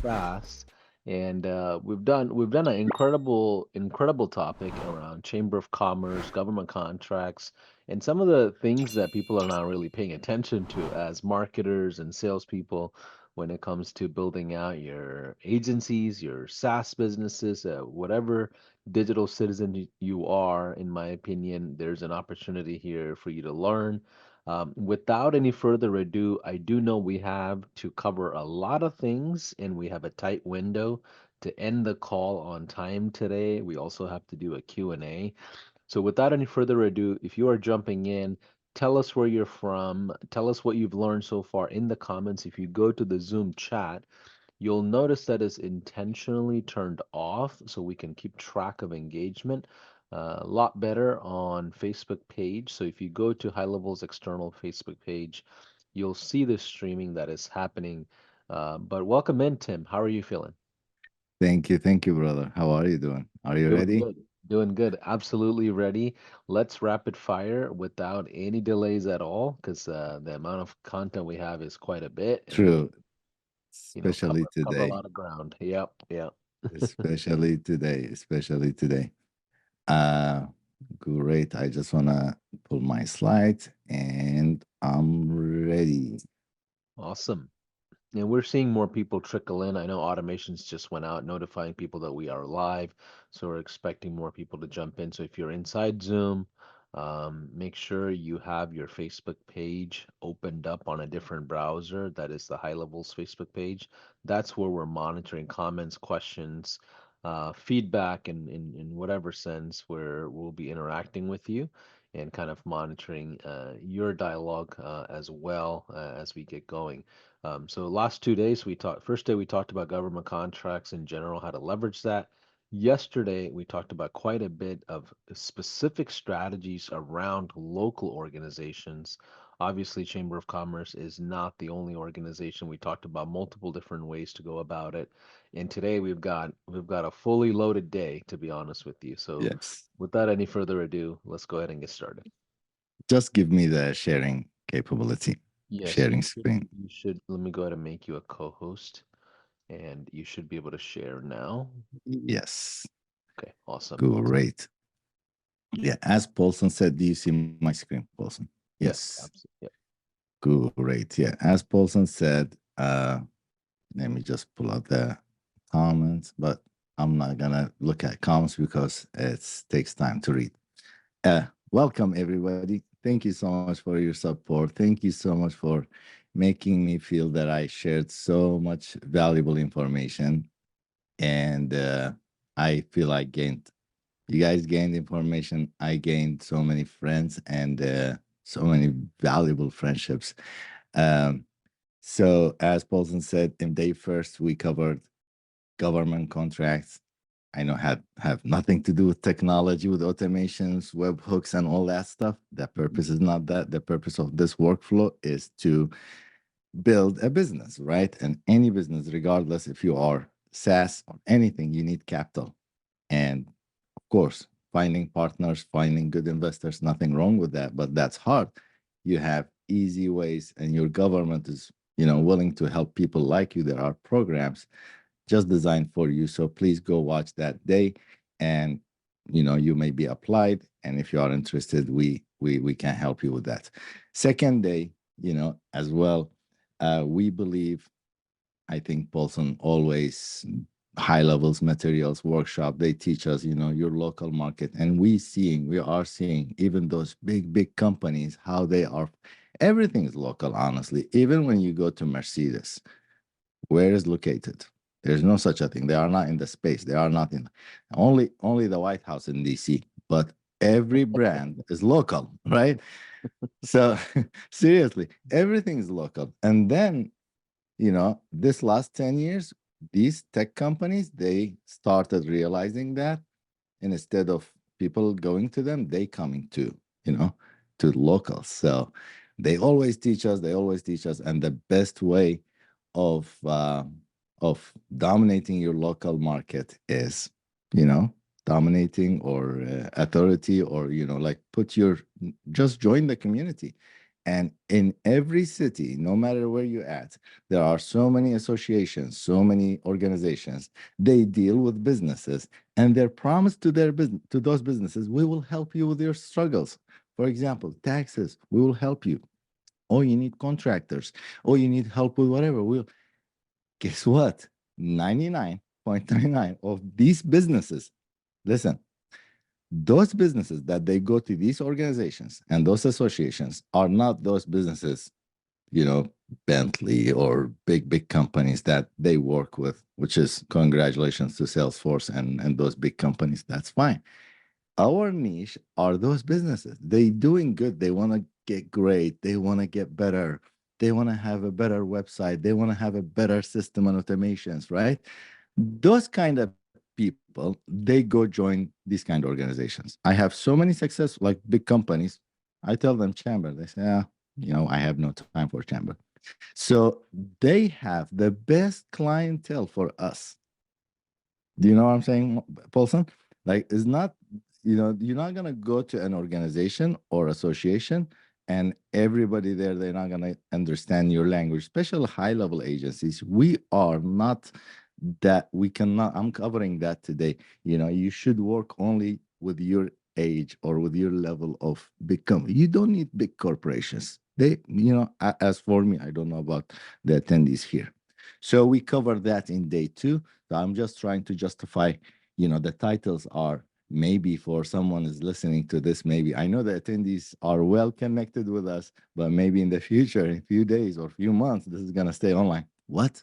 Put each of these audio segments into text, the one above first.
fast, and we've done an incredible topic around Chamber of Commerce, government contracts, and some of the things that people are not really paying attention to as marketers and salespeople when it comes to building out your agencies, your SaaS businesses, whatever digital citizen you are. In my opinion, there's an opportunity here for you to learn. Without any further ado, I do know we have to cover a lot of things and we have a tight window to end the call on time today. We also have to do a Q&A. So without any further ado, if you are jumping in, tell us where you're from, tell us what you've learned so far in the comments. If you go to the Zoom chat, you'll notice that it's intentionally turned off so we can keep track of engagement. A lot better on Facebook page. So if you go to High Level's external Facebook page, you'll see the streaming that is happening. But welcome in, Tim. How are you feeling? Thank you, brother. How are you doing? Are you Doing ready? good. Doing good. Absolutely ready. Let's rapid fire without any delays at all, because the amount of content we have is quite a bit, and we True, especially cover a today. lot of ground. Yep, yep. Especially today. Uh, Great. I just wanna pull my slides and I'm ready. Awesome. And we're seeing more people trickle in. I know automations just went out notifying people that we are live. So we're expecting more people to jump in. So if you're inside Zoom, make sure you have your Facebook page opened up on a different browser. That is the High Levels Facebook page. That's where we're monitoring comments, questions, feedback in whatever sense where we'll be interacting with you and kind of monitoring your dialogue as well as we get going. So last 2 days we talked. First day we talked about government contracts in general, how to leverage that. Yesterday we talked about quite a bit of specific strategies around local organizations. Obviously, Chamber of Commerce is not the only organization. We talked about multiple different ways to go about it. And today we've got a fully loaded day, to be honest with you. So Yes. without any further ado, let's go ahead and get started. Just give me the sharing capability, Yes, sharing screen. you should let me go ahead and make you a co-host. And you should be able to share now. Yes. Okay, awesome, awesome. Great. Yeah. As Paulson said, do you see my screen, Paulson? Yes, Yes. absolutely. Yep. Great. Yeah. As Paulson said, let me just pull out the comments, but I'm not gonna look at comments because it takes time to read. Welcome everybody. Thank you so much for your support. Thank you so much for making me feel that I shared so much valuable information, and I feel I gained. You guys gained information. I gained so many friends and so many valuable friendships. Um, so, as Paulson said, in day first, we covered government contracts. I know had have nothing to do with technology, with automations, webhooks, and all that stuff. The purpose is not that. The purpose of this workflow is to build a business, right? And any business, regardless if you are SaaS or anything, you need capital. And of course, finding partners, finding good investors, nothing wrong with that, but that's hard. You have easy ways, and your government is, willing to help people like you. There are programs just designed for you. So please go watch that day, and you may be applied. And if you are interested, we can help you with that. Second day, as well, we believe. I think Paulson always high levels materials workshop. They teach us, your local market, and we are seeing even those big companies how they are. Everything is local, honestly. Even when you go to Mercedes, where is located? There's no such a thing. They are not in the space. They are not in only the White House in DC, but every brand is local, right? So seriously, everything is local. And then, this last 10 years, these tech companies, they started realizing that, and instead of people going to them, they coming you know, to locals. So they always teach us, and the best way of dominating your local market is, dominating or authority, or like just join the community. And in every city, no matter where you're at, there are so many associations, so many organizations. They deal with businesses, and their promise to their business to those businesses, we will help you with your struggles. For example, taxes, we will help you. Oh, you need contractors. Oh, you need help with whatever. We'll guess what? 99.99 of these businesses, listen, those businesses that they go to these organizations and those associations are not those businesses, you know, Bentley or big companies that they work with, which is congratulations to Salesforce and those big companies. That's fine. Our niche are those businesses. They doing good. They want to get great. They want to get better. They want to have a better website. They want to have a better system and automations, right? Those kind of people, they go join these kind of organizations. I have so many success, like big companies. I tell them chamber. They say, I have no time for chamber. So they have the best clientele for us. Do you know what I'm saying, Paulson? Like, it's not, you're not gonna go to an organization or association and everybody there, they're not gonna understand your language, especially high-level agencies. We are not that, we cannot, I'm covering that today. You should work only with your age or with your level of big company. You don't need big corporations. As for me, I don't know about the attendees here. So we covered that in day two. So I'm just trying to justify, the titles are maybe for someone is listening to this, maybe I know the attendees are well connected with us, but maybe in the future, in a few days or few months, this is going to stay online. What?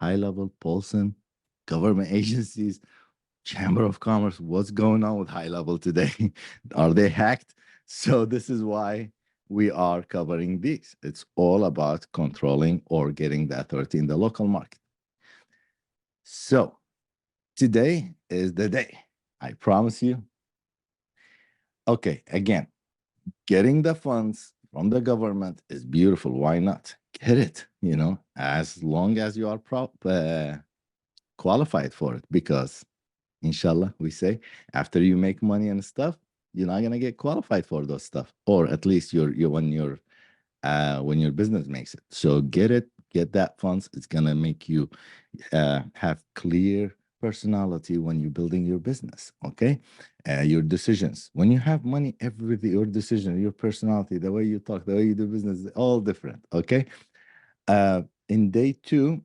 HighLevel, Paulson, government agencies, Chamber of Commerce, what's going on with HighLevel today? Are they hacked? So this is why we are covering this. It's all about controlling or getting the authority in the local market. So today is the day. I promise you. Okay, again, getting the funds from the government is beautiful. Why not? Get it, as long as you are qualified for it. Because, inshallah, we say, after you make money and stuff, you're not gonna get qualified for those stuff, or at least when your business makes it. So get that funds. It's gonna make you have clear personality when you're building your business. Okay, your decisions. When you have money, everything, your decision, your personality, the way you talk, the way you do business, is all different. Okay, uh, in day two,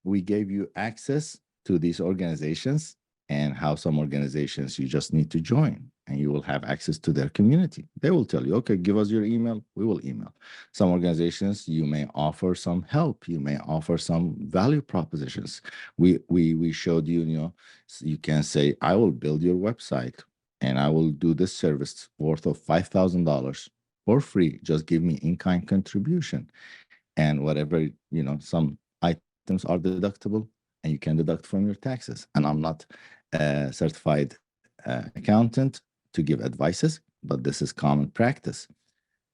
we gave you access to these organizations and how some organizations you just need to join and you will have access to their community. They will tell you, okay, give us your email, we will email. Some organizations, you may offer some help, you may offer some value propositions. We showed you, so you can say, I will build your website and I will do this service worth of $5,000 for free. Just give me in-kind contribution and whatever, some items are deductible and you can deduct from your taxes. And I'm not a certified accountant to give advices, but this is common practice.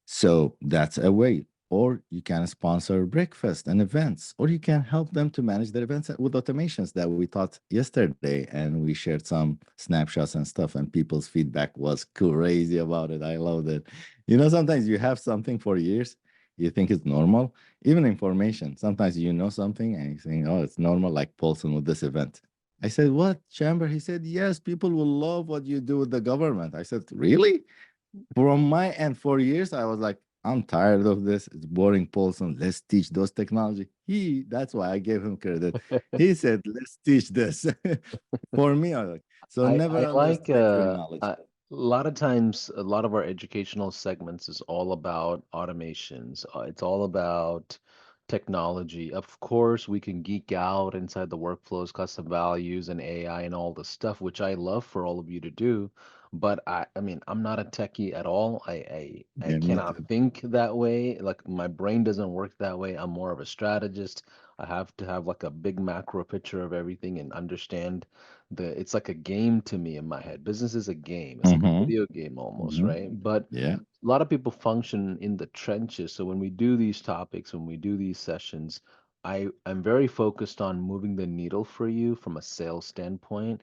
So that's a way. Or you can sponsor breakfast and events, or you can help them to manage their events with automations that we taught yesterday. And we shared some snapshots and stuff, and people's feedback was crazy about it. I loved it. Sometimes you have something for years, you think it's normal, even information. Sometimes you know something and you think, oh, it's normal, like Paulson with this event. I said, what, Chamber? He said, yes, people will love what you do with the government. I said, really? From my end, for years, I was like, I'm tired of this. It's boring, Paulson. Let's teach those technology. That's why I gave him credit. He said, let's teach this. For me, I was like, so never I like underestimate your knowledge. a lot of times a lot of our educational segments is all about automations. It's all about technology. Of course, we can geek out inside the workflows, custom values, and AI and all the stuff, which I love for all of you to do. But I mean, I'm not a techie at all. I Yeah, me cannot too. think that way. Like my brain doesn't work that way. I'm more of a strategist. I have to have like a big macro picture of everything and understand it's like a game to me in my head. Business is a game. It's like a Hmm. video game almost, Hmm. right? But Yeah. a lot of people function in the trenches. So when we do these topics, when we do these sessions, I'm very focused on moving the needle for you from a sales standpoint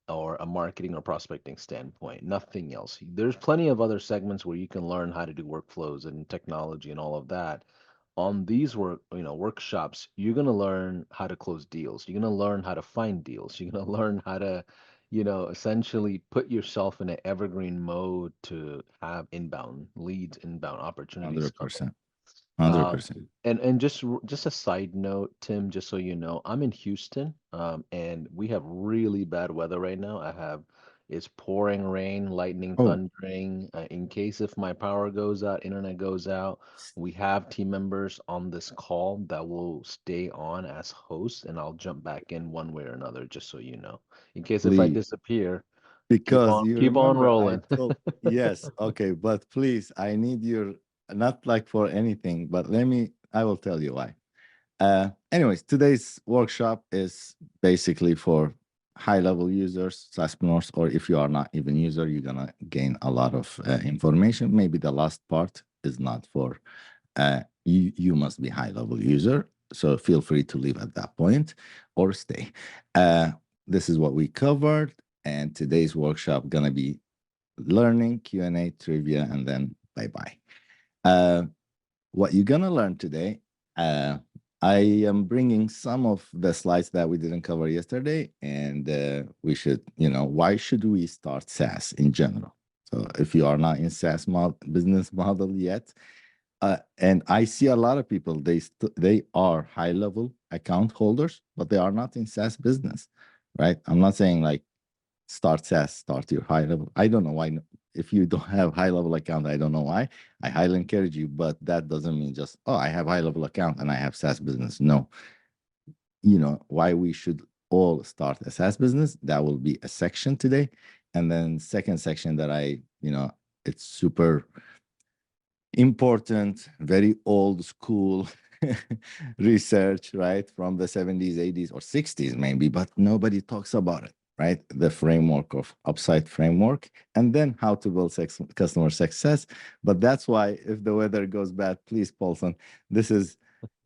or a marketing or prospecting standpoint. Nothing else. There's plenty of other segments where you can learn how to do workflows and technology and all of that. On these workshops, you're going to learn how to close deals. You're going to learn how to find deals. You're going to learn how to, essentially put yourself in an evergreen mode to have inbound leads, inbound opportunities come in. 100%. Um, 100%. and just a side note, Tim, just so you know, I'm in Houston, and we have really bad weather right now. It's pouring rain, lightning, Oh, thundering. In case if my power goes out, internet goes out, we have team members on this call that will stay on as hosts, and I'll jump back in one way or another, just so you know. In case if I please. disappear, Because you keep on remember I rolling. told, yes, okay, but please, I need your, not like for anything, but I will tell you why. Anyways, today's workshop is basically for high level users, entrepreneurs, or if you are not even user, you're gonna gain a lot of information. Maybe the last part is not for you must be high level user. So feel free to leave at that point or stay. Uh, this is what we covered, and today's workshop gonna be learning, Q&A, trivia, and then bye bye. Uh, what you're gonna learn today, uh, I am bringing some of the slides that we didn't cover yesterday, and we should, why should we start SaaS in general? So if you are not in SaaS business model yet, and I see a lot of people, they are high level account holders, but they are not in SaaS business, right? I'm not saying like start SaaS, start your high level. I don't know why. If you don't have high level account, I don't know why. I highly encourage you, but that doesn't mean just, oh, I have high level account and I have SaaS business. No, why we should all start a SaaS business. That will be a section today. And then second section that it's super important, very old school research, right? From the 70s, 80s, or 60s, maybe, but nobody talks about it, right? The framework of upside framework, and then how to build customer success. But that's why if the weather goes bad, please, Paulson, this is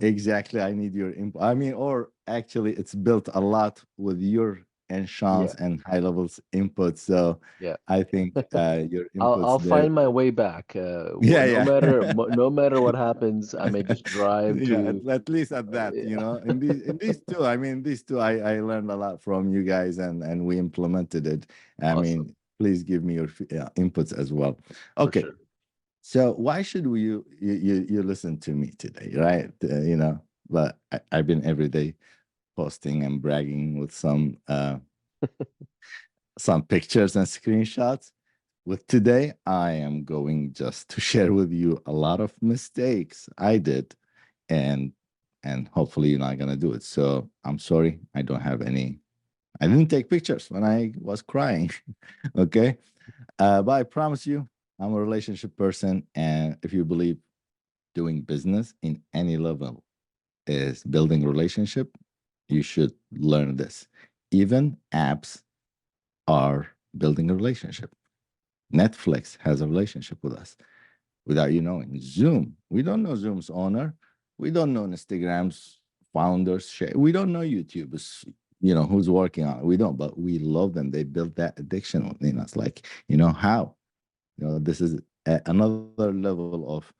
exactly, I need your input. I mean, or actually, it's built a lot with your and Yeah, Sean's and high levels input. So yeah. I think your I'll inputs there. find my way back. Yeah, yeah. No matter what happens, I may just drive Yeah, to. at least at that, Yeah, in these two, I mean, these two, I learned a lot from you guys, and we implemented it. I awesome, mean, please give me your inputs as well. for Okay, sure. so why should you listen to me today, right? But I've been every day posting and bragging with some pictures and screenshots. With today, I am going just to share with you a lot of mistakes I did, and hopefully you're not gonna do it. So I'm sorry, I don't have any. I didn't take pictures when I was crying. Okay, but I promise you, I'm a relationship person, and if you believe doing business in any level is building relationship, you should learn this. Even apps are building a relationship. Netflix has a relationship with us without you knowing. Zoom, we don't know Zoom's owner. We don't know Instagram's founders. We don't know YouTube's, who's working on it. We don't, but we love them. They built that addiction in us. Like, how? This is another level of,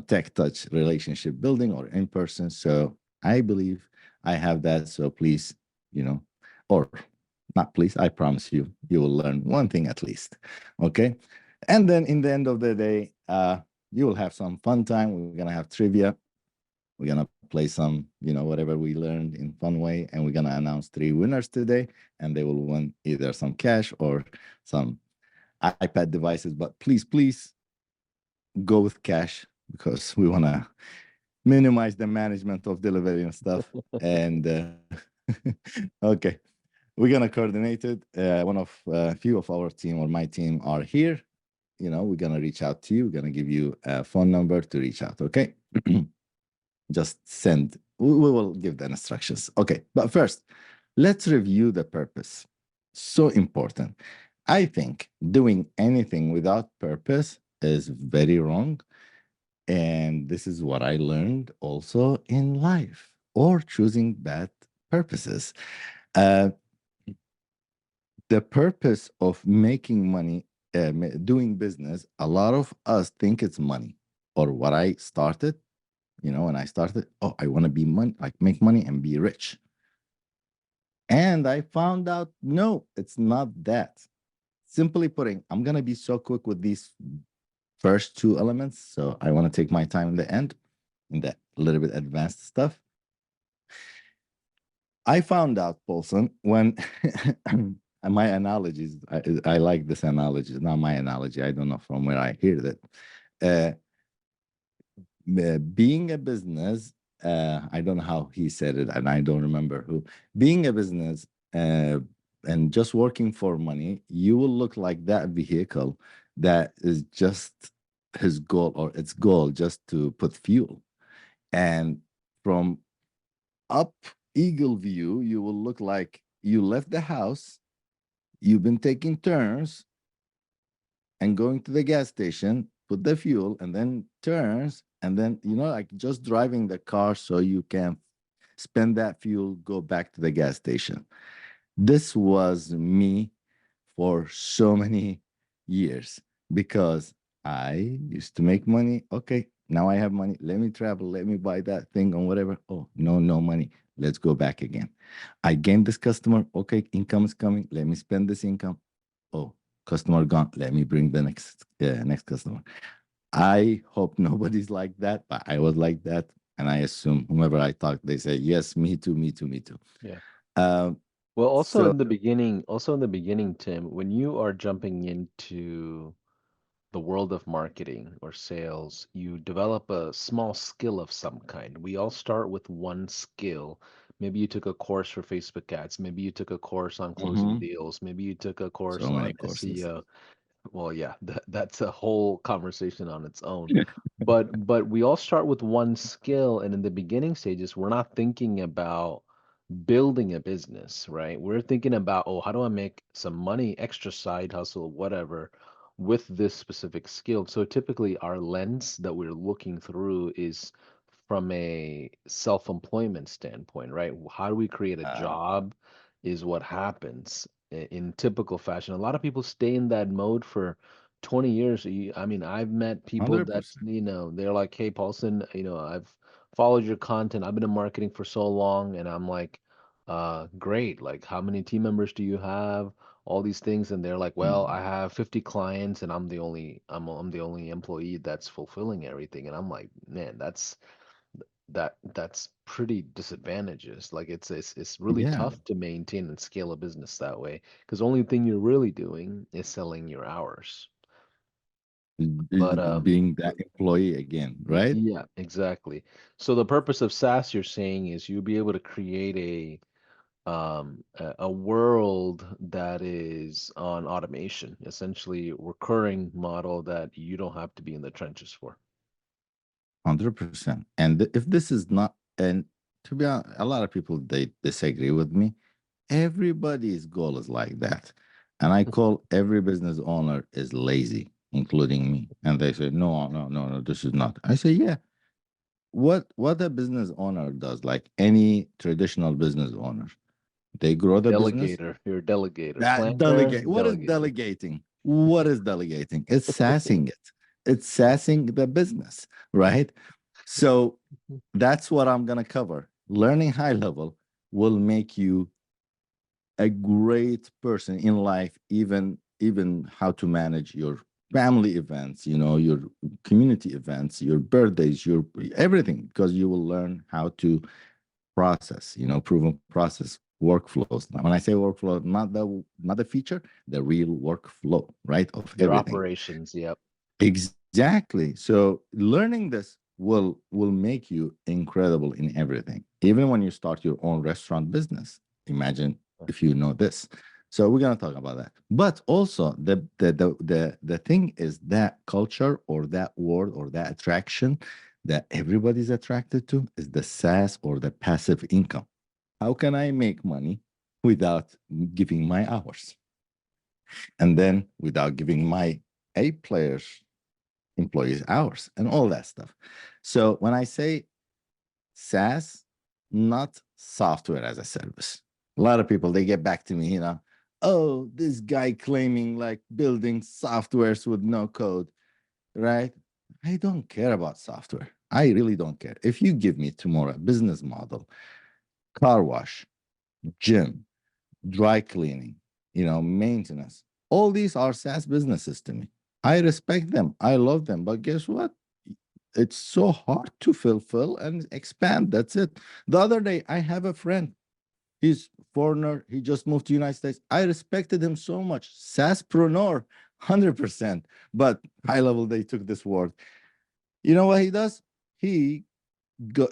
tech touch relationship building or in person. So I believe I have that. So please, or not please, I promise you, you will learn one thing at least. Okay. And then in the end of the day, you will have some fun time. We're gonna have trivia. We're gonna play some, whatever we learned in fun way, and we're gonna announce 3 winners today, and they will win either some cash or some iPad devices. But please, please go with cash because we wanna minimize the management of delivery and stuff. And okay, we're gonna coordinate it. One of few of our team or my team are here. We're gonna reach out to you. We're gonna give you a phone number to reach out. Okay, just send. We will give the instructions. Okay, but first, let's review the purpose. So important. I think doing anything without purpose is very wrong. And this is what I learned also in life or choosing bad purposes. Uh, the purpose of making money, doing business, a lot of us think it's money. Or what I started, when I started, oh, I want to be money, like make money and be rich. And I found out, no, it's not that. Simply putting, I'm going to be so quick with these first two elements. So I want to take my time in the end, in that little bit advanced stuff. I found out, Paulson, when my analogies, I like this analogy, it's not my analogy. I don't know from where I hear that. Uh, Being a business, I don't know how he said it, and I don't remember who. Being a business and just working for money, you will look like that vehicle that is just his goal or its goal just to put fuel. And from up eagle view, you will look like you left the house, you've been taking turns and going to the gas station, put the fuel, and then turns, and then, like just driving the car so you can spend that fuel, go back to the gas station. This was me for so many years because I used to make money. Okay, now I have money. Let me travel. Let me buy that thing or whatever. Oh, no, no money. Let's go back again. I gained this customer. Okay, income is coming. Let me spend this income. Oh, customer gone. Let me bring the next customer. I hope nobody's like that, but I was like that. And I assume whomever I talk, they say, yes, me too, me too, me too. Yeah. Um, Well, so, also in the beginning, Tim, when you are jumping into the world of marketing or sales, you develop a small skill of some kind. We all start with one skill. Maybe you took a course for Facebook ads. Maybe you took a course on closing mhm, deals. Maybe you took a so course many on courses. SEO. Well, yeah, that's a whole conversation on its own. But we all start with one skill, and in the beginning stages, we're not thinking about building a business, right? We're thinking about, oh, how do I make some money, extra side hustle, whatever, with this specific skill. So typically our lens that we're looking through is from a self-employment standpoint, right? How do we create a Uh, job is what happens in typical fashion. A lot of people stay in that mode for 20 years. I mean, I've met people that, 100%. they're like, hey, Paulson, I've followed your content. I've been in marketing for so long. And I'm like, great. Like, how many team members do you have? All these things. And they're like, well, I Mm. have 50 clients and I'm the only employee that's fulfilling everything. And I'm like, man, that's pretty disadvantageous. Like it's really Yeah, tough to maintain and scale a business that way because only thing you're really doing is selling your hours. But being that employee again, right? yeah, exactly. So the purpose of SaaS you're saying is you'll be able to create a world that is on automation, essentially recurring model that you don't have to be in the trenches for. 100%. And if this is not, and to be honest, a lot of people they disagree with me. Everybody's goal is like that. And I call every business owner is lazy, including me. And they say, no, no, no, no, this is not. I say, yeah. What a business owner does, like any traditional business owner, they grow the business. You're a delegator, That planner, delegate. What is delegator. delegating? What is delegating? It's sassing it. It's sassing the business, right? So that's what I'm gonna cover. Learning high level will make you a great person in life, even how to manage your family events, your community events, your birthdays, your everything, because you will learn how to process, proven process workflows. Now, when I say workflow, not the feature, the real workflow, right, of Your everything. operations, yep. Exactly. So learning this will make you incredible in everything. Even when you start your own restaurant business. Imagine if you know this. So we're gonna talk about that. But also the thing is that culture or that word or that attraction that everybody's attracted to is the SaaS or the passive income. How can I make money without giving my hours? And then without giving my A players employees hours and all that stuff. So when I say SaaS, not software as a service, a lot of people they get back to me, Oh, this guy claiming like building softwares with no code, right? I don't care about software. I really don't care. If you give me tomorrow a business model, car wash, gym, dry cleaning, maintenance, all these are SaaS businesses to me. I respect them. I love them. But guess what? It's so hard to fulfill and expand. That's it. The other day, I have a friend. He's foreigner. He just moved to United States. I respected him so much. SaaSpreneur, 100%. But HighLevel, they took this word. You know what he does? He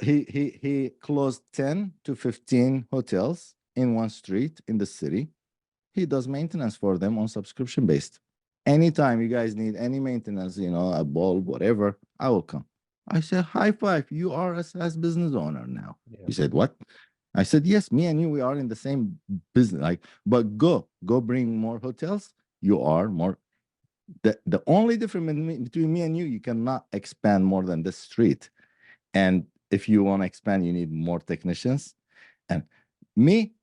he closed 10 to 15 hotels in one street in the city. He does maintenance for them on subscription based. Anytime you guys need any maintenance, a bulb, whatever, I will come. I said, high five. You are a SaaS business owner now. Yeah. He said, what? I said, yes, me and you, we are in the same business. Like, but go bring more hotels. You are more. The only difference between me and you cannot expand more than this street. And if you want to expand, you need more technicians. And me,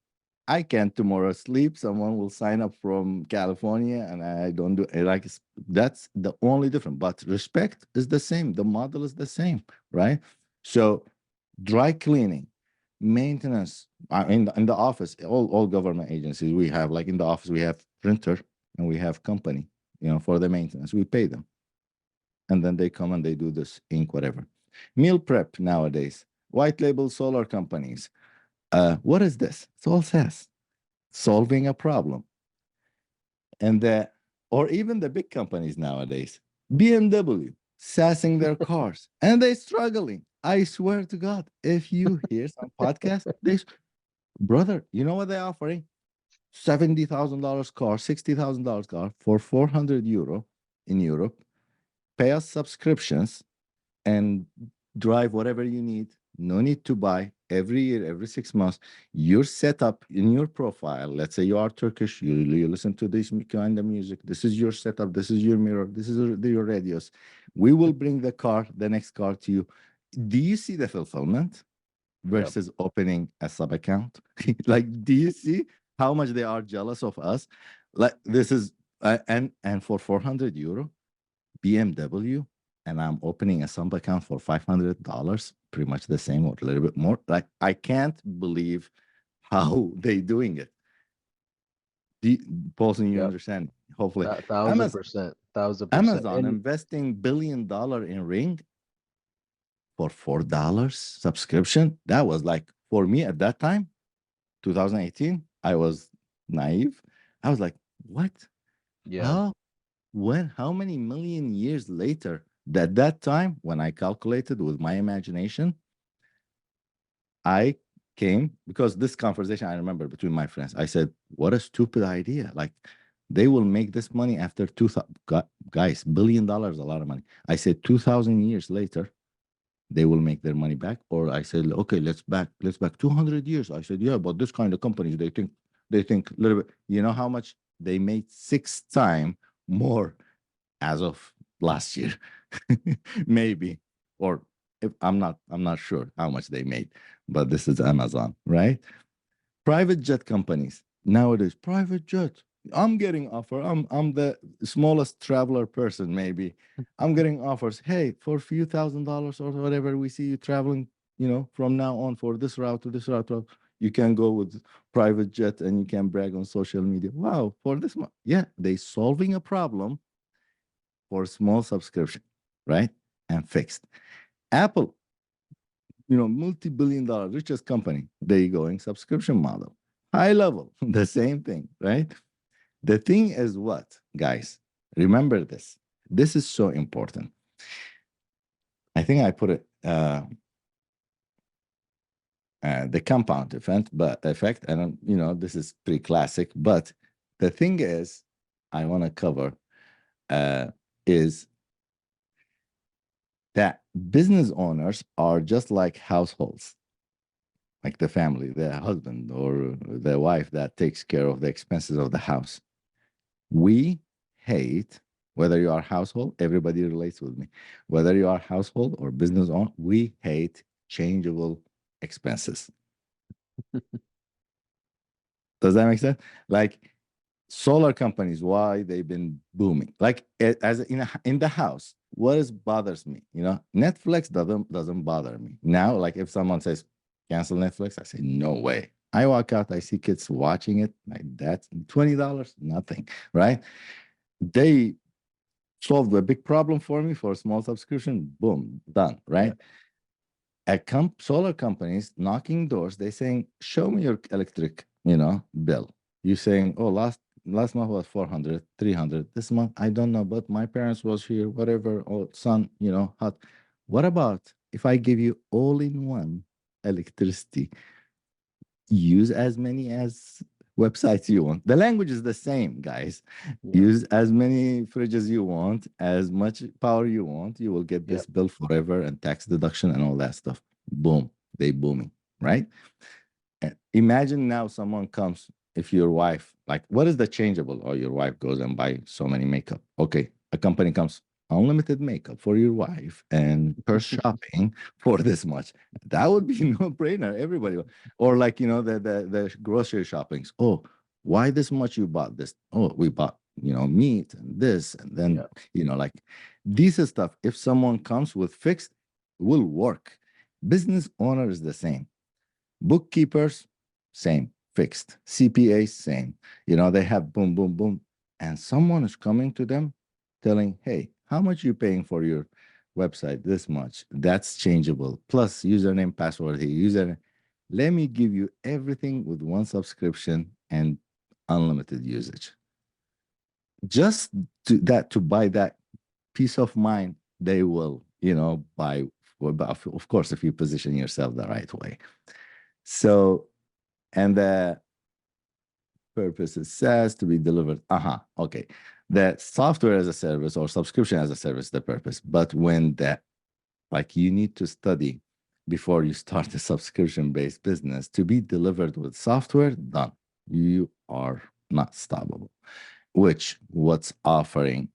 I can tomorrow sleep. Someone will sign up from California, and I don't do it. Like that's the only difference. But respect is the same. The model is the same, right? So dry cleaning, maintenance. In the office, all government agencies we have, like in the office, we have printer and we have company, for the maintenance. We pay them, and then they come and they do this ink, whatever. Meal prep nowadays, white label solar companies. What is this? It's all SaaS, solving a problem. And or even the big companies nowadays, BMW, sassing their cars, and they're struggling. I swear to God, if you hear some podcast, brother, you know what they're offering? $70,000 car, $60,000 car for 400 euro in Europe. Pay us subscriptions and drive whatever you need. No need to buy every year, every 6 months. Your setup in your profile. Let's say you are Turkish, you listen to this kind of music. This is your setup. This is your mirror. This is your radios. We will bring the next car to you. Do you see the fulfillment Yep. versus opening a sub account? Like, do you see how much they are jealous of us? Like, this is, and for 400 euro, BMW, and I'm opening a sub account for $500, pretty much the same or a little bit more. Like, I can't believe how they doing it. Paulson, you Yep. understand? Hopefully, Thousand Amazon, percent. 1,000%. Amazon And investing $1 billion in Ring for $4 subscription. That was like, for me at that time, 2018. I was naive. I was like, what? yeah. How? When? How many million years later? That time, when I calculated with my imagination, I came because this conversation I remember between my friends. I said, "What a stupid idea! Like, they will make this money after 2,000 guys. $1 billion, a lot of money." I said, 2,000 years later, they will make their money back. Or I said, okay, let's back 200 years. I said, yeah, but this kind of companies, they think a little bit. You know how much they made? 6 times more as of last year, maybe. Or if I'm not sure how much they made, but this is Amazon, right? Private jet companies nowadays. Private jet. I'm getting offer. I'm the smallest traveler person. Maybe I'm getting offers. Hey, for a few $1,000s or whatever, we see you traveling. From now on for this route to this route. You can go with private jet and you can brag on social media. Wow, for this month, yeah, they solving a problem for small subscription, right? And fixed. Apple, multi-billion dollar richest company, they going subscription model. HighLevel, the same thing, right? The thing is what, guys? Remember this. This is so important. I think I put it the compound effect, and this is pretty classic. But the thing is, I want to cover is that business owners are just like households, like the family, the husband or the wife that takes care of the expenses of the house. We hate, whether you are household, everybody relates with me, whether you are household or business owner, we hate changeable expenses. Does that make sense? Like, solar companies, why they've been booming. Like as in the house, what is bothers me, Netflix doesn't bother me now. Like if someone says cancel Netflix, I say no way. I walk out, I see kids watching it. Like that's $20, nothing, right? They solved a big problem for me for a small subscription. Boom, done, Yeah. right? At solar companies knocking doors, they saying, show me your electric, bill. You saying, oh, last month was 400, 300. This month, I don't know, but my parents was here, whatever, or son, hot. What about if I give you all in one electricity? Use as many as websites you want. The language is the same, guys. Yeah. Use as many fridges you want, as much power you want. You will get Yep. this bill forever and tax deduction and all that stuff. Boom, they booming, right? Imagine now someone comes, if your wife, like, what is the changeable? Or your wife goes and buy so many makeup. Okay, a company comes, unlimited makeup for your wife and per shopping for this much. That would be no brainer. Everybody, or like the grocery shoppings. Oh, why this much you bought this? Oh, we bought meat and this and then Yeah. like this stuff. If someone comes with fixed, will work. Business owner is the same. Bookkeepers, same, fixed. CPAs, same. They have boom, boom, boom. And someone is coming to them telling, hey, how much you paying for your website? This much. That's changeable. Plus username, password here, username. Let me give you everything with one subscription and unlimited usage. Just to buy that peace of mind, they will, buy. But of course, if you position yourself the right way. So, and the purpose it says to be delivered. Okay. The software as a service or subscription as a service, the purpose. But when like you need to study before you start a subscription-based business to be delivered with software, done. You are not stoppable. Which what's offering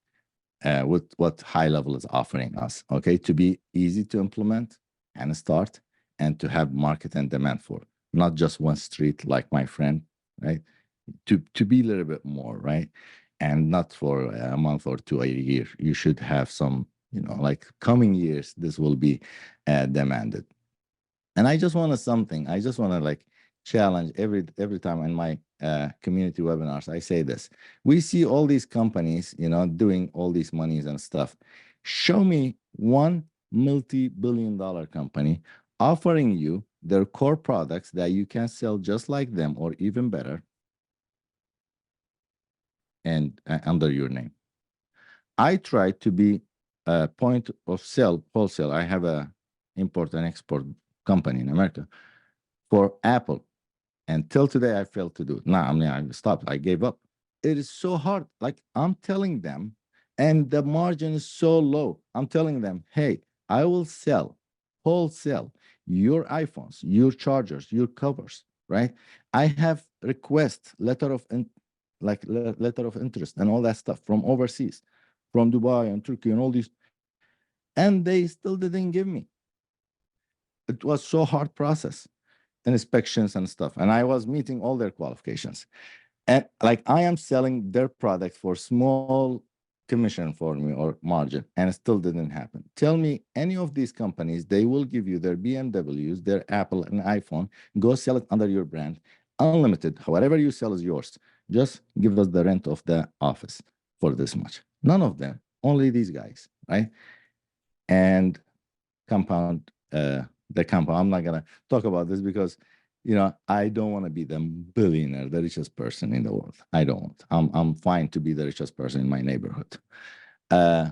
what HighLevel is offering us, okay, to be easy to implement and start and to have market and demand for, not just one street like my friend, right? To be a little bit more, right? And not for a month or two, a year. You should have some, like coming years, this will be demanded. And I just want to something. I just want to like challenge every time in my community webinars. I say this: we see all these companies, doing all these monies and stuff. Show me one multi-billion-dollar company offering you their core products that you can sell just like them or even better, and under your name. I try to be a point of sale wholesale. I have a import and export company in America for Apple. Until today, I failed to do it. Now, I mean, I stopped. I gave up. It is so hard. Like I'm telling them, and the margin is so low. I'm telling them, hey, I will sell wholesale your iPhones, your chargers, your covers, right? I have request letter of interest and all that stuff from overseas, from Dubai and Turkey and all these, and they still didn't give me. It was so hard process, inspections and stuff, and I was meeting all their qualifications. And like I am selling their product for small commission for me or margin, and it still didn't happen. Tell me any of these companies, they will give you their BMWs, their Apple and iPhone, go sell it under your brand, unlimited. Whatever you sell is yours. Just give us the rent of the office for this much. None of them, only these guys, right? And compound the compound. I'm not gonna talk about this because I don't want to be the billionaire, the richest person in the world. I don't want. I'm fine to be the richest person in my neighborhood. Uh,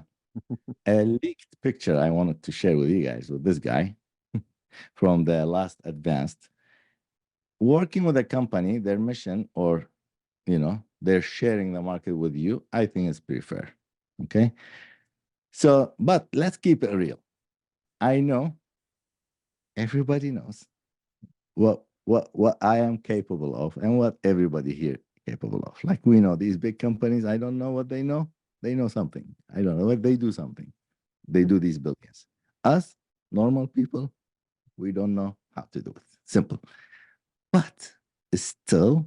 a leaked picture I wanted to share with you guys with this guy from the last advanced working with a company, their mission or they're sharing the market with you. I think it's pretty fair. Okay. So, but let's keep it real. I know everybody knows what I am capable of and what everybody here capable of. Like we know these big companies, I don't know what they know. They know something. I don't know what they do something. They do these billions. Us, normal people, we don't know how to do it. Simple. But still,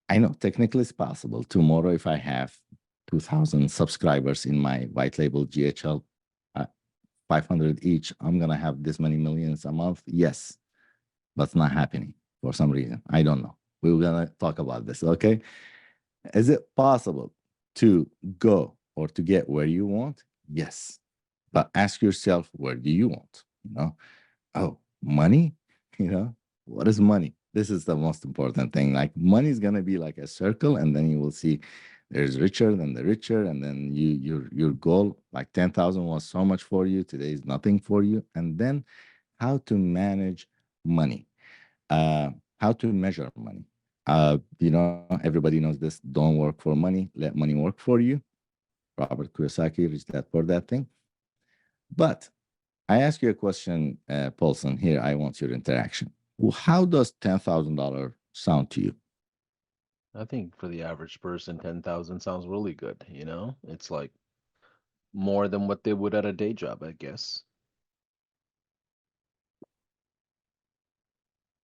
I know technically it's possible. Tomorrow, if I have 2,000 subscribers in my white label GHL, 500 each, I'm going to have this many millions a month. Yes, but it's not happening for some reason. I don't know. We're going to talk about this. Okay. Is it possible to go or to get where you want? Yes. But ask yourself, where do you want? Oh, money? You know, what is money? This is the most important thing. Like money is gonna be like a circle, and then you will see there's richer than the richer, and then your goal, like 10,000 was so much for you, today is nothing for you. And then how to manage money, how to measure money. Everybody knows this. Don't work for money, let money work for you. Robert Kiyosaki reached that for that thing. But I ask you a question, Paulson. Here, I want your interaction. Well, how does $10,000 sound to you? I think for the average person, 10,000 sounds really good, you know? It's like more than what they would at a day job, I guess.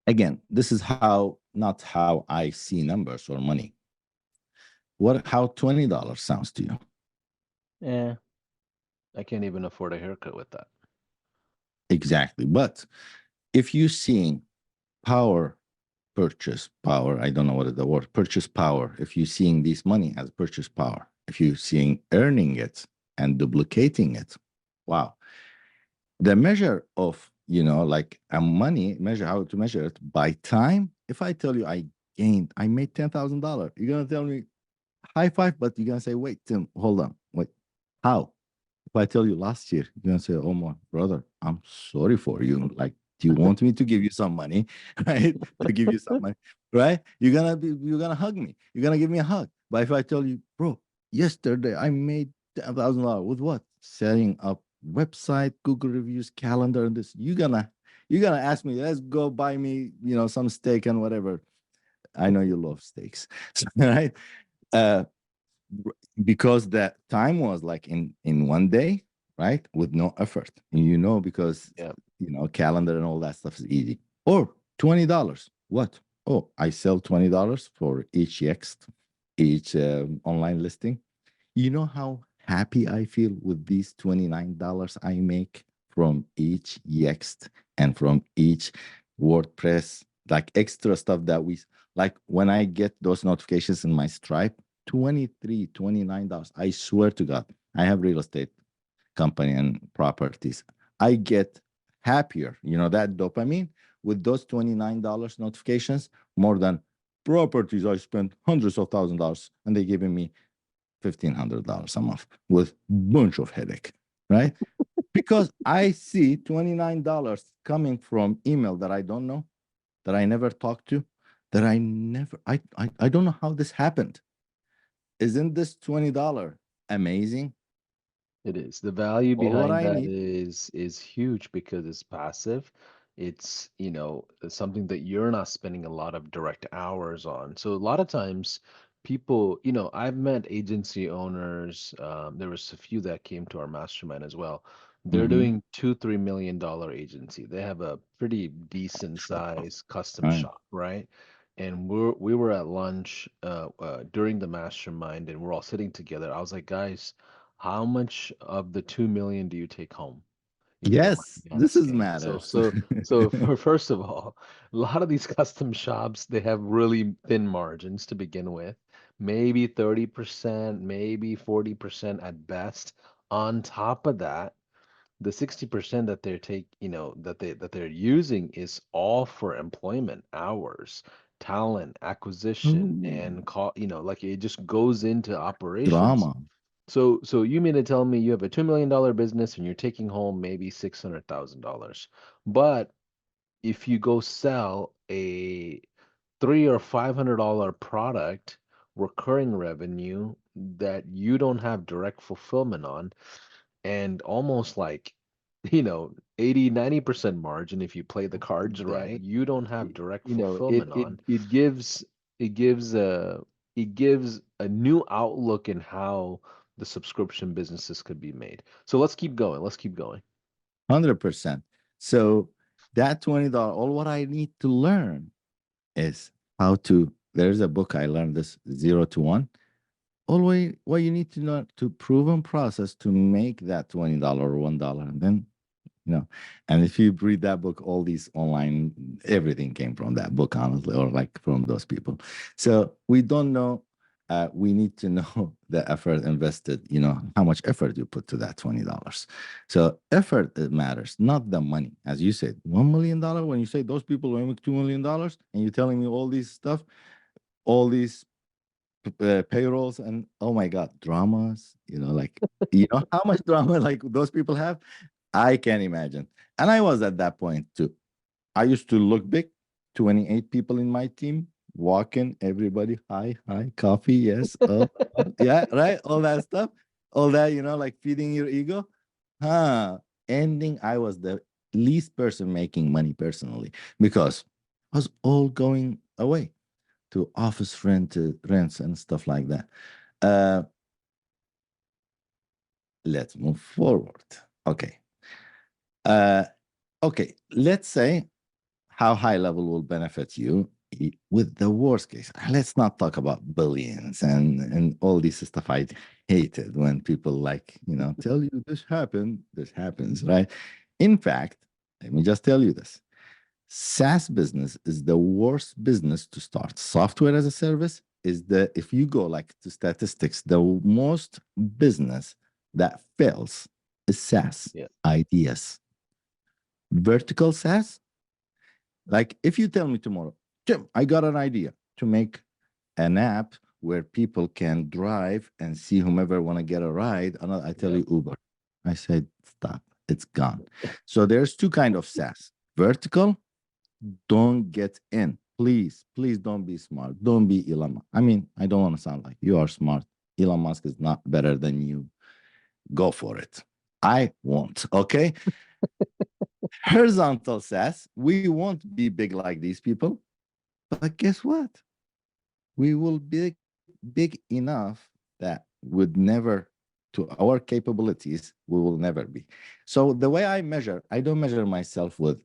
Again, this is how, not how I see numbers or money. What, how $20 sounds to you? Eh, I can't even afford a haircut with that. Exactly. But if you're seeing power, purchase power, I don't know what is the word, purchase power. If you're seeing this money as purchase power, if you're seeing earning it and duplicating it, wow. The measure of, like a money measure, how to measure it by time. If I tell you I made $10,000, you're gonna tell me high five, but you're gonna say, wait, Tim, hold on, wait, how? If I tell you last year, you're gonna say, oh my brother, I'm sorry for you. Like, do you want me to give you some money? Right? To give you some money, right? You're gonna hug me. You're gonna give me a hug. But if I tell you, bro, yesterday I made $10,000 with what? Setting up website, Google reviews, calendar, and this. You're gonna ask me, let's go buy me, some steak and whatever. I know you love steaks, right? Uh, because that time was like in one day, right, with no effort. And because Yeah. calendar and all that stuff is easy. Or $20, what? Oh, I sell $20 for each yext, each online listing. You know how happy I feel with these $29 I make from each yext and from each WordPress, like extra stuff that we like. When I get those notifications in my Stripe, 23, $29. I swear to God, I have real estate company and properties. I get happier, that dopamine with those $29 notifications more than properties I spent hundreds of $1,000s and they giving me $1,500 a month with bunch of headache, right? Because I see $29 coming from email that I don't know, that I never talked to, that I don't know how this happened. Isn't this $20 amazing? It is. The value All what behind I that need. is huge because it's passive. It's, it's something that you're not spending a lot of direct hours on. So a lot of times people, I've met agency owners. There was a few that came to our mastermind as well. They're Mm-hmm. doing $2, $3 million agency. They have a pretty decent size custom Right. shop, right? And we were at lunch during the mastermind, and we're all sitting together. I was like, guys, how much of the 2 million do you take home, if you don't mind Yes, me this is asking? So, matters. so, so for first of all, a lot of these custom shops, they have really thin margins to begin with, maybe 30%, maybe 40% at best. On top of that, the 60% that they're that they're using is all for employment hours, talent acquisition, Ooh, and like it just goes into operations. drama. So you mean to tell me you have a $2 million business and you're taking home maybe $600,000. But if you go sell a $300 or $500 product, recurring revenue that you don't have direct fulfillment on, and almost like, 80-90% margin if you play the cards That right, you don't have y- direct you know, it fulfillment it on. It gives a new outlook in how the subscription businesses could be made. So let's keep going. 100%. So that $20, all what I need to learn is how to there's a book I learned this 0 to 1. Always what you need to know to proven process to make that $20 or $1. And then and if you read that book, all these online, everything came from that book, honestly, or like from those people. So we don't know. We need to know the effort invested, how much effort you put to that $20. So effort it matters, not the money. As you said, $1 million, when you say those people will make $2 million and you're telling me all these stuff, all these payrolls, and oh my God, dramas, like, how much drama like those people have. I can imagine. And I was at that point too. I used to look big, 28 people in my team, walking, everybody, hi, hi, coffee, yes, yeah, right, all that stuff, all that, like feeding your ego. Huh. Ending, I was the least person making money personally because I was all going away to office rents and stuff like that. Uh, let's move forward. Okay. Uh, okay. Let's say how HighLevel will benefit you with the worst case. Let's not talk about billions and all this stuff. I hated when people like, tell you this happened, this happens, right? In fact, let me just tell you this. SaaS business is the worst business to start. Software as a service is if you go like to statistics, the most business that fails is SaaS Yeah. ideas. Vertical SaaS, like if you tell me tomorrow, Jim, I got an idea to make an app where people can drive and see whomever want to get a ride. And I tell Yeah. you Uber. I said, stop, it's gone. So there's two kind of SaaS. Vertical, don't get in. Please, please don't be smart. Don't be Elon Musk. I mean, I don't want to sound like you are smart. Elon Musk is not better than you. Go for it. I won't. Okay. Horizontal SaaS, we won't be big like these people. But guess what? We will be big enough that would never, to our capabilities, we will never be. So the way I measure, I don't measure myself with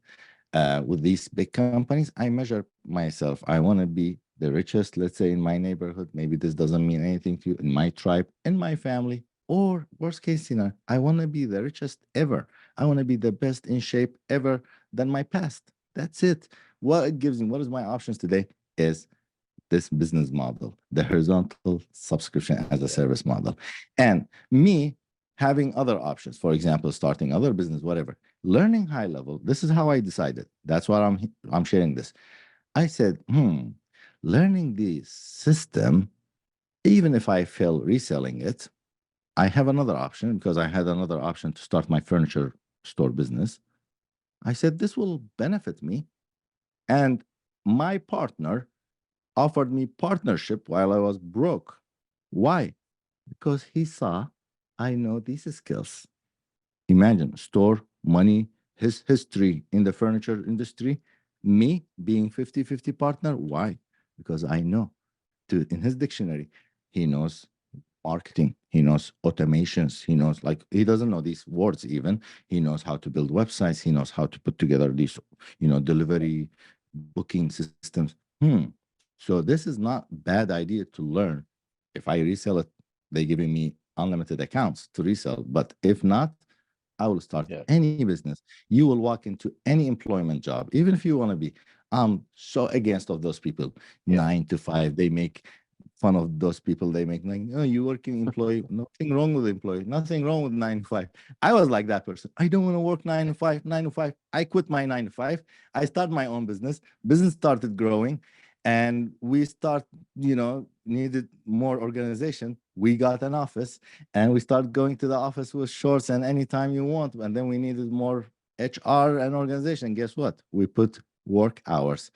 these big companies. I measure myself. I want to be the richest, let's say in my neighborhood. Maybe this doesn't mean anything to you, in my tribe, in my family, or worst case scenario, I want to be the richest ever. I want to be the best in shape ever than my past. That's it. What it gives me, what is my options today is this business model, the horizontal subscription as a Yeah. service model. And me having other options, for example, starting other business, whatever, learning HighLevel. This is how I decided. That's why I'm sharing this. I said, learning the system, even if I fail reselling it, I have another option because I had another option to start my furniture store business. I said, this will benefit me. And my partner offered me partnership while I was broke. Why? Because he saw I know these skills. Imagine store, money, his history in the furniture industry, me being 50-50 partner. Why? Because I know in his dictionary, he knows marketing, he knows automations, he knows, like, he doesn't know these words even. He knows how to build websites, he knows how to put together these, delivery booking systems. So this is not bad idea to learn. If I resell it, they giving me unlimited accounts to resell. But if not, I will start Yeah. any business. You will walk into any employment job, even if you want to be. I'm so against of those people. Yeah. 9 to 5, they make fun of those people. They make like, oh, you working employee. Nothing wrong with employee. Nothing wrong with 9 to 5. I was like that person. I don't want to work 9 to 5. 9 to 5. I quit my 9 to 5. I started my own business. Business started growing, and we needed more organization. We got an office, and we started going to the office with shorts and anytime you want. And then we needed more HR and organization. Guess what? We put work hours,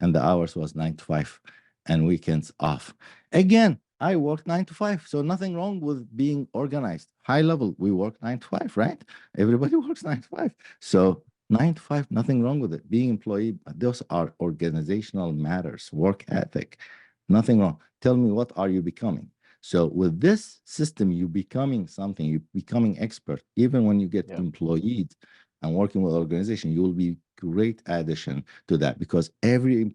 and the hours was 9 to 5 and weekends off. Again, I work 9 to 5. So nothing wrong with being organized. HighLevel, we work 9 to 5, right? Everybody works 9 to 5. So 9 to 5, nothing wrong with it. Being employee, those are organizational matters, work ethic, nothing wrong. Tell me, what are you becoming? So with this system, you becoming something, you becoming expert. Even when you get Yeah. employed, and working with organization, you will be great addition to that, because every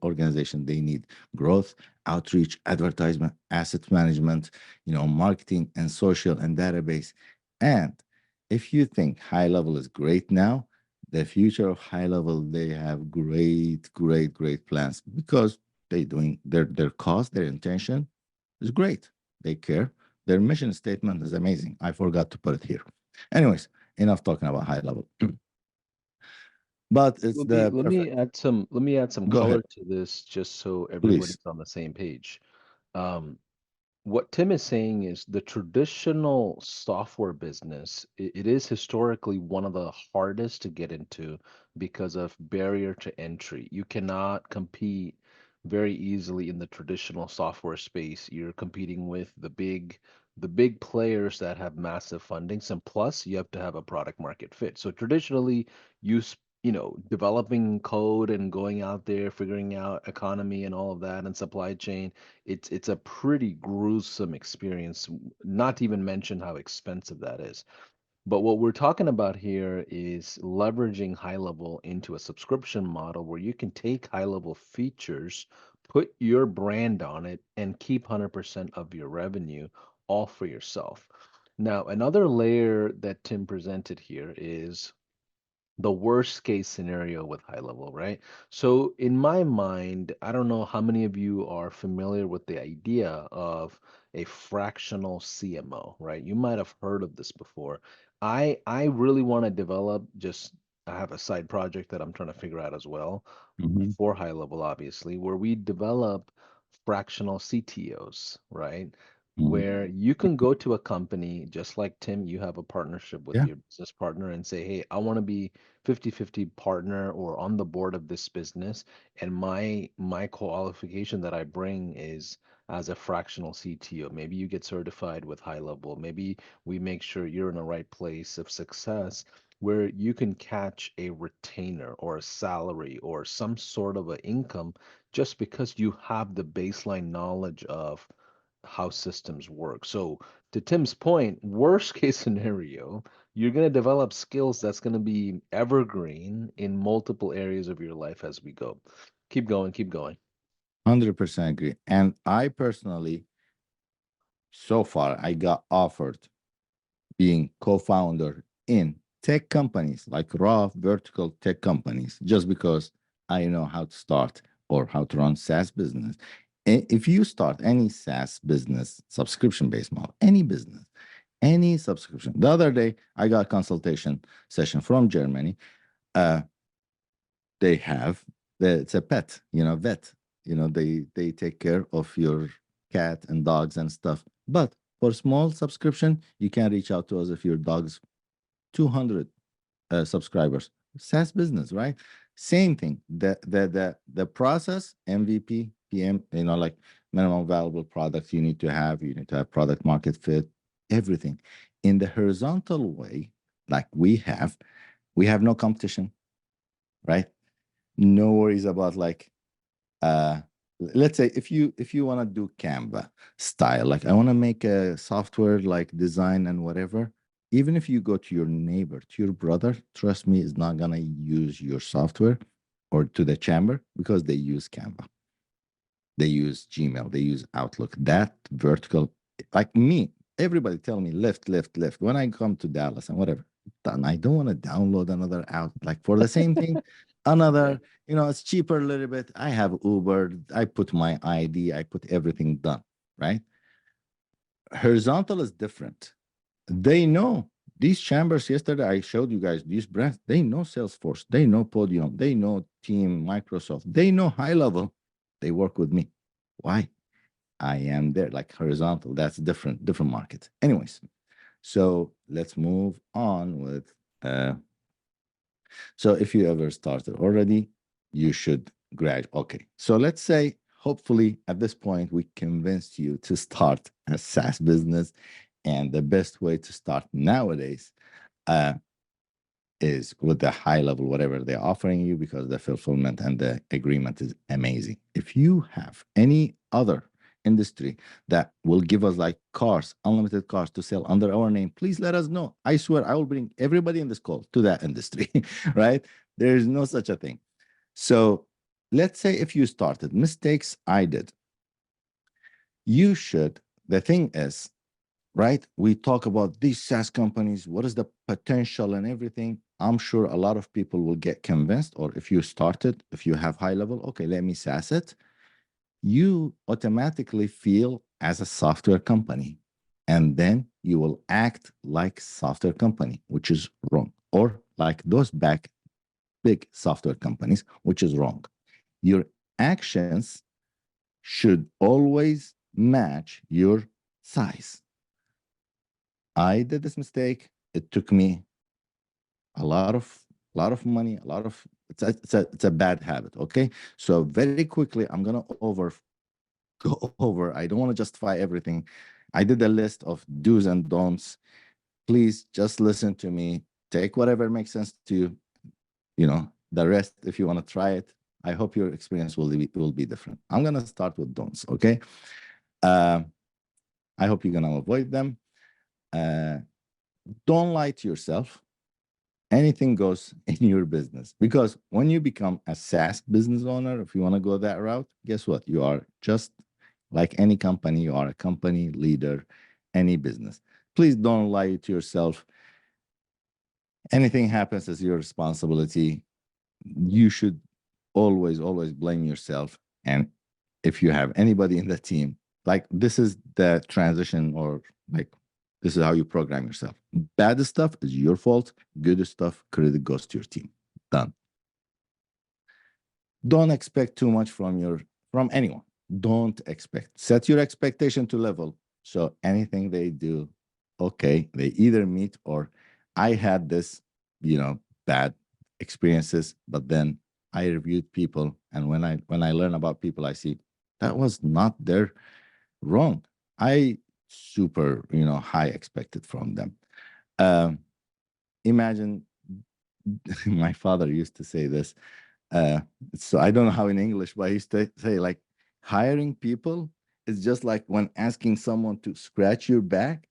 organization, they need growth, outreach, advertisement, asset management, marketing and social and database. And if you think HighLevel is great now, the future of HighLevel, they have great plans, because they doing their cause, their intention is great. They care. Their mission statement is amazing. I forgot to put it here. Anyways, enough talking about HighLevel. But it's the perfect. Let me add some Go ahead, color to this just so please. everybody's on the same page. Um, what Tim is saying is the traditional software business, it is historically one of the hardest to get into because of barrier to entry. You cannot compete very easily in the traditional software space. You're competing with the big players that have massive fundings, and plus you have to have a product market fit. So traditionally, developing code and going out there, figuring out economy and all of that and supply chain, it's a pretty gruesome experience, not to even mention how expensive that is. But what we're talking about here is leveraging high level into a subscription model where you can take high level features, put your brand on it, and keep 100% of your revenue all for yourself. Now, another layer that Tim presented here is the worst case scenario with high level, right? So in my mind, I don't know how many of you are familiar with the idea of a fractional CMO, right? You might have heard of this before. I really want to develop just I have a side project that I'm trying to figure out as well Hmm. for high level, obviously, where we develop fractional CTOs, right? Hmm. Where you can go to a company just like Tim, you have a partnership with Yeah, your business partner and say, hey, I want to be 50-50 partner or on the board of this business, and my qualification that I bring is as a fractional CTO. Maybe you get certified with high level. Maybe we make sure you're in the right place of success where you can catch a retainer or a salary or some sort of an income just because you have the baseline knowledge of how systems work. So to Tim's point, worst case scenario, you're going to develop skills that's going to be evergreen in multiple areas of your life as we go. Keep going, keep going. 100% agree. And I personally, so far, I got offered being co-founder in tech companies, like raw vertical tech companies, just because I know how to start or how to run SaaS business. If you start any SaaS business, subscription-based model, any business, any subscription. The other day, I got a consultation session from Germany. Uh, they have it's a pet, vet. They take care of your cat and dogs and stuff. But for small subscription, you can reach out to us if your dog's 200 subscribers. SaaS business, right? Same thing. The process, MVP, PM, like minimum valuable product you need to have. You need to have product market fit, everything. In the horizontal way, like we have no competition, right? No worries about like let's say if you want to do Canva style, like I want to make a software like design and whatever, even if you go to your neighbor, to your brother, trust me, is not gonna use your software, or to the chamber, because they use Canva, they use Gmail, they use Outlook. That vertical, like me, everybody tell me lift. When I come to Dallas and whatever, done. I don't want to download another out, like for the same thing, Right. another, it's cheaper a little bit. I have Uber, I put my ID, I put everything done, right? Horizontal is different. They know these chambers. Yesterday, I showed you guys these brands. They know Salesforce, they know Podium, they know Team, Microsoft, they know high level. They work with me. Why? I am there, like horizontal. That's different market. Anyways, so let's move on with. So if you ever started already, you should graduate. Okay, so let's say hopefully at this point we convinced you to start a SaaS business, and the best way to start nowadays uh, is with the high level, whatever they're offering you, because the fulfillment and the agreement is amazing. If you have any other industry that will give us like cars, unlimited cars to sell under our name, please let us know. I swear I will bring everybody in this call to that industry, right? There is no such a thing. So let's say if you started, mistakes I did, you should, the thing is, right? We talk about these SaaS companies, what is the potential and everything. I'm sure a lot of people will get convinced, or if you started, if you have HighLevel, okay, let me SaaS it. You automatically feel as a software company, and then you will act like software company, which is wrong, or like those big software companies, which is wrong. Your actions should always match your size. I did this mistake. It took me a lot of money, a lot of it's a bad habit. Okay, so very quickly I'm gonna go over. I don't want to justify everything. I did a list of do's and don'ts. Please just listen to me. Take whatever makes sense to you. You know, the rest, if you want to try it, I hope your experience will be different. I'm gonna start with don'ts. Okay, uh, I hope you're gonna avoid them. Uh, don't lie to yourself. Anything goes in your business, because when you become a SaaS business owner, if you want to go that route, guess what? You are just like any company. You are a company leader, any business. Please don't lie to yourself. Anything happens is your responsibility. You should always blame yourself. And if you have anybody in the team, like, this is the transition, or like, this is how you program yourself. Bad stuff is your fault. Good stuff, credit goes to your team. Done. Don't expect too much from anyone. Don't expect. Set your expectation to level. So anything they do, okay, they either meet, or I had this, bad experiences, but then I reviewed people, and when I learn about people, I see that was not their wrong. I super, high expected from them. Um, Imagine my father used to say this. Uh, so I don't know how in English, but I used to say, like, hiring people is just like when asking someone to scratch your back.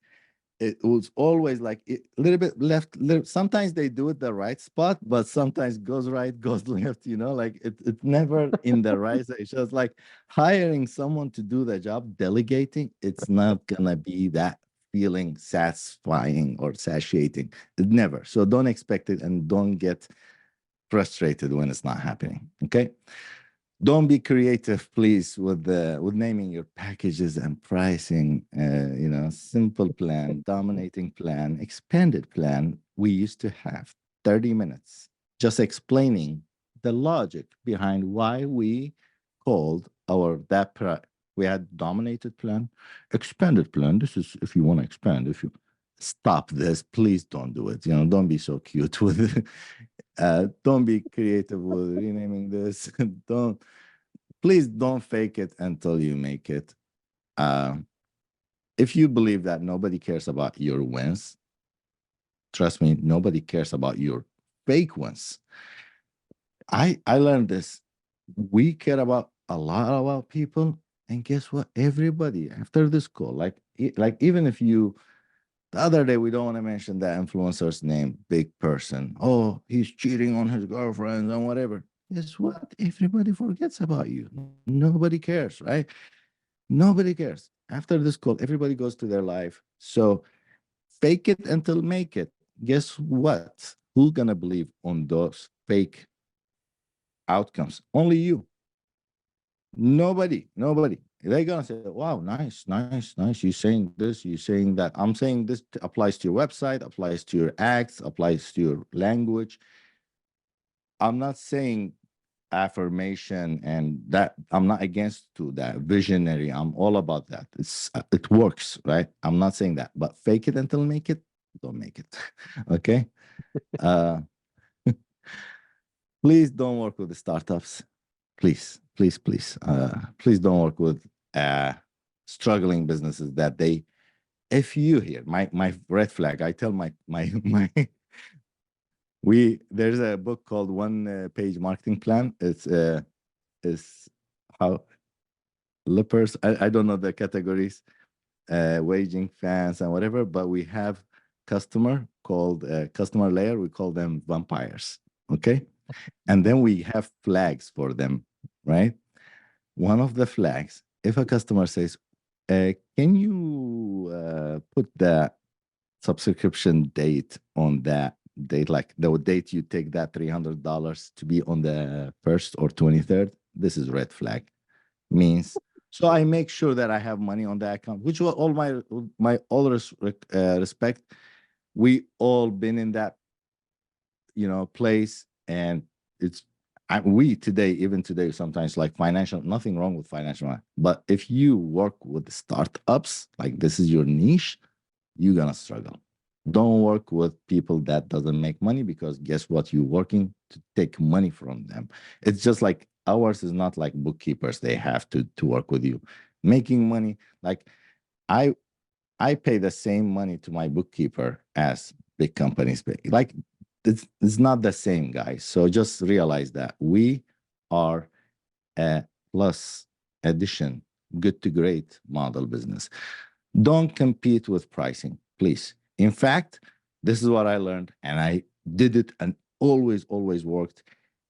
It was always like a little bit left. Sometimes they do it the right spot, but sometimes goes right, goes left. Like it's never in the right. It's just like hiring someone to do the job, delegating. It's not gonna be that feeling satisfying or satiating. It never. So don't expect it, and don't get frustrated when it's not happening. Okay. Don't be creative, please, with naming your packages and pricing. Simple plan, dominating plan, expanded plan. We used to have 30 minutes just explaining the logic behind why we called we had dominated plan, expanded plan. This is if you want to expand. If you stop this, please don't do it. Don't be so cute with it. Don't be creative with renaming this. Don't Please don't fake it until you make it. Uh, if you believe that nobody cares about your wins, trust me, nobody cares about your fake wins. I learned this. We care about a lot about people, and guess what? Everybody after this call, like even if you, the other day, we don't want to mention that influencer's name, big person. Oh, he's cheating on his girlfriends and whatever. Guess what? Everybody forgets about you. Nobody cares, right? Nobody cares. After this call, everybody goes to their life. So fake it until make it. Guess what? Who's gonna believe on those fake outcomes? Only you. Nobody. They're gonna say, "Wow, nice. You're saying this. You're saying that." I'm saying this applies to your website, applies to your acts, applies to your language. I'm not saying affirmation, and that I'm not against to that visionary. I'm all about that. It works, right? I'm not saying that, but fake it until make it. Don't make it. Okay. Uh, please don't work with the startups. Please don't work with struggling businesses that they. If you hear my red flag, I tell my there's a book called One Page Marketing Plan. It's how lepers. I don't know the categories, waging fans and whatever, but we have customer layer. We call them vampires. Okay. And then we have flags for them, right? One of the flags, if a customer says, can you put the subscription date on that date, like the date you take that $300 to be on the 1st or 23rd, this is red flag. Means, so I make sure that I have money on the account, which was all my all respect. We all been in that, place, and it's we today, even today, sometimes like financial, nothing wrong with financial, but if you work with startups, like this is your niche, you're gonna struggle. Don't work with people that doesn't make money, because guess what? You're working to take money from them. It's just like ours is not like bookkeepers. They have to work with you. Making money, like I I pay the same money to my bookkeeper as big companies pay. Like it's not the same, guys. So just realize that we are a plus addition, good to great model business. Don't compete with pricing, please. In fact, this is what I learned, and I did it and always worked.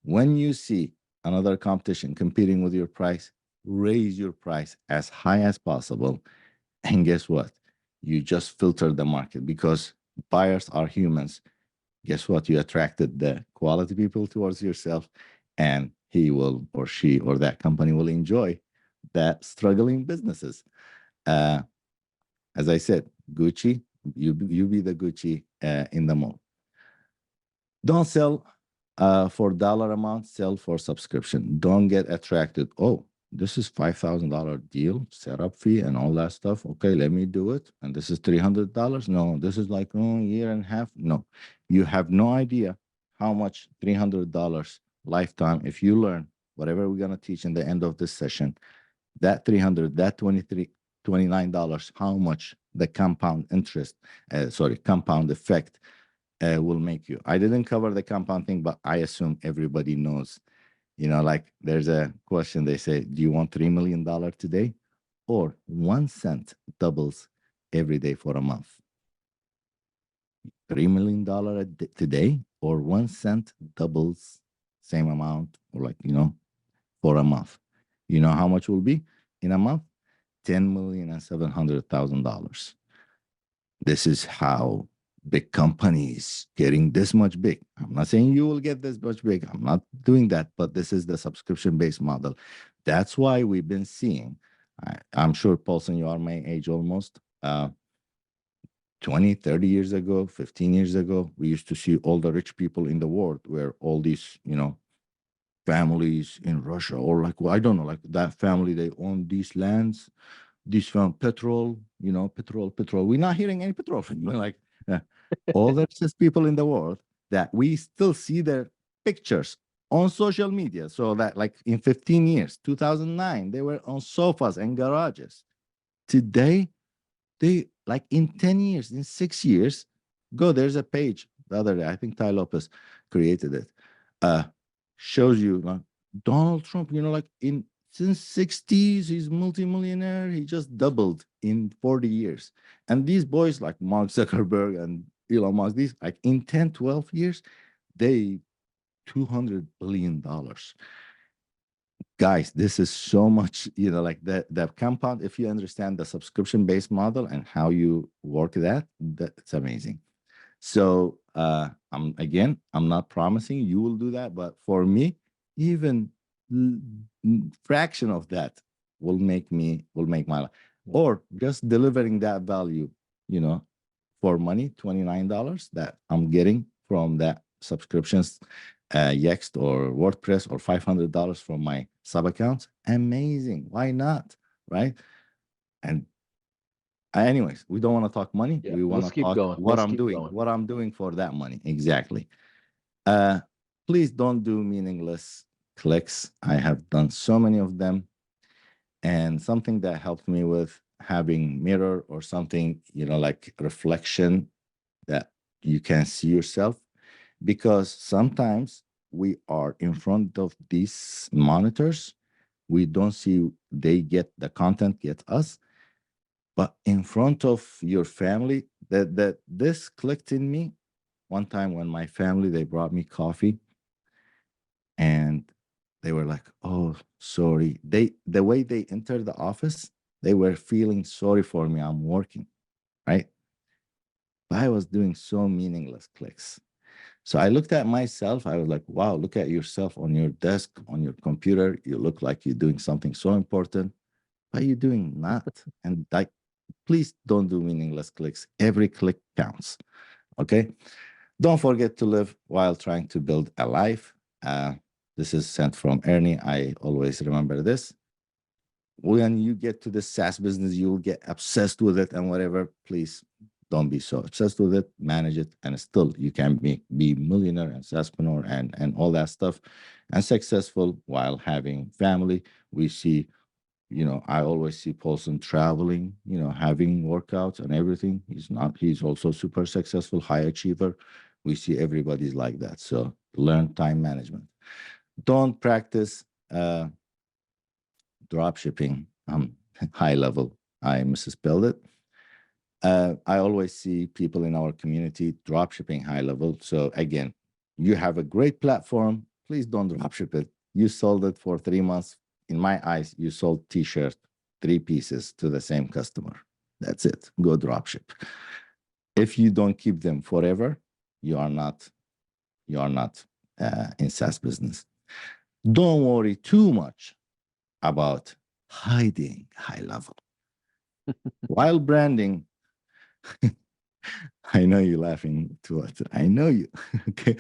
When you see another competition competing with your price, raise your price as high as possible. And guess what? You just filter the market, because buyers are humans. Guess what? You attracted the quality people towards yourself, and he will, or she, or that company will enjoy that struggling businesses. Uh, as I said, Gucci, you be the Gucci in the mall. Don't sell for dollar amount, sell for subscription. Don't get attracted. Oh, this is $5,000 deal, setup fee, and all that stuff. Okay, let me do it. And this is $300. No, this is like year and a half. No, you have no idea how much $300 lifetime. If you learn whatever we're gonna teach in the end of this session, that 300, that 23, $29, how much the compound interest, compound effect will make you. I didn't cover the compound thing, but I assume everybody knows. Like there's a question, they say, do you want $3 million today? Or 1 cent doubles every day for a month? $3 million today, or 1 cent doubles same amount, or for a month. You know how much will be in a month? $10,700,000. This is how big companies getting this much big. I'm not saying you will get this much big. I'm not doing that, but this is the subscription-based model. That's why we've been seeing, I'm sure, Paulson, you are my age almost. 20, 30 years ago, 15 years ago, we used to see all the rich people in the world, where all these, families in Russia, or like, well, I don't know, like that family, they own these lands, this from petrol, petrol. We're not hearing any petrol from you. Like all the richest people in the world, that we still see their pictures on social media. So that like in 15 years, 2009, they were on sofas and garages. Today, they like in 10 years, in 6 years, there's a page the other day. I think Ty Lopez created it. Shows you like Donald Trump, like since 60s, he's multimillionaire. He just doubled in 40 years. And these boys like Mark Zuckerberg and Elon Musk, these like in 10, 12 years, they $200 billion. Guys, this is so much, like the compound. If you understand the subscription-based model and how you work that's amazing. So I'm not promising you will do that, but for me, even fraction of that will make my life. Or just delivering that value, for money, $29 that I'm getting from that subscriptions, Yext or WordPress, or $500 from my sub accounts. Amazing. Why not? Right. And anyways, we don't want to talk money. Yeah, We want let's to keep talk going. Let's keep what going. I'm doing for that money. Exactly. Uh, please don't do meaningless clicks. I have done so many of them. And something that helped me with having mirror or something, like reflection, that you can see yourself, because sometimes we are in front of these monitors We don't see they get the content, get us, but in front of your family, that this clicked in me one time when my family they brought me coffee and they were like, "Oh, sorry." The way they entered the office, they were feeling sorry for me. I'm working, right? But I was doing so meaningless clicks. So I looked at myself. I was like, wow, look at yourself on your desk, on your computer. You look like you're doing something so important, but you're doing not. And like, please don't do meaningless clicks. Every click counts. Okay. Don't forget to live while trying to build a life. This is sent from Ernie. I always remember this. When you get to the SaaS business, you'll get obsessed with it and whatever. Please don't be so obsessed with it. Manage it, and still you can be millionaire and SaaSpreneur and all that stuff, and successful while having family. We see, I always see Paulson traveling, having workouts and everything. He's not. He's also super successful, high achiever. We see everybody's like that. So learn time management. Don't practice. Drop shipping, HighLevel. I misspelled it. I always see people in our community drop shipping HighLevel. So again, you have a great platform. Please don't drop ship it. You sold it for 3 months. In my eyes, you sold t-shirt, 3 pieces to the same customer. That's it. Go drop ship. If you don't keep them forever, you are not in SaaS business. Don't worry too much about hiding HighLevel. While branding, I know you're laughing to it. I know you. Okay.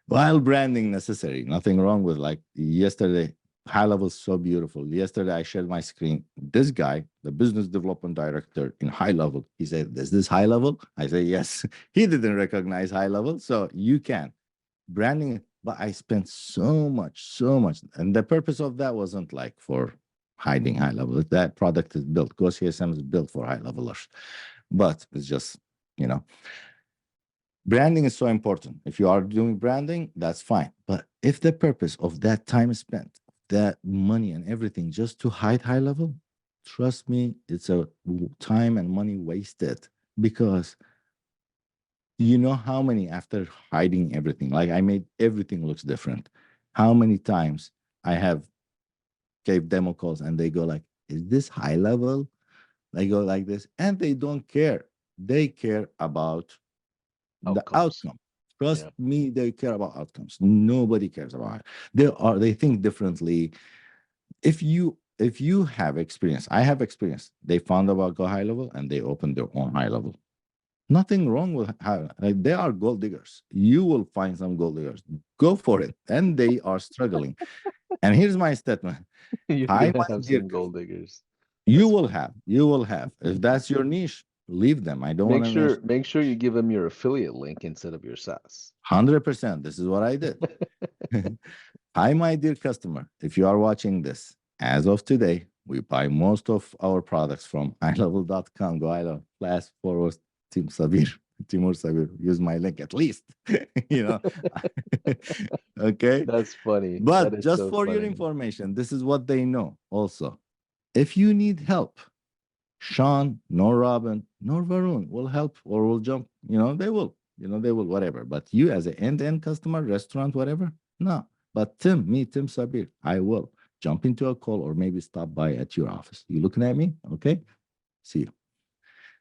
While branding necessary, nothing wrong with like yesterday, HighLevel is so beautiful. Yesterday, I shared my screen. This guy, the business development director in HighLevel, he said, "Is this HighLevel?" I say, "Yes." He didn't recognize HighLevel. So you can branding it. But I spent so much. And the purpose of that wasn't like for hiding HighLevel. That product is built. GoCSM is built for high levelers. But it's just, you know, branding is so important. If you are doing branding, that's fine. But if the purpose of that time spent, that money and everything just to hide HighLevel, trust me, it's a time and money wasted because you know how many after hiding everything, like I made everything looks different. How many times I have gave demo calls and they go like, is this HighLevel? They go like this and they don't care. They care about the Outcomes. outcome. Trust Yeah. me, they care about outcomes. Nobody cares about it. They think differently. If you have experience, I have experience. They found about Go HighLevel and they opened their own HighLevel. Nothing wrong with how like, they are gold diggers. You will find some gold diggers. Go for it. And they are struggling. And here's my statement. You're Hi, gonna my have dear some gold customer. diggers. You That's will funny. have, you will have. If that's your niche, leave them. I don't want Make to sure mention make sure you give them your affiliate link instead of your SaaS. 100%. This is what I did. Hi, my dear customer. If you are watching this, as of today, we buy most of our products from highlevel.com. Go iLevel, flash forward, Team Sabir. Timur Sabir, use my link at least. you know. Okay. That's funny. That But is just so for your funny. information, this is what they know also. If you need help, Sean, nor Robin, nor Varun will help or will jump. They will. They will, whatever. But you, as an end-to-end customer, restaurant, whatever, no. But Tim Sabir, I will jump into a call or maybe stop by at your office. You looking at me? Okay. See you.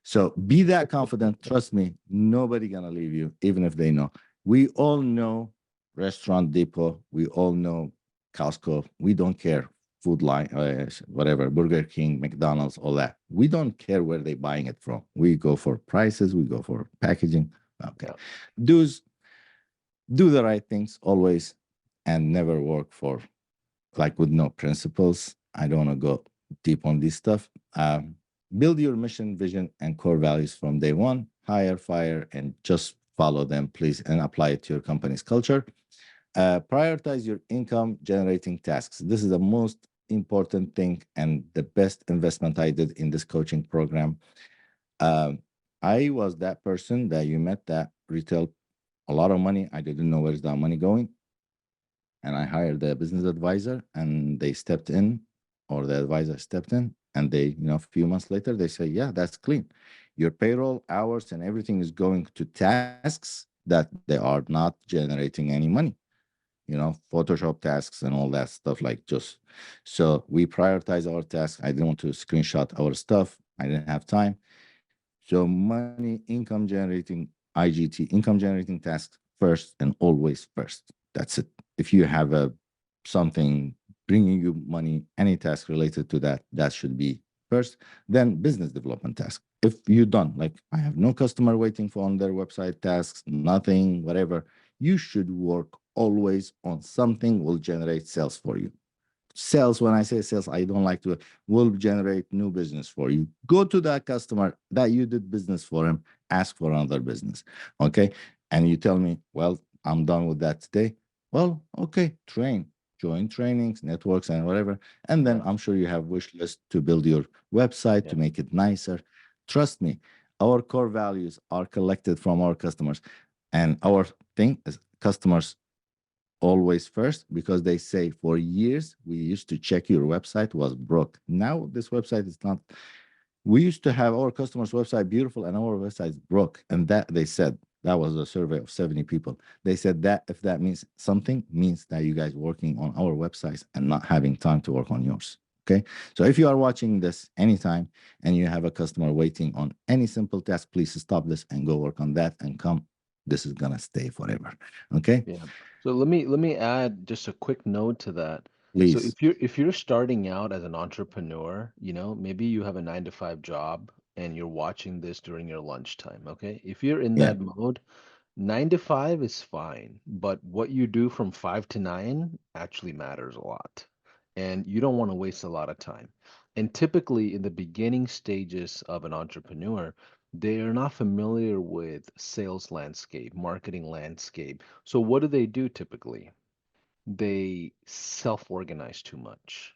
So be that confident. Trust me, nobody gonna leave you, even if they know. We all know Restaurant Depot. We all know Costco. We don't care. Food line, whatever, Burger King, McDonald's, all that. We don't care where they're buying it from. We go for prices. We go for packaging. Okay, Yeah. do the right things always, and never work for like with no principles. I don't want to go deep on this stuff. Build your mission, vision, and core values from day one. Hire, fire, and just follow them, please, and apply it to your company's culture. Prioritize your income generating tasks. This is the most important thing and the best investment I did in this coaching program. Um, I was that person that you met that retail a lot of money. I didn't know where's that money going. And I hired a business advisor and they stepped in. or the advisor stepped in, and they, a few months later, they say, yeah, that's clean. Your payroll hours and everything is going to tasks that they are not generating any money, Photoshop tasks and all that stuff, like just. So we prioritize our tasks. I didn't want to screenshot our stuff. I didn't have time. So money, income generating, IGT, income generating tasks first and always first. That's it. If you have a something bringing you money, any task related to that, that should be first. Then business development task. If you done, like, I have no customer waiting for on their website tasks, nothing, whatever, you should work always on something will generate sales for you. Sales, when I say sales, I don't like to, will generate new business for you. Go to that customer that you did business for him, ask for another business. Okay. And you tell me, well, I'm done with that today. Well, okay, join trainings, networks, and whatever. And then Yeah, I'm sure you have wish list to build your website to yeah, make it nicer. Trust me, our core values are collected from our customers. And our thing is customers always first, because they say for years we used to check your website was broke. Now this website is not. We used to have our customers website beautiful and our website is broke, and that they said, that was a survey of 70 people. They said that if that means something, means that you guys working on our websites and not having time to work on yours. Okay, so if you are watching this anytime and you have a customer waiting on any simple task, please stop this and go work on that and come. This is gonna stay forever. Okay, yeah. So let me add just a quick note to that. So please. if you're starting out as an entrepreneur, maybe you have a 9 to 5 job and you're watching this during your lunchtime, okay? If you're in Yeah. that mode, 9 to 5 is fine, but what you do from 5 to 9 actually matters a lot. And you don't want to waste a lot of time. And typically, in the beginning stages of an entrepreneur, they are not familiar with sales landscape, marketing landscape. So, what do they do typically? They self organize too much,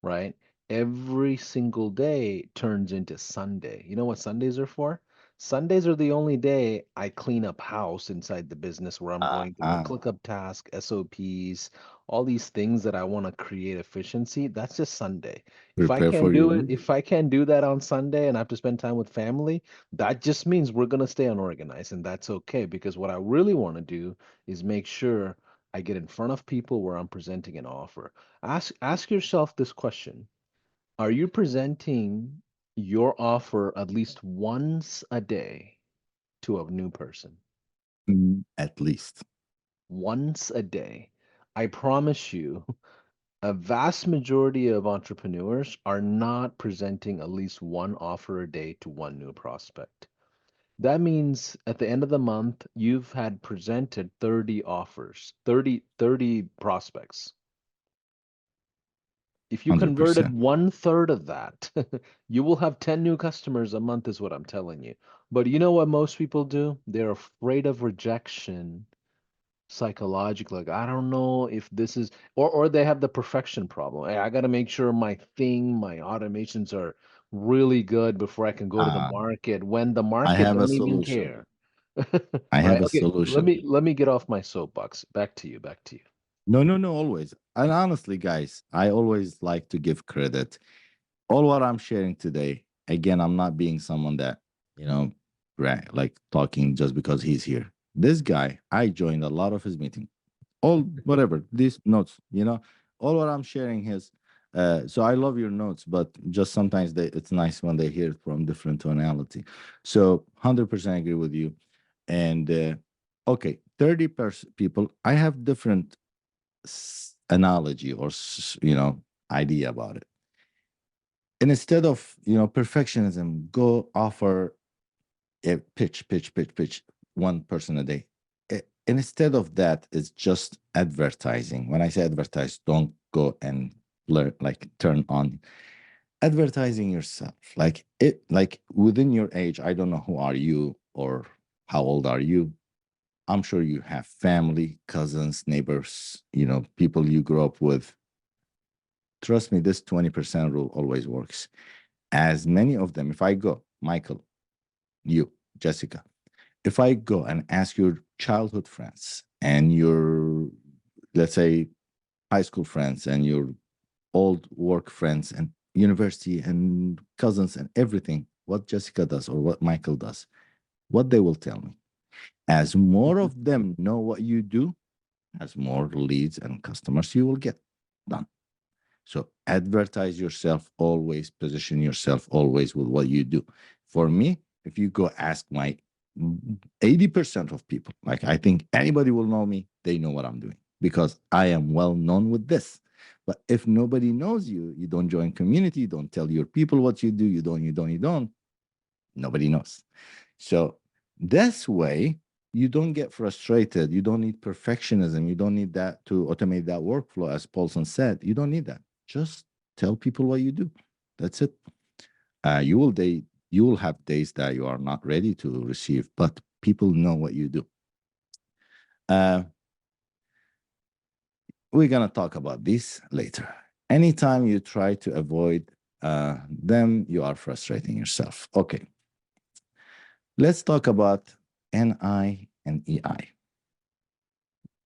right? Every single day turns into Sunday. You know what Sundays are for? Sundays are the only day I clean up house inside the business where I'm going through Uh-huh. ClickUp task, SOPs, all these things that I want to create efficiency. That's just Sunday. If I Prepare can't for do it, you. if I can't do that on Sunday and I have to spend time with family, that just means we're gonna stay unorganized, and that's okay because what I really want to do is make sure I get in front of people where I'm presenting an offer. Ask yourself this question. Are you presenting your offer at least once a day to a new person? At least. Once a day. I promise you, a vast majority of entrepreneurs are not presenting at least one offer a day to one new prospect. That means at the end of the month, you've had presented 30 offers, 30 prospects. If you converted 100%. 1/3 of that, you will have 10 new customers a month, is what I'm telling you. But you know what most people do? They're afraid of rejection psychologically. Like, I don't know if this is, or they have the perfection problem. Hey, I got to make sure my automations are really good before I can go to the Uh, market when the I market have a don't even solution. care. I Right? have a Okay, let solution. me let me get off my soapbox. Back to you, back to you. No, no, no, always. And honestly, guys, I always like to give credit. All what I'm sharing today, again, I'm not being someone that, you know, like talking just because he's here. This guy, I joined a lot of his meetings. All whatever these notes, all what I'm sharing is. So I love your notes, but just sometimes it's nice when they hear it from different tonality. So 100% agree with you. And okay, 30% people, I have different analogy or idea about it. And instead of perfectionism, go offer a pitch one person a day. And instead of that, it's just advertising. When I say advertise, don't go and like turn on advertising yourself. Like it, like within your age. I don't know who are you or how old are you. I'm sure you have family, cousins, neighbors, people you grew up with. Trust me, this 20% rule always works. As many of them, if I go, Michael, you, Jessica, if I go and ask your childhood friends and your, let's say, high school friends and your old work friends and university and cousins and everything, what Jessica does or what Michael does, what they will tell me. As more of them know what you do, as more leads and customers you will get done. So advertise yourself always, position yourself always with what you do. For me, if you go ask my 80% of people, like I think anybody will know me, they know what I'm doing because I am well known with this. But if nobody knows you, you don't join community, you don't tell your people what you do, you don't, nobody knows. So this way, you don't get frustrated. You don't need perfectionism. You don't need that to automate that workflow, as Paulson said. You don't need that. Just tell people what you do. That's it. You will have days that you are not ready to receive, but people know what you do. Uh, we're gonna talk about this later. Anytime you try to avoid them, you are frustrating yourself. Okay, let's talk about NI and EI.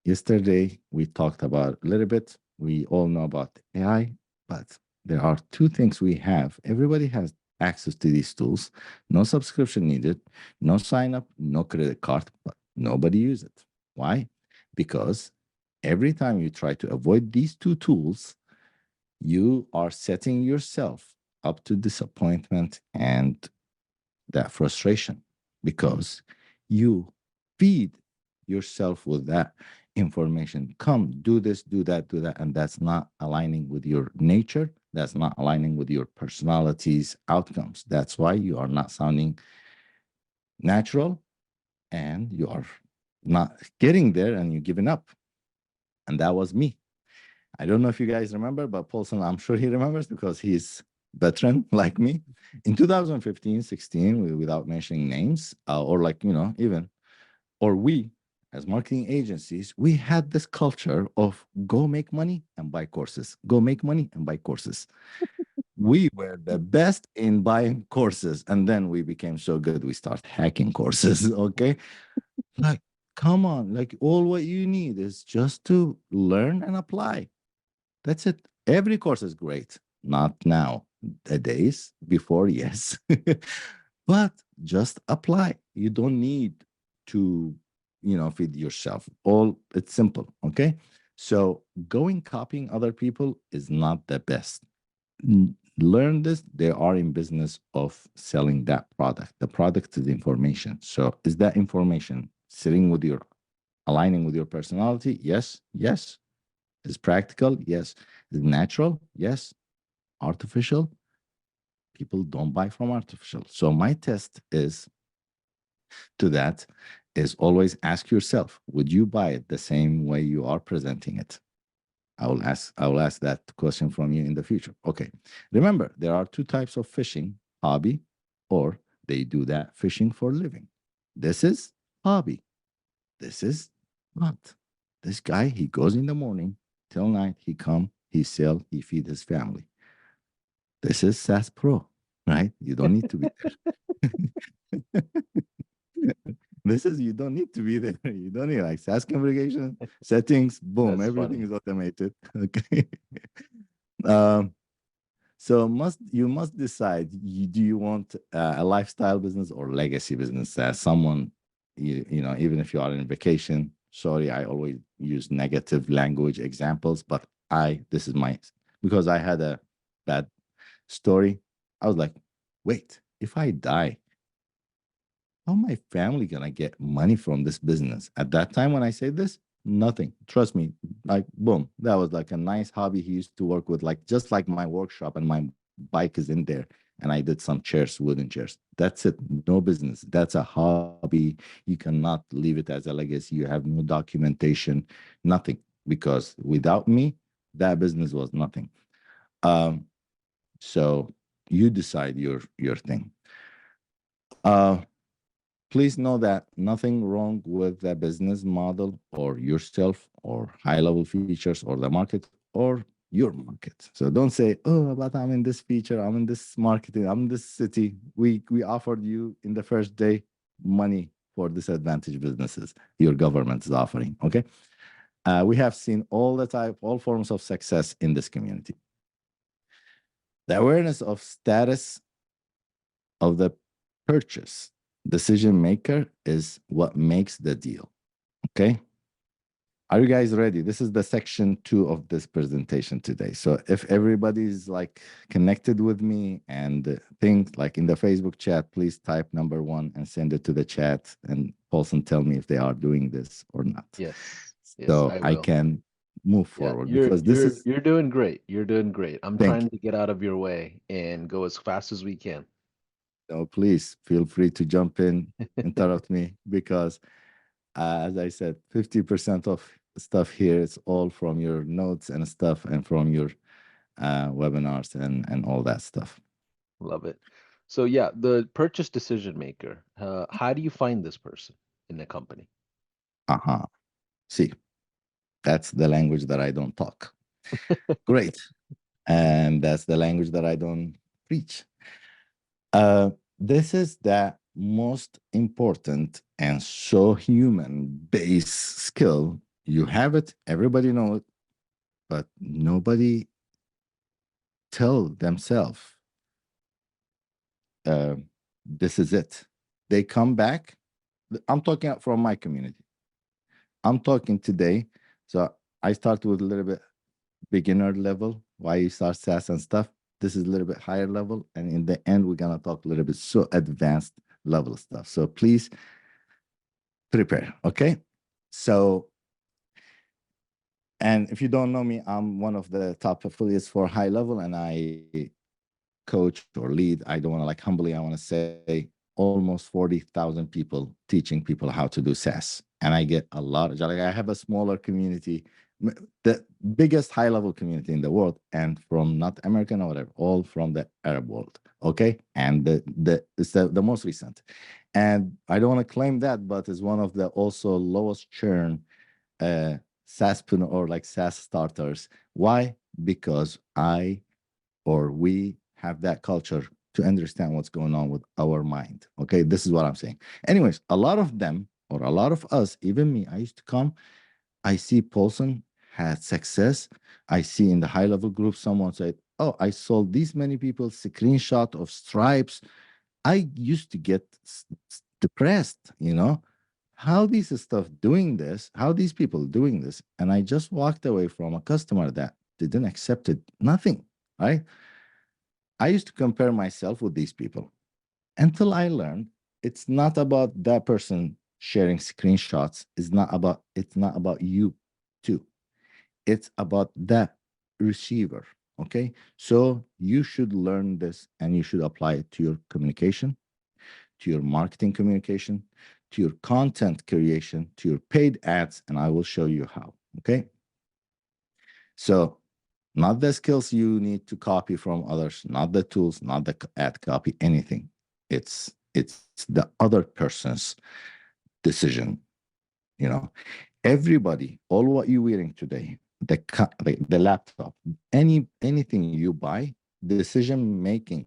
Yesterday, we talked about a little bit. We all know about AI, but there are two things we have. Everybody has access to these tools. No subscription needed, no sign up, no credit card, but nobody use it. Why? Because every time you try to avoid these two tools, you are setting yourself up to disappointment and that frustration because you feed yourself with that information. Come, do this, do that. And that's not aligning with your nature. That's not aligning with your personality's outcomes. That's why you are not sounding natural and you are not getting there and you're giving up. And that was me. I don't know if you guys remember, but Paulson, I'm sure he remembers because he's veteran like me. In 2015, 16, without mentioning names, or like, even, or we as marketing agencies, we had this culture of go make money and buy courses, go make money and buy courses. We were the best in buying courses. And then we became so good, we start hacking courses. Okay. Like, come on, like all what you need is just to learn and apply. That's it. Every course is great. Not now. The days before, yes. But just apply. You don't need to, feed yourself. All it's simple. Okay. So going copying other people is not the best. Learn this. They are in business of selling that product. The product is information. So is that information sitting with your aligning with your personality? Yes. Yes. Is practical? Yes. Is natural? Yes. Artificial? People don't buy from artificial. So my test is to that is always ask yourself, would you buy it the same way you are presenting it? I will ask that question from you in the future. Okay. Remember, there are two types of fishing, hobby, or they do that fishing for a living. This is hobby. This is not. This guy, he goes in the morning till night, he come, he sell, he feed his family. This is SaaS Pro, right? You don't need to be there. This is you don't need to be there. You don't need like SaaS configuration, settings, boom, That's everything funny. is automated. Okay. um, so you must decide do you want a lifestyle business or legacy business? Someone even if you are in vacation. Sorry, I always use negative language examples, but this is my because I had a bad story. I was like, wait, if I die, how my family gonna get money from this business? At that time when I said this, nothing. Trust me, like boom, that was like a nice hobby he used to work with, like just like my workshop and my bike is in there. And I did some chairs, wooden chairs. That's it. No business. That's a hobby. You cannot leave it as a legacy. You have no documentation, nothing. Because without me, that business was nothing. Um, so you decide your thing. Uh, Please know that nothing wrong with the business model or yourself or high level features or the market or your market. So don't say, oh, but I'm in this feature, I'm in this marketing, I'm in this city. We offered you in the first day money for disadvantaged businesses. Your government is offering. Okay. We have seen all forms of success in this community. The awareness of status of the purchase decision maker is what makes the deal. Okay. Are you guys ready? This is the section 2 of this presentation today. So if everybody's like connected with me and things like in the Facebook chat, please type number 1 and send it to the chat and Paulson tell me if they are doing this or not. Yes. Yes, So I I will. can move Yeah, forward you're because this you're is, you're doing great. You're doing great. I'm thank trying you. to get out of your way and go as fast as we can. So please feel free to jump in, interrupt me because as I said, 50% of stuff here is all from your notes and stuff and from your webinars and all that stuff. Love it. So yeah, the purchase decision maker. How do you find this person in the company? Uh-huh. See, that's the language that I don't talk. Great. And that's the language that I don't preach. Uh, this is the most important and so human base skill. You have it, everybody knows it, but nobody tell themselves uh, this is it. They come back. I'm talking from my community. I'm talking today. So I start with a little bit beginner level, why you start SaaS and stuff. This is a little bit higher level. And in the end, we're going to talk a little bit so advanced level stuff. So please prepare. Okay. So, and if you don't know me, I'm one of the top affiliates for HighLevel and I coach or lead. I don't want to like humbly, I want to say almost 40,000 people teaching people how to do SaaS. And I get a lot of, like, I have a smaller community, the biggest high level community in the world, and from not American or whatever, all from the Arab world. Okay. And it's the most recent. And I don't want to claim that, but it's one of the also lowest churn uh, SaaS or like SaaS starters. Why? Because I or we have that culture to understand what's going on with our mind. Okay, this is what I'm saying. Anyways, a lot of them, or a lot of us, even me, I used to come, I see Paulson had success. I see in the high level group, someone said, oh, I sold these many people screenshot of stripes. I used to get depressed, how these stuff doing this, how these people doing this. And I just walked away from a customer that didn't accept it, nothing, right? I used to compare myself with these people until I learned it's not about that person sharing screenshots. It's not about you too. It's about that receiver. Okay. So you should learn this and you should apply it to your communication, to your marketing communication, to your content creation, to your paid ads, and I will show you how. Okay. So not the skills you need to copy from others, not the tools, not the ad copy, anything. It's the other person's decision. You know, everybody, all what you're wearing today, the laptop, anything you buy, decision making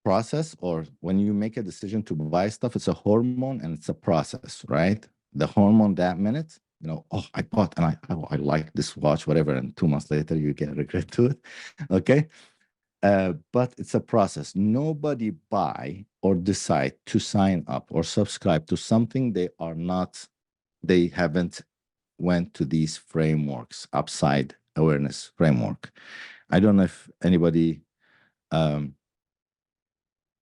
process, or when you make a decision to buy stuff, it's a hormone and it's a process, right? The hormone that minute, oh, I bought and I like this watch, whatever, and 2 months later you get regret to it. Okay. But it's a process. Nobody buy or decide to sign up or subscribe to something they haven't went to these frameworks, upside awareness framework. I don't know if anybody um,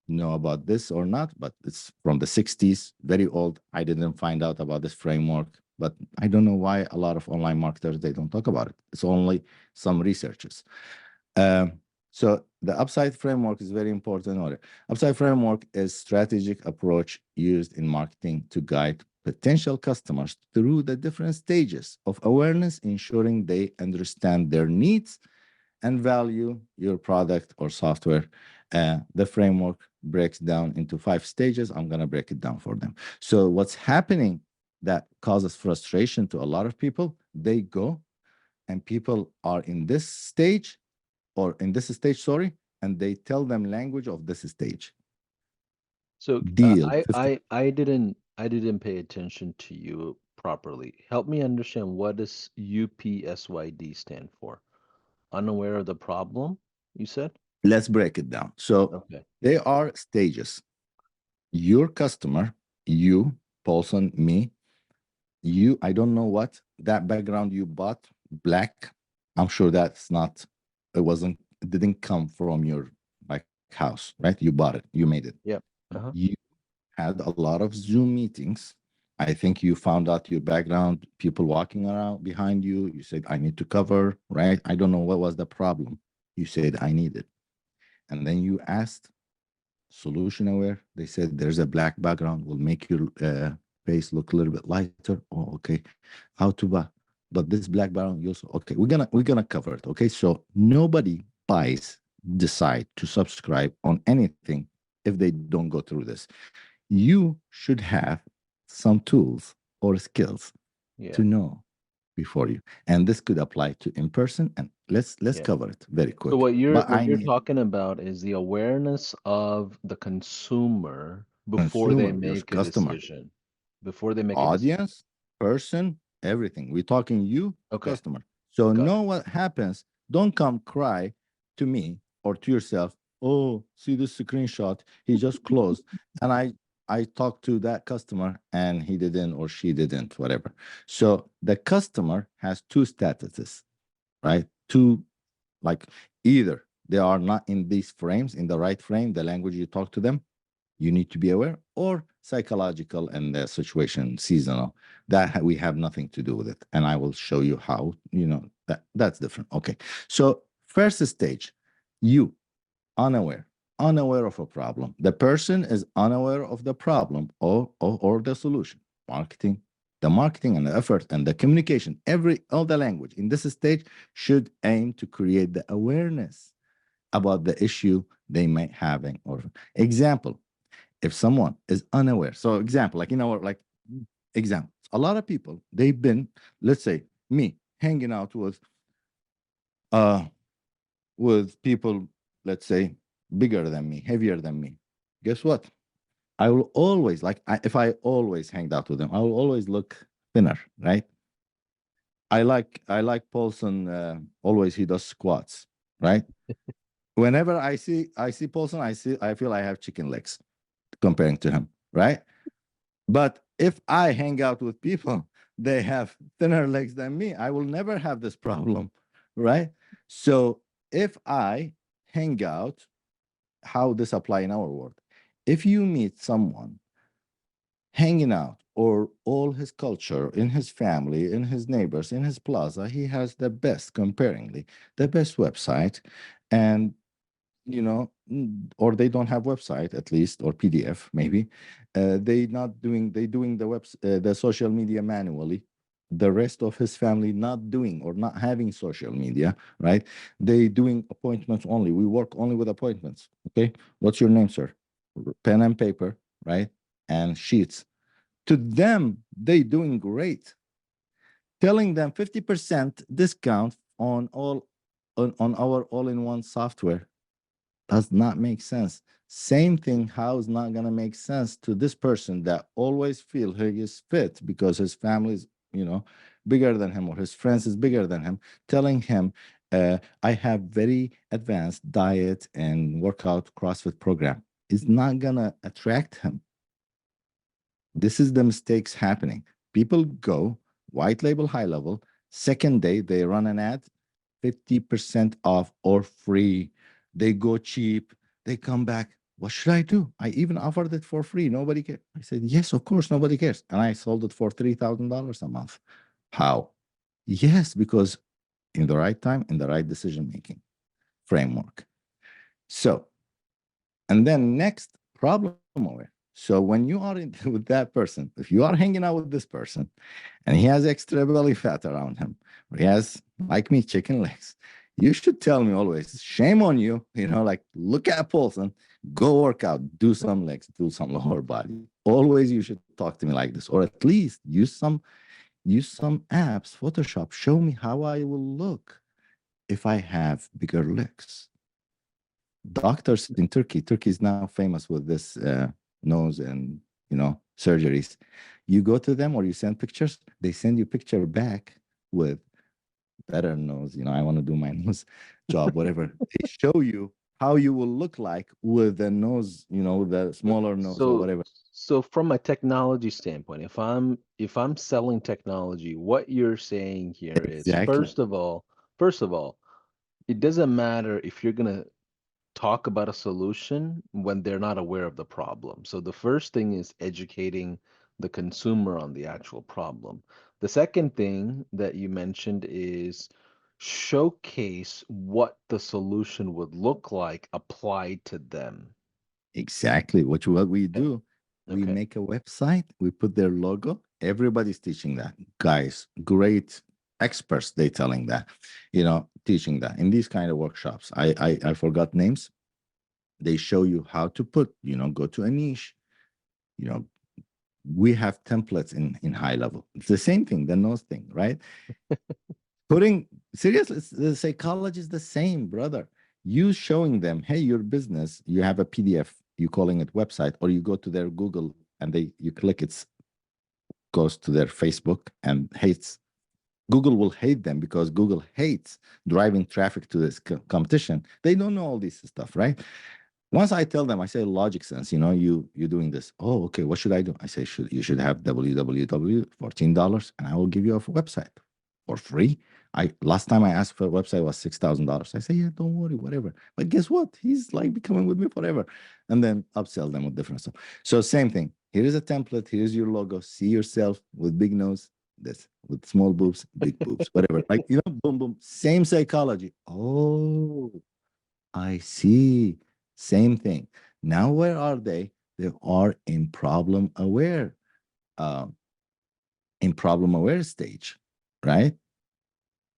know about this or not, but it's from the 60s, very old. I didn't find out about this framework, but I don't know why a lot of online marketers, they don't talk about it. It's only some researchers. Um, so the upside framework is very important. Or upside framework is strategic approach used in marketing to guide potential customers through the different stages of awareness, ensuring they understand their needs and value your product or software. The framework breaks down into 5 stages. I'm going to break it down for them. So what's happening that causes frustration to a lot of people, they go and people are in this stage or in this stage, sorry, and they tell them language of this stage. So Deal I 50. I I didn't I didn't pay attention to you properly. Help me understand what does UPSYD stand for? unaware of the problem, you said? Let's break it down. So Okay. they are stages. Your customer, you, Paulson, me, you, I don't know what that background you bought, black. I'm sure that's not, it didn't come from your like house, right? You bought it, you made it. Yep. Uh-huh. You had a lot of Zoom meetings. I think you found out your background, people walking around behind you. You said, I need to cover, right? I don't know what was the problem. You said, I need it. And then you asked, solution aware. They said, there's a black background, will make your face look a little bit lighter. Oh, okay. How to buy? But this black background, you also, okay, we're gonna cover it. Okay. So nobody buys, decide to subscribe on anything if they don't go through this. You should have some tools or skills Yeah. to know before you. And this could apply to in person. And let's Yeah. cover it very So quick. But what I you're need talking about is the awareness of the consumer before they consumer, your make a customer, decision. Before they make a decision. audience, person, everything. We're talking you to Okay. customer. So Got know it. what happens. Don't come cry to me or to yourself. Oh, see this screenshot. He just closed. And I talked to that customer and he didn't or she didn't, whatever. So the customer has two statuses, right? Two, like either they are not in these frames, in the right frame, the language you talk to them, you need to be aware, or psychological and the situation seasonal that we have nothing to do with it. And I will show you how, that's different. Okay. So first stage, you unaware, unaware of a problem. The person is unaware of the problem or the solution. The marketing and the effort and the communication, all the language in this stage should aim to create the awareness about the issue they might having. Or example, if someone is unaware, so example, like like example, a lot of people, they've been, let's say me, hanging out uh with people, let's say bigger than me, heavier than me. Guess what? I will always if I always hang out with them, I will always look thinner, right? I like Paulson, always he does squats, right? Whenever I see Paulson, I feel I have chicken legs comparing to him, right? But if I hang out with people, they have thinner legs than me, I will never have this problem, right? So if I hang out, how this apply in our world? If you meet someone hanging out or all his culture in his family, in his neighbors, in his plaza, he has the best, comparingly, the best website, and or they don't have website at least, or PDF maybe. They doing the social media manually. The rest of his family not doing or not having social media, right? They doing appointments only. We work only with appointments. Okay, what's your name, sir? Pen and paper, right? And sheets. To them, they doing great. Telling them 50% discount on on our all-in-one software does not make sense. Same thing, how is not gonna make sense to this person that always feel he is fit because his family is, bigger than him or his friends is bigger than him, telling him, I have very advanced diet and workout CrossFit program is not gonna attract him. This is the mistakes happening. People go white label, high level. Second day, they run an ad, 50% off or free. They go cheap. They come back. What should I do? I even offered it for free. Nobody cares. I said, yes, of course, nobody cares. And I sold it for $3,000 a month. How? Yes, because in the right time, in the right decision making framework. So, and then next, problem aware. So when you are with that person, if you are hanging out with this person and he has extra belly fat around him, or he has, like me, chicken legs, you should tell me always, shame on you, like look at Paulson, go work out, do some legs, do some lower body. Always you should talk to me like this, or at least use some apps, Photoshop, show me how I will look if I have bigger legs. Doctors in Turkey is now famous with this nose and surgeries. You go to them or you send pictures, they send you picture back with better nose. I want to do my nose job, whatever. They show you how you will look like with the nose, with the smaller nose or So whatever. so from a technology standpoint, if I'm selling technology, what you're saying here is Exactly. first of all, it doesn't matter if you're gonna talk about a solution when they're not aware of the problem. So the first thing is educating the consumer on the actual problem. The second thing that you mentioned is showcase what the solution would look like applied to them. Exactly. What we Okay. do, we Okay. make a website, we put their logo. Everybody's teaching that. Guys, great experts, they telling that, teaching that in these kind of workshops. I forgot names. They show you how to put, go to a niche. You know, we have templates in HighLevel. It's the same thing, the nose thing, right? Putting seriously, the psychology is the same, brother. You showing them, hey, your business, you have a PDF, you calling it website, or you go to their Google and you click it, goes to their Facebook and hates. Google will hate them because Google hates driving traffic to this competition. They don't know all this stuff, right? Once I tell them, I say logic sense, you're doing this. Oh, okay, what should I do? I say, you should have www $14 and I will give you a website for free. I last time I asked for a website was $6,000. I say, yeah, don't worry, whatever. But guess what? He's like becoming with me forever. And then upsell them with different stuff. So same thing. Here is a template. Here's your logo. See yourself with big nose, this with small boobs, big boobs, whatever. Like, boom, boom. Same psychology. Oh, I see. Same thing. Now, where are they? They are uh, in problem aware stage, right?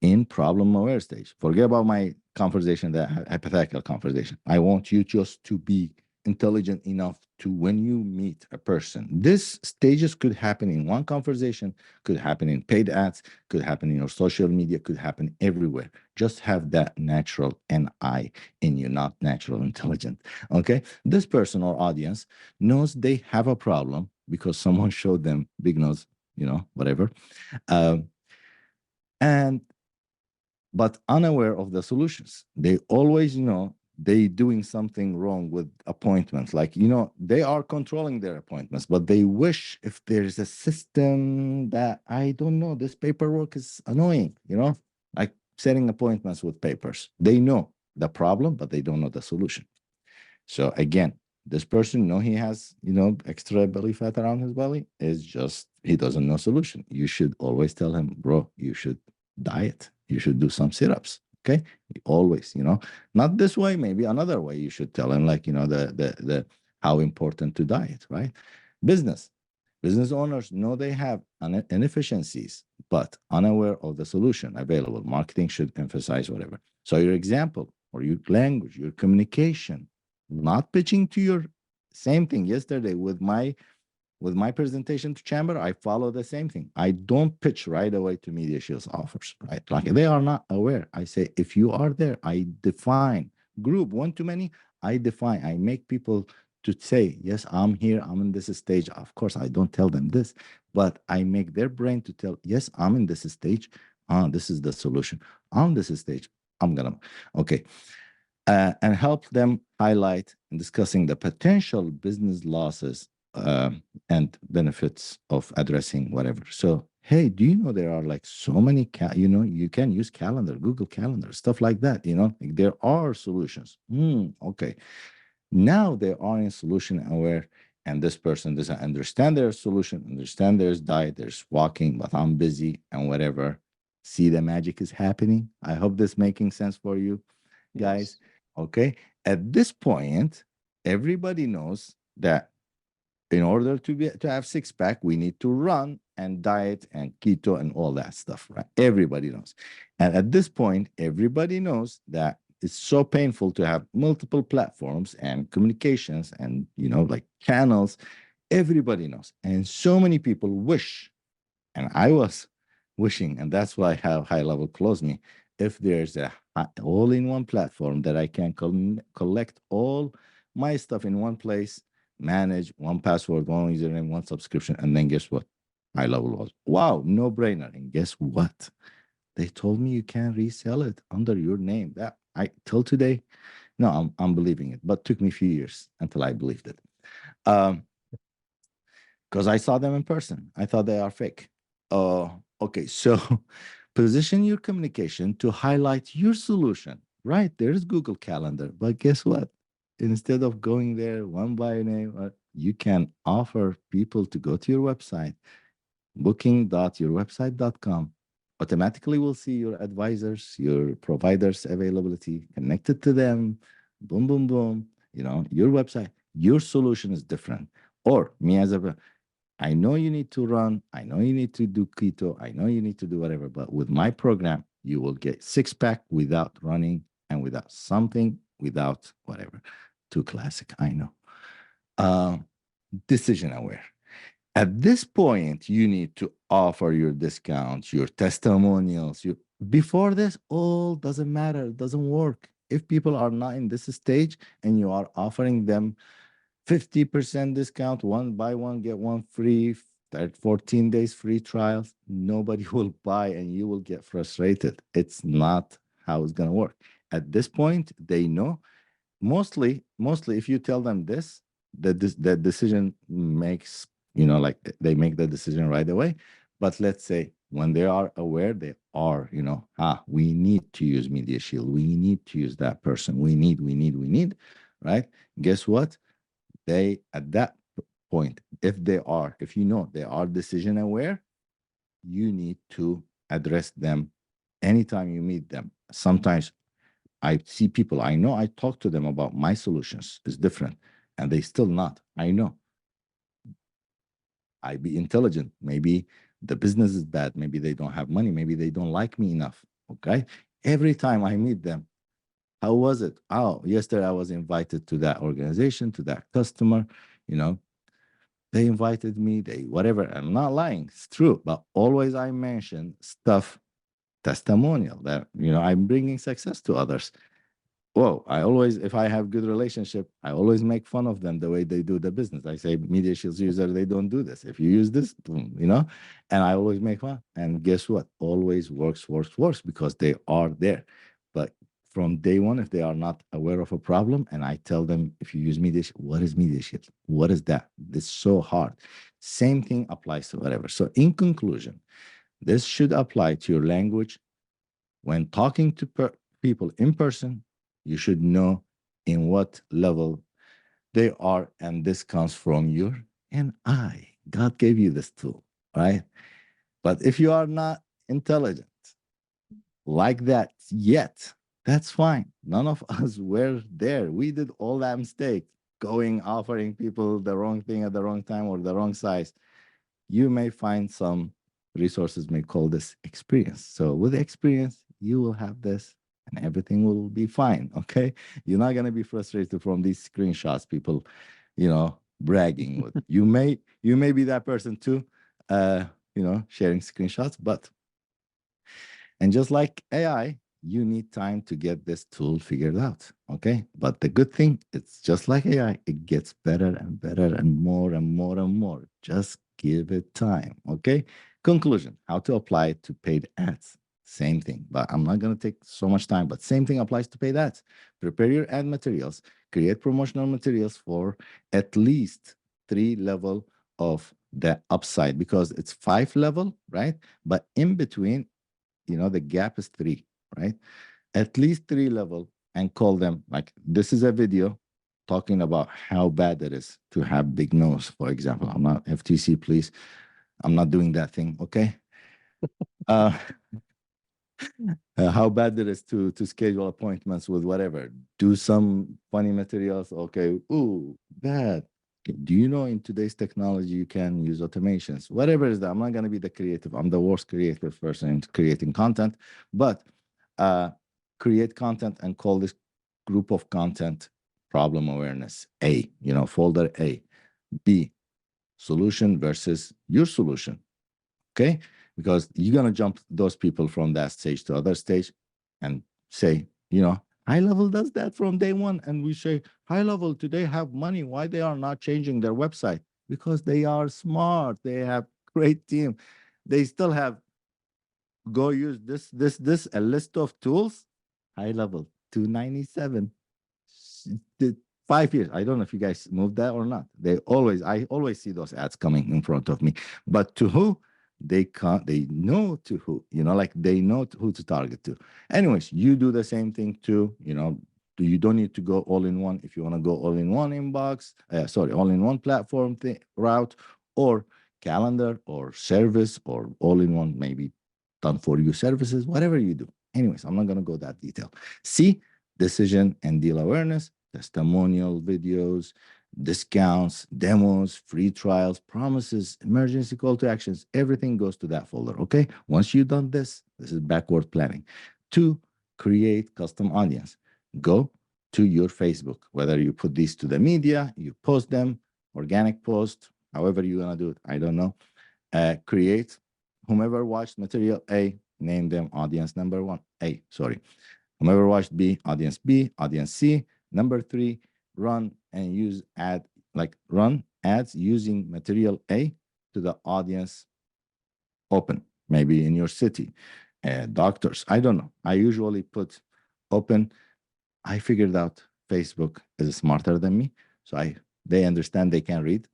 In problem aware stage. Forget about my conversation, the hypothetical conversation. I want you just to be intelligent enough to when you meet a person. This stages could happen in one conversation, could happen in paid ads, could happen in your social media, could happen everywhere. Just have that natural NI in you, not natural intelligent. Okay. This person or audience knows they have a problem because someone showed them big nose, whatever. Um, and but unaware of the solutions. They always they doing something wrong with appointments. Like, they are controlling their appointments, but they wish if there's a system that I don't know, this paperwork is annoying, like setting appointments with papers. They know the problem, but they don't know the solution. So again, this person know he has, extra belly fat around his belly is just he doesn't know solution. You should always tell him, bro, you should diet. You should do some sit-ups. Okay. Always, not this way, maybe another way. You should tell him, like, the how important to diet, right? Business. Business owners know they have inefficiencies, but unaware of the solution available. Marketing should emphasize whatever. So your example or your language, your communication, not pitching to your same thing yesterday with my presentation to chamber. I follow the same thing. I don't pitch right away to media shields offers, right? Like, they are not aware. I say, if you are there, I define group one too many. I make people to say, yes, I'm here, I'm in this stage. Of course, I don't tell them this, but I make their brain to tell, yes, I'm in this stage. This is the solution. On this stage, I'm gonna, okay, and help them highlight and discussing the potential business losses and benefits of addressing whatever. So, hey, do you know there are like so many, you can use calendar, Google Calendar, stuff like that, like there are solutions. Okay. Now they are in solution aware, and this person doesn't understand their solution, understand there's diet, there's walking, but I'm busy and whatever. See, the magic is happening. I hope this making sense for you guys. Yes. Okay. At this point, everybody knows that in order to have six pack, we need to run and diet and keto and all that stuff, right? Everybody knows. And at this point, everybody knows that it's so painful to have multiple platforms and communications and like channels. Everybody knows. And so many people wish, and I was wishing, and that's why how HighLevel closed me. If there's a all-in-one platform that I can collect all my stuff in one place, manage one password, one username, one subscription, and then guess what? HighLevel was wow, no brainer. And guess what? They told me you can resell it under your name. That I till today, no, I'm believing it, but took me a few years until I believed it. Um, because I saw them in person. I thought they are fake. Okay, so position your communication to highlight your solution. Right, there's Google Calendar, but guess what? Instead of going there one by name, you can offer people to go to your website, booking.yourwebsite.com. Automatically will see your advisors, your providers availability connected to them. Boom, boom, boom. Your website, your solution is different. Or me as a I know you need to run. I know you need to do keto. I know you need to do whatever. But with my program, you will get six pack without running and without something, without whatever. Too classic, I know. Uh, Decision aware. At this point, you need to offer your discounts, your testimonials. Before this, all doesn't matter. It doesn't work. If people are not in this stage and you are offering them 50% discount, one buy one, get one free, at 14 days free trials, nobody will buy and you will get frustrated. It's not how it's going to work. At this point, they know. Mostly, if you tell them this, that decision makes, like they make the decision right away. But let's say when they are aware, they are, we need to use Media Shield. We need to use that person. We need, right? Guess what? They at that point, if you know they are decision aware, you need to address them anytime you meet them. Sometimes I see people I know, I talk to them about my solutions is different, and they still not. I know. I be intelligent. Maybe the business is bad. Maybe they don't have money. Maybe they don't like me enough. Okay. Every time I meet them, how was it? Oh, yesterday I was invited to that organization, to that customer. You know, they invited me. They whatever. I'm not lying. It's true. But always I mention stuff testimonial that I'm bringing success to others. Whoa, I always, if I have good relationship, I always make fun of them the way they do the business. I say, Media Shields user, they don't do this. If you use this, boom, and I always make fun. And guess what? Always works because they are there. But from day one, if they are not aware of a problem, and I tell them, if you use Media Shield, what is Media Shield? What is that? It's so hard. Same thing applies to whatever. So in conclusion, this should apply to your language when talking to people in person. You should know in what level they are, and this comes from your and I. God gave you this tool, right? But if you are not intelligent like that yet, that's fine. None of us were there. We did all that mistake, going offering people the wrong thing at the wrong time or the wrong size. You may find some resources may call this experience. So with experience, you will have this and everything will be fine. Okay. You're not going to be frustrated from these screenshots, people, bragging with. You may be that person too, sharing screenshots, but and just like AI, you need time to get this tool figured out. Okay. But the good thing, it's just like AI, it gets better and better and more and more and more. Just give it time. Okay. Conclusion, how to apply it to paid ads. Same thing, but I'm not going to take so much time, but same thing applies to paid ads. Prepare your ad materials, create promotional materials for at least 3 level of the upside because it's 5 level, right? But in between, the gap is 3, right? At least 3 level, and call them like this is a video talking about how bad it is to have big nose, for example. I'm not FTC, please. I'm not doing that thing, okay? uh how bad it is to schedule appointments with whatever. Do some funny materials. Okay, ooh, bad. Do you know in today's technology you can use automations? Whatever is that. I'm not going to be the creative. I'm the worst creative person in creating content, but uh, create content and call this group of content problem awareness A. Folder A. B, solution versus your solution. Okay, because you're going to jump those people from that stage to other stage and say, HighLevel does that from day one, and we say HighLevel today have money, why they are not changing their website? Because they are smart, they have great team, they still have go use this a list of tools. High level 297. The 5 years. I don't know if you guys moved that or not. I always see those ads coming in front of me. But to who? They can't, they know to who, like they know who to target to. Anyways, you do the same thing too, you don't need to go all in one. If you want to go all in one inbox, all in one platform route, or calendar or service, or all in one, maybe done for you services, whatever you do. Anyways, I'm not going to go that detail. See, decision and deal awareness, testimonial videos, discounts, demos, free trials, promises, emergency call to actions, everything goes to that folder. Okay. Once you've done this is backward planning. To create custom audience, go to your Facebook, whether you put these to the media, you post them, organic post, however you're going to do it. I don't know. Create whomever watched material A, name them audience number one. A, sorry. Whomever watched B, audience B, audience C. Number three, run and use run ads using material A to the audience open, maybe in your city. Doctors, I don't know. I usually put open. I figured out Facebook is smarter than me. So they understand, they can read.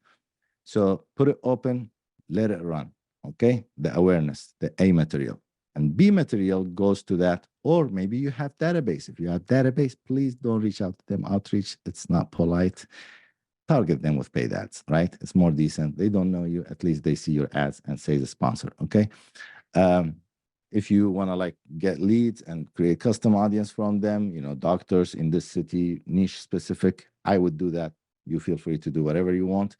So put it open, let it run. Okay. The awareness, the A material. And B material goes to that. Or maybe you have database. If you have database, please don't reach out to them. Outreach, it's not polite. Target them with paid ads, right? It's more decent. They don't know you. At least they see your ads and say the sponsor. Okay. Um, if you want to get leads and create custom audience from them, doctors in this city, niche specific, I would do that. You feel free to do whatever you want.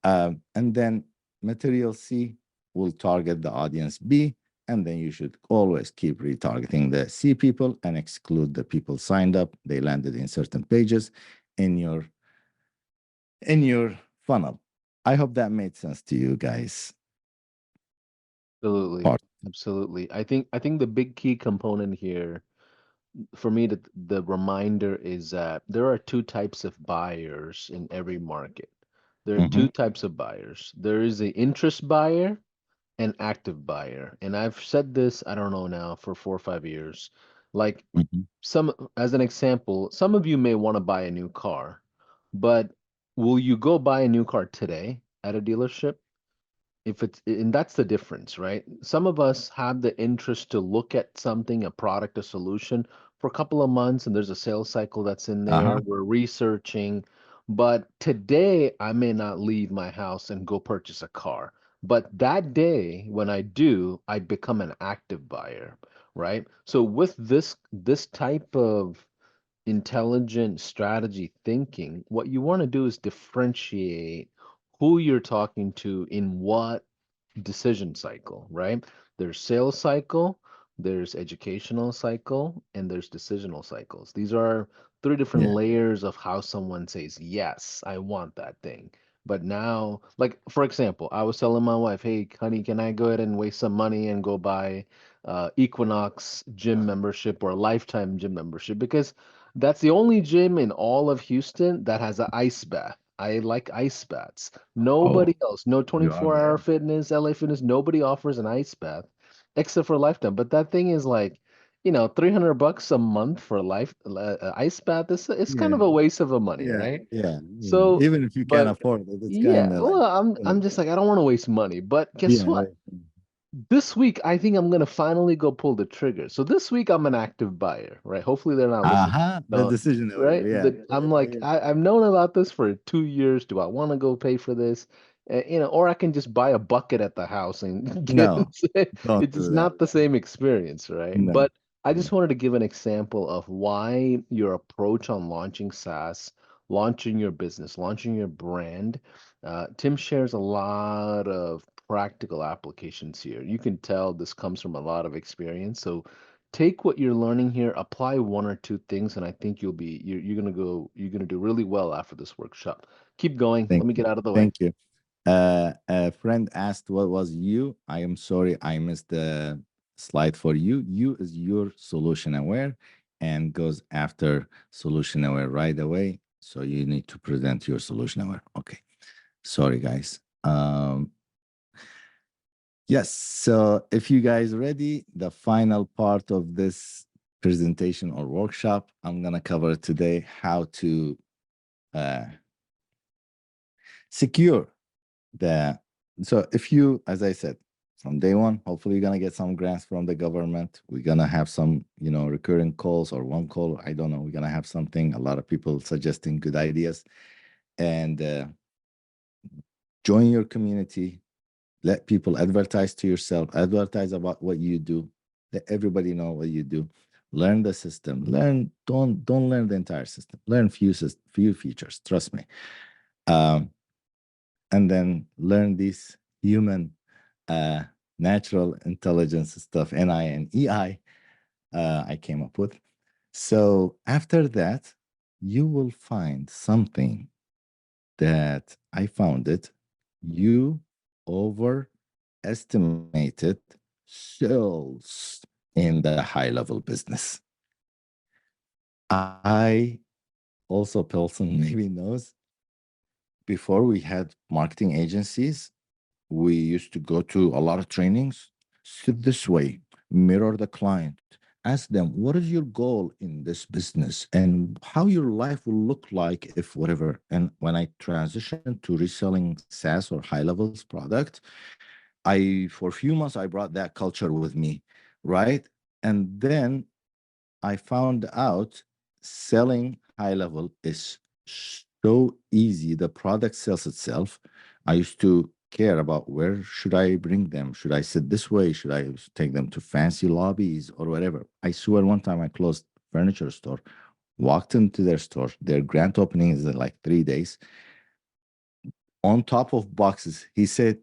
And then material C will target the audience B, and then you should always keep retargeting the C people and exclude the people signed up. They landed in certain pages in your funnel. I hope that made sense to you guys. Absolutely. Part. Absolutely. I think the big key component here for me, the reminder is that there are two types of buyers in every market. There are Mm-hmm, two types of buyers. There is the interest buyer and active buyer. And I've said this, I don't know now, for 4 or 5 years. Like mm-hmm. some, as an example, some of you may want to buy a new car, but will you go buy a new car today at a dealership? If it's, and that's the difference, right? Some of us have the interest to look at something, a product, a solution for a couple of months, and there's a sales cycle that's in there. Uh-huh. We're researching, but today I may not leave my house and go purchase a car. But that day, when I do, I become an active buyer, right? So with this type of intelligent strategy thinking, what you want to do is differentiate who you're talking to in what decision cycle, right? There's sales cycle, there's educational cycle, and there's decisional cycles. These are three different Yeah. layers of how someone says, yes, I want that thing. But now, like for example, I was telling my wife, hey, honey, can I go ahead and waste some money and go buy Equinox gym membership or a lifetime gym membership? Because that's the only gym in all of Houston that has an ice bath. I like ice baths. Oh, Nobody else, no you are 24-hour fitness, LA Fitness, nobody offers an ice bath except for Lifetime. But that thing is like, $300 a month for a ice bath. It's kind yeah. of a waste of a money, Yeah, right? yeah, yeah. So, Even if you can't but afford it, it's yeah, kind of well, I'm just like I don't want to waste money. But guess yeah, what? This week, I think I'm gonna finally go pull the trigger. So this week, I'm an active buyer, right? Hopefully, they're not listening. uh-huh. The Don't, decision aware, right? yeah, I'm yeah, like, yeah. I've known about this for 2 years. Do I want to go pay for this? Or I can just buy a bucket at the house and get No, it. don't It's do just that. not the same experience, right? No. But I No. just wanted to give an example of why your approach on launching SaaS, launching your business, launching your brand. Tim shares a lot of practical applications here. You can tell this comes from a lot of experience. So take what you're learning here, apply one or two things, and I think you're gonna do really well after this workshop. Keep going. Let Thank me you. get out of the way. Thank you. A friend asked what was you. I am sorry, I missed the slide for you. You is your solution aware and goes after solution aware right away. So you need to present your solution aware. Okay. Sorry, guys. Yes. So if you guys ready, the final part of this presentation or workshop, I'm gonna cover today how to uh, secure the. So if you, as I said, from day one, hopefully you're gonna get some grants from the government. We're gonna have some, recurring calls or one call. I don't know. We're gonna have something. A lot of people suggesting good ideas, and join your community. Let people advertise to yourself, advertise about what you do, let everybody know what you do. Learn the system. Don't learn the entire system. Learn few features, trust me. um, and then learn these human uh, natural intelligence stuff, NI and EI, I came up with. So after that, you will find something that I found it. You overestimated sales in the high level business. I also, Pelson maybe knows, before we had marketing agencies, we used to go to a lot of trainings, sit this way, mirror the client, ask them, what is your goal in this business and how your life will look like if whatever. And when I transitioned to reselling SaaS or high levels product, for a few months, I brought that culture with me, right? And then I found out selling high level is so easy. The product sells itself. I used to care about where should I bring them? Should I sit this way? Should I take them to fancy lobbies or whatever? I swear one time I closed furniture store, walked into their store. Their grand opening is in like 3 days. On top of boxes, he said,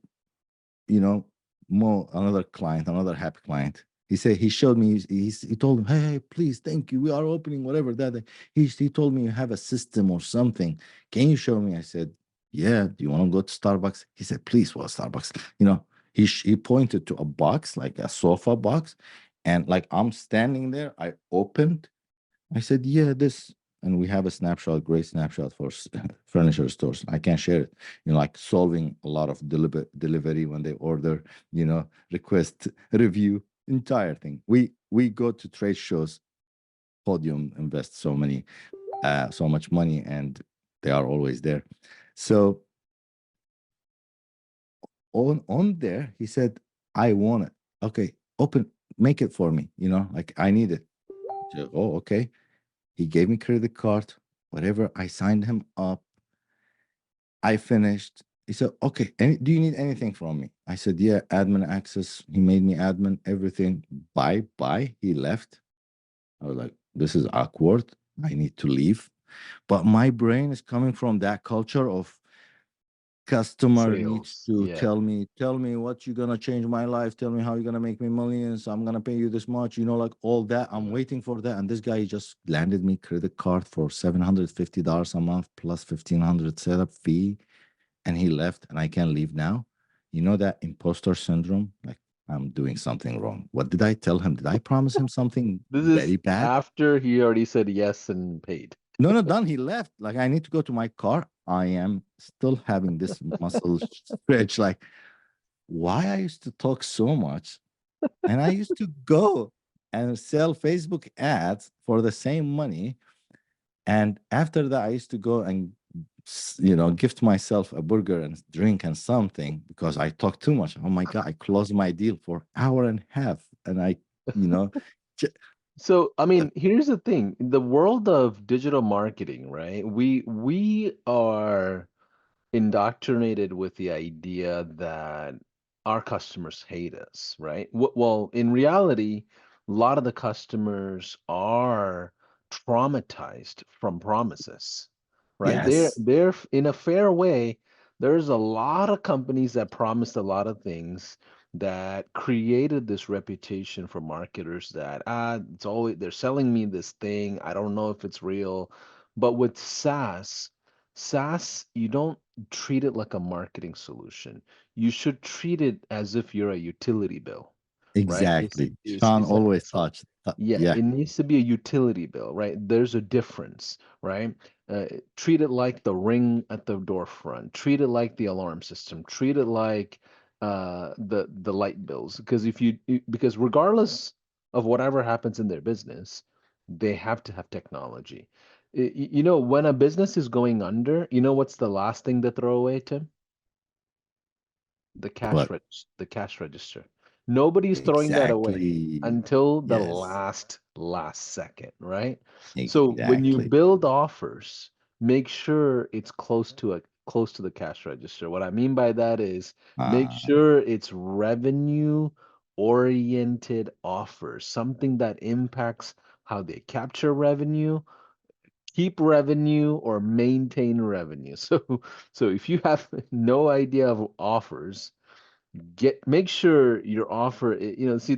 you know, Mo, another client, another happy client. He said he showed me. He told him, hey, please, thank you. We are opening whatever that. He told me you have a system or something. Can you show me? I said, yeah. Do you want to go to Starbucks? He said, please, well, Starbucks. He pointed to a box like a sofa box, and like I'm standing there. I opened. I said, yeah, this. And we have a snapshot, great snapshot for furniture stores. I can share it, like solving a lot of delivery when they order, request review, entire thing. We go to trade shows, Podium invest so much money, and they are always there. So on there, he said, I want it. Okay, open, make it for me, like I need it. So, oh, okay. He gave me credit card, whatever. I signed him up. I finished. He said, okay, do you need anything from me? I said, yeah, admin access. He made me admin, everything. Bye, bye. He left. I was like, this is awkward. I need to leave. But my brain is coming from that culture of customer needs Sales. to Yeah. tell me what you're gonna change my life, tell me how you're gonna make me millions, I'm gonna pay you this much, like all that. I'm Yeah. waiting for that, and this guy just landed me credit card for $750 a month plus 1,500 setup fee, and he left, and I can't leave now. That imposter syndrome, like I'm doing something wrong. What did I tell him? Did I promise him something This very is bad? after he already said yes and paid. No, no, done. He left. Like I need to go to my car. I am still having this muscle stretch. Like, why I used to talk so much, and I used to go and sell Facebook ads for the same money. And after that, I used to go and gift myself a burger and drink and something because I talked too much. Oh my god, I closed my deal for hour and a half, and you know, j- So, I mean, here's the thing. In the world of digital marketing, right? We are indoctrinated with the idea that our customers hate us, right? Well, in reality, a lot of the customers are traumatized from promises, right? yes, In a fair way. There's a lot of companies that promised a lot of things that created this reputation for marketers that it's always they're selling me this thing. I don't know if it's real. But with SaaS, you don't treat it like a marketing solution. You should treat it as if you're a utility bill, right? exactly. Sean It's like always it's touched. yeah, Yeah, it needs to be a utility bill, right? There's a difference, right? Treat it like the ring at the door front. Treat it like the alarm system. Treat it like the light bills, because because regardless of whatever happens in their business, they have to have technology. When a business is going under, what's the last thing they throw away, Tim? But The cash register. Nobody's throwing that away exactly, until the yes, last second, right? So when you exactly. build offers, make sure it's close to the cash register. What I mean by that is make Uh, sure it's revenue oriented offers, something that impacts how they capture revenue, keep revenue, or maintain revenue. So if you have no idea of offers, make sure your offer see,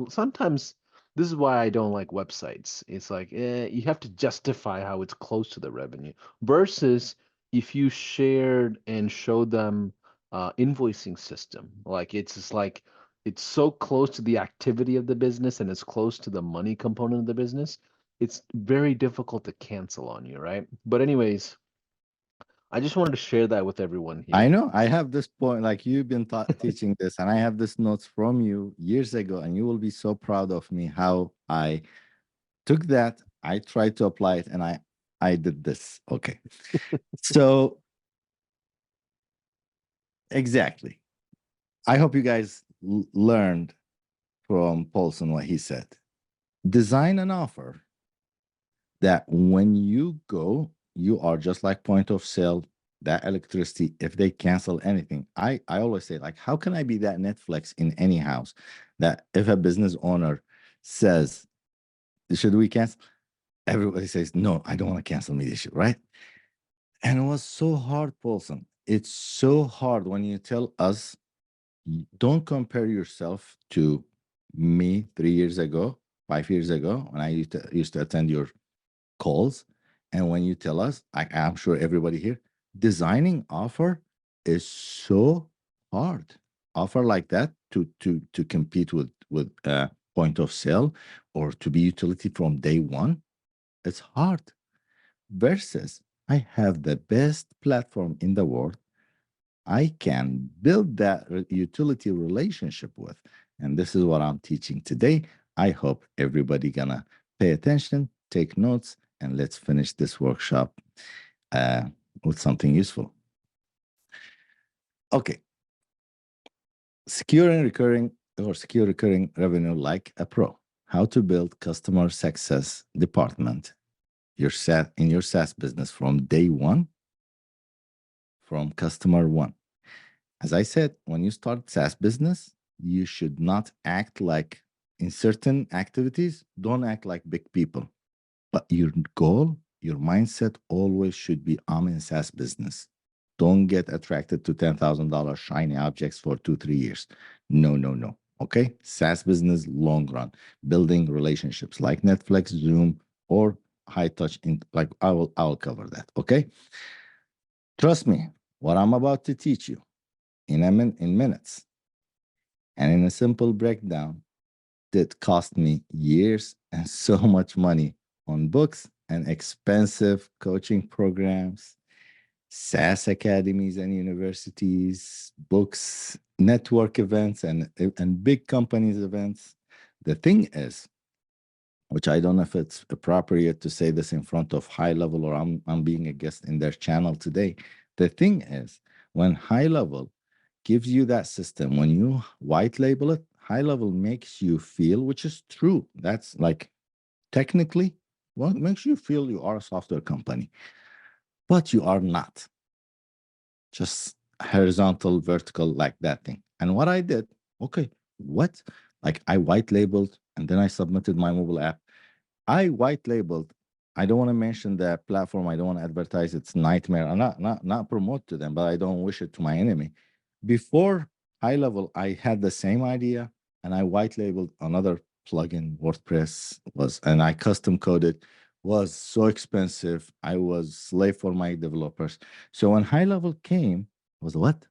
sometimes this is why I don't like websites. It's like, you have to justify how it's close to the revenue, versus if you shared and showed them invoicing system, like it's just like it's so close to the activity of the business and it's close to the money component of the business, it's very difficult to cancel on you, right? But anyways, I just wanted to share that with everyone I here. know I have this point, like you've been teaching this, and I have this notes from you years ago, and you will be so proud of me how I took that, I tried to apply it, and I did this. Okay. So exactly. I hope you guys learned from Paulson what he said. Design an offer that when you go, you are just like point of sale, that electricity, if they cancel anything. I always say, like, how can I be that Netflix in any house that if a business owner says, should we cancel? Everybody says, no, I don't want to cancel media shoot, right? And it was so hard, Paulson. It's so hard when you tell us, don't compare yourself to me 3 years ago, 5 years ago, when I used to attend your calls. And when you tell us, I'm sure everybody here, designing offer is so hard. Offer like that to compete with point of sale or to be utility from day one, it's hard. Versus, I have the best platform in the world I can build that utility relationship with. And this is what I'm teaching today. I hope everybody gonna pay attention, take notes, and let's finish this workshop uh, with something useful. Okay, secure recurring revenue like a pro. How to build customer success department in your SaaS business from day one, from customer one. As I said, when you start SaaS business, you should not act like in certain activities, don't act like big people. But your goal, your mindset always should be I'm in SaaS business. Don't get attracted to $10,000 shiny objects for 2, 3 years. No, no, no. Okay. SaaS business, long run, building relationships like Netflix, Zoom, or high touch. Like I will cover that. Okay. Trust me, what I'm about to teach you in minutes and in a simple breakdown that cost me years and so much money on books and expensive coaching programs, SaaS academies and universities, books, network events, and big companies events. The thing is, which I don't know if it's appropriate to say this in front of HighLevel or I'm being a guest in their channel today. The thing is, when HighLevel gives you that system, when you white label it, HighLevel makes you feel, which is true. That's like technically what makes you feel you are a software company, but you are not. Just horizontal, vertical, like that thing. And what I did, okay, what? Like I white labeled and then I submitted my mobile app. I white labeled. I don't want to mention the platform. I don't want to advertise its nightmare. I'm not promote to them, but I don't wish it to my enemy. Before HighLevel, I had the same idea and I white labeled another plugin. WordPress was, and I custom coded. Was so expensive. I was slave for my developers. So when HighLevel came, was what?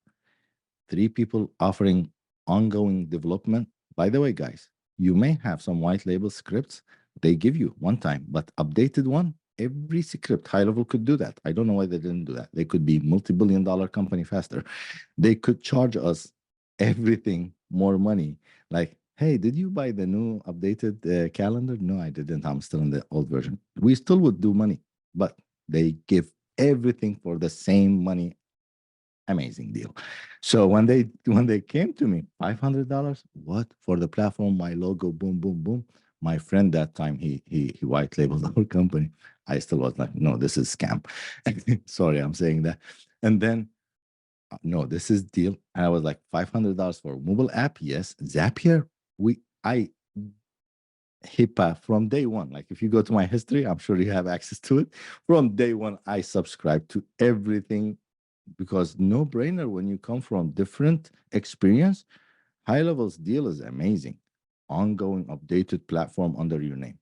Three people offering ongoing development. By the way, guys, you may have some white label scripts they give you one time, but updated one, every script HighLevel could do that. I don't know why they didn't do that. They could be multi-billion-dollar company faster. They could charge us everything more money. Like, hey, did you buy the new updated calendar? No, I didn't. I'm still in the old version. We still would do money, but they give everything for the same money. Amazing deal. So when they came to me, $500, what for the platform? My logo, boom, boom, boom. My friend that time he white labeled our company. I still was like, no, this is scam. Sorry, I'm saying that. And then no, this is deal. And I was like, $500 for a mobile app. Yes. Zapier, I HIPAA from day one. Like if you go to my history, I'm sure you have access to it. From day one, I subscribe to everything because no brainer when you come from different experience. HighLevel's deal is amazing. Ongoing updated platform under your name.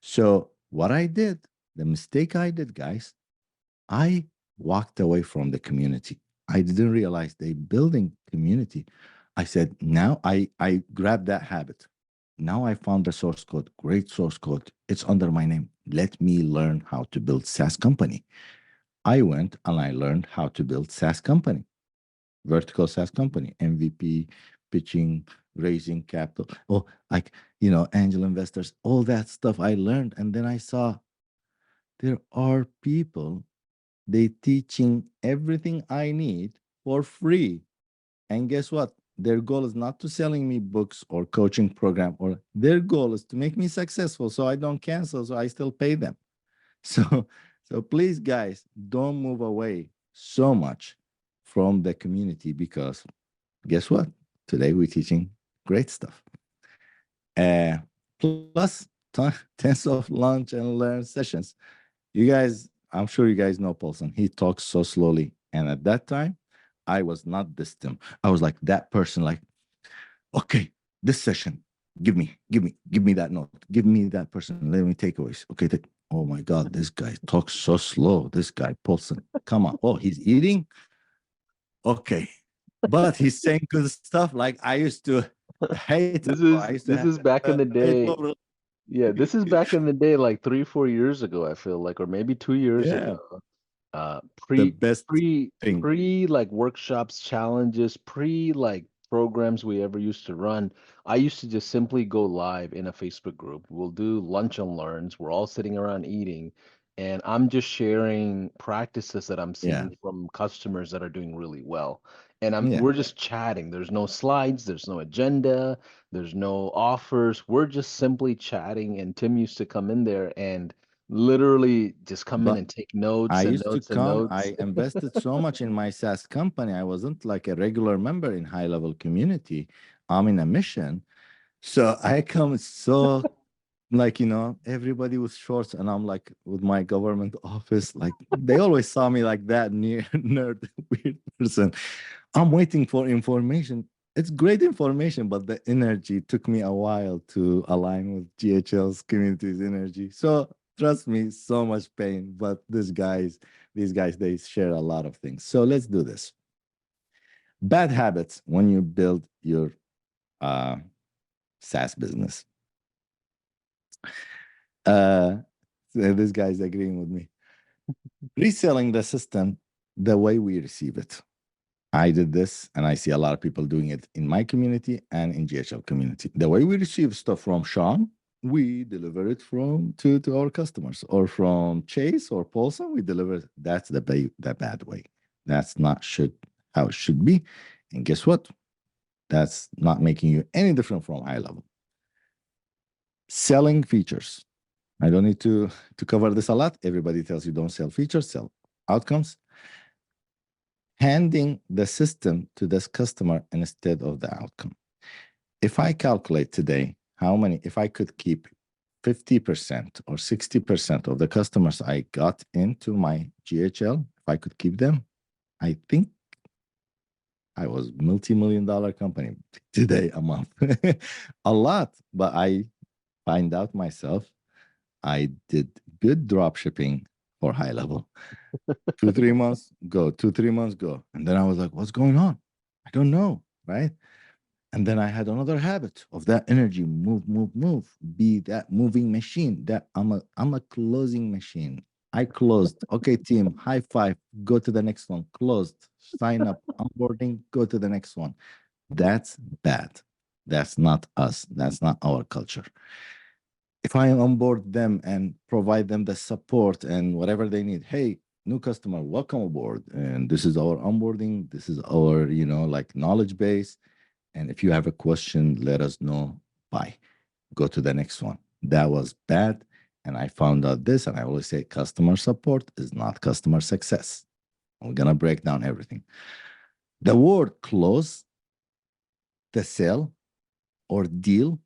So what I did, the mistake I did, guys, I walked away from the community. I didn't realize they building community. I said, now I grabbed that habit. Now I found the source code, great source code. It's under my name. Let me learn how to build SaaS company. I went and I learned how to build SaaS company, vertical SaaS company, MVP, pitching, raising capital. Oh, like, angel investors, all that stuff I learned. And then I saw there are people they teaching everything I need for free. And guess what? Their goal is not to selling me books or coaching program, or their goal is to make me successful so I don't cancel, so I still pay them. So so please guys, don't move away so much from the community because guess what? Today we're teaching great stuff. Uh, plus tens of lunch and learn sessions. You guys, I'm sure you guys know Paulson. He talks so slowly. And at that time, I was not this Tim. I was like that person, like, okay, this session, give me that note. Give me that person. Let me takeaways. Okay. Oh my God, this guy talks so slow. This guy, Paulson. Come on. Oh, he's eating? Okay. But he's saying good stuff. Like I used to hate it. This Bro. I is used to this have is back in the hate day. love. Yeah, this is back in the day, like 3, 4 years ago, I feel like, or maybe 2 years Yeah. ago. uh The pre best pre thing. pre like workshops, challenges, pre like programs we ever used to run. I used to just simply go live in a Facebook group. We'll do lunch and learns. We're all sitting around eating, and I'm just sharing practices that I'm Yeah. seeing from customers that are doing really well. And Yeah. we're just chatting. There's no slides, there's no agenda, there's no offers. We're just simply chatting, and Tim used to come in there and literally just come in But and take I notes and used to notes and come, notes. I invested so much in my SaaS company. I wasn't like a regular member in high level community. I'm in a mission. So I come so like, everybody with shorts and I'm like with my government office, like they always saw me like that near nerd, weird person. I'm waiting for information. It's great information, but the energy took me a while to align with GHL's community's energy. So trust me, so much pain. But these guys, they share a lot of things. So let's do this. Bad habits when you build your uh, SaaS business. Uh, so this guy's agreeing with me. Reselling the system the way we receive it. I did this and I see a lot of people doing it in my community and in GHL community. The way we receive stuff from Sean, we deliver it to our customers, or from Chase or Paulson, we deliver it. That's the bad way. That's not should how it should be. And guess what? That's not making you any different from high level. Selling features. I don't need to cover this a lot. Everybody tells you don't sell features, sell outcomes. Handing the system to this customer instead of the outcome. If I calculate today how many, if I could keep 50% or 60% of the customers I got into my GHL, if I could keep them, I think I was multi-million dollar company today a month. A lot, but I find out myself I did good drop shipping for high level. 2, 3 months go, 2, 3 months go. And then I was like, what's going on? I don't know. Right. And then I had another habit of that energy, move, move, move, be that moving machine. That I'm a closing machine. I closed. Okay, team, high five. Go to the next one. Closed. Sign up. Onboarding. Go to the next one. That's bad. That's not us. That's not our culture. If I onboard them and provide them the support and whatever they need, hey, new customer, welcome aboard. And this is our onboarding. This is our, like knowledge base. And if you have a question, let us know. Bye. Go to the next one. That was bad. And I found out this, and I always say customer support is not customer success. We're going to break down everything. The word close, the sale, or deal,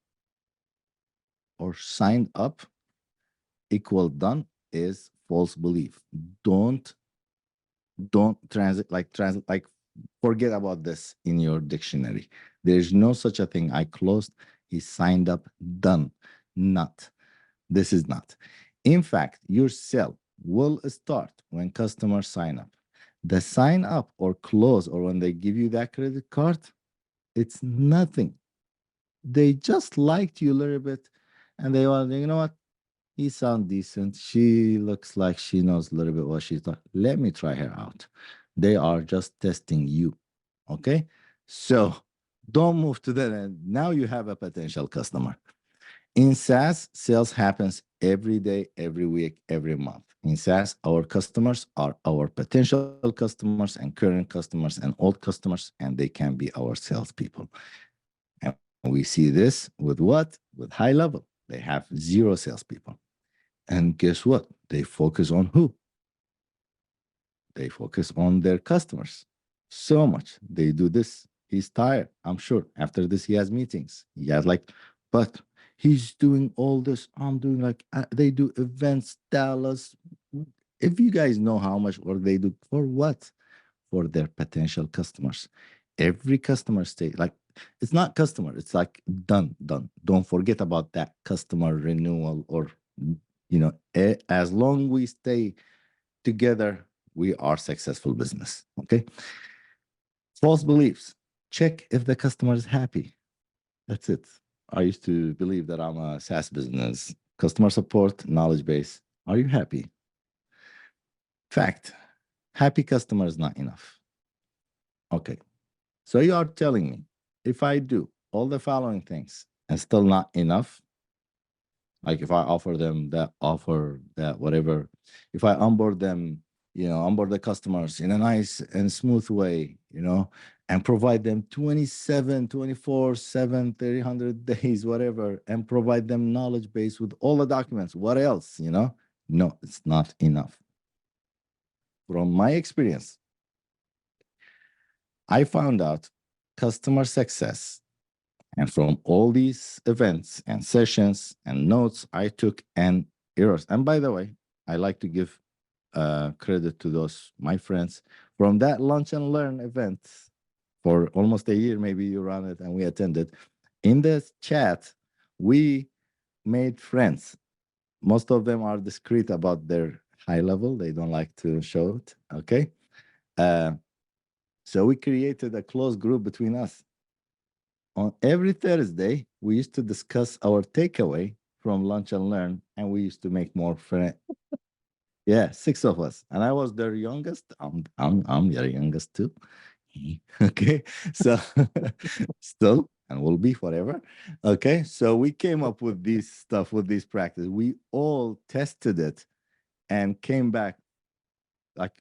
or signed up equal done is false belief. Don't don't forget about this in your dictionary. There's no such a thing. I closed, he signed up, done. Not. This is not. In fact, your sale will start when customers sign up. The sign up or close or when they give you that credit card, it's nothing. They just liked you a little bit and they want, you know what? He sounds decent. She looks like she knows a little bit what she's like. Let me try her out. They are just testing you. Okay. So don't move to that end. Now you have a potential customer. In SaaS, sales happens every day, every week, every month. In SaaS, our customers are our potential customers and current customers and old customers, and they can be our salespeople. And we see this with what? With HighLevel. They have zero salespeople. And guess what? They focus on who? They focus on their customers so much. They do this. He's tired, I'm sure. After this, he has meetings. He has like, but he's doing all this. I'm doing like, they do events, Dallas. If you guys know how much work they do, for what? For their potential customers. Every customer stay like, it's not customer, it's like done, done. Don't forget about that customer renewal or, as long we stay together, we are successful business. Okay. False beliefs. Check if the customer is happy. That's it. I used to believe that I'm a SaaS business, customer support, knowledge base. Are you happy? Fact. Happy customer is not enough. Okay. So you are telling me if I do all the following things and still not enough, like if I offer them that offer, that whatever, if I onboard them, onboard the customers in a nice and smooth way, and provide them 27, 24, 7, 300 days, whatever, and provide them knowledge base with all the documents. What else, No, it's not enough. From my experience, I found out customer success. And from all these events and sessions and notes I took and errors. And by the way, I like to give credit to those, my friends, from that lunch and learn event for almost a year, maybe you run it and we attended. In the chat, we made friends. Most of them are discreet about their high level. They don't like to show it, okay? So we created a close group between us. On every Thursday, we used to discuss our takeaway from lunch and learn, and we used to make more friends. Yeah, 6 of us, and I was their youngest. I'm their youngest too. Okay, so still, and will be forever. Okay, so we came up with this stuff, with this practice. We all tested it, and came back like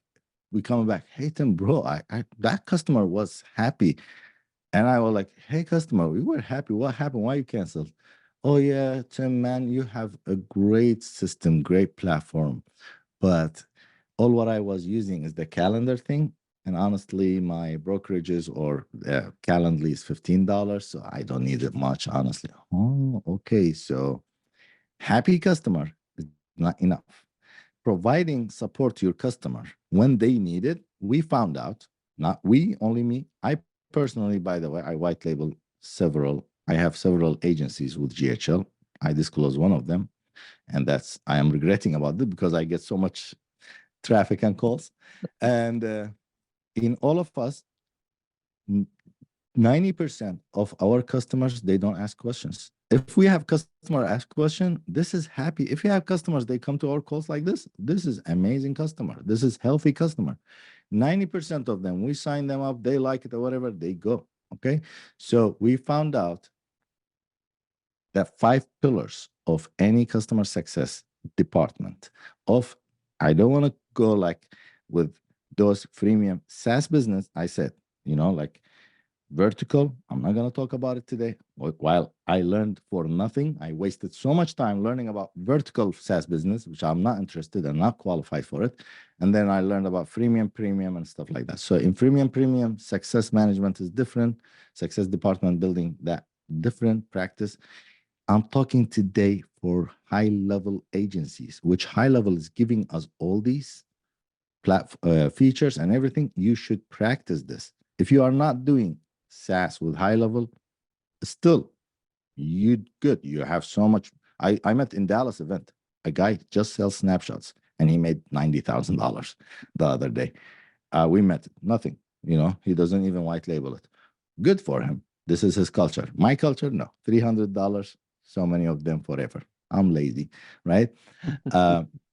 we coming back. Hey Tim, bro, I that customer was happy. And I was like, hey, customer, we were happy. What happened? Why you canceled? Oh, yeah, Tim, man, you have a great system, great platform. But all what I was using is the calendar thing. And honestly, my brokerages or Calendly is $15. So I don't need it much, honestly. Oh, okay. So happy customer is not enough. Providing support to your customer when they need it, we found out, not we, only me. I personally, by the way, I white label I have several agencies with GHL. I disclose one of them, and I am regretting about it because I get so much traffic and calls. And in all of us, 90% of our customers, they don't ask questions. If we have customer ask question, this is happy. If you have customers, they come to our calls like this is amazing customer. This is healthy customer. 90% of them, we sign them up, they like it or whatever, they go. Okay. So we found out that 5 pillars of any customer success department of, I don't want to go like with those freemium SaaS business. I said, like vertical, I'm not going to talk about it today. While I learned for nothing, I wasted so much time learning about vertical SaaS business, which I'm not interested and not qualified for it. And then I learned about freemium, premium, and stuff like that. So in freemium, premium, success management is different. Success department building, that different practice. I'm talking today for high-level agencies, which HighLevel is giving us all these features and everything. You should practice this. If you are not doing SaaS with HighLevel, still, you good. You have so much. I met in Dallas event, a guy just sells snapshots, and he made $90,000 the other day. We met nothing. He doesn't even white label it. Good for him. This is his culture. My culture, no. $300, so many of them forever. I'm lazy, right?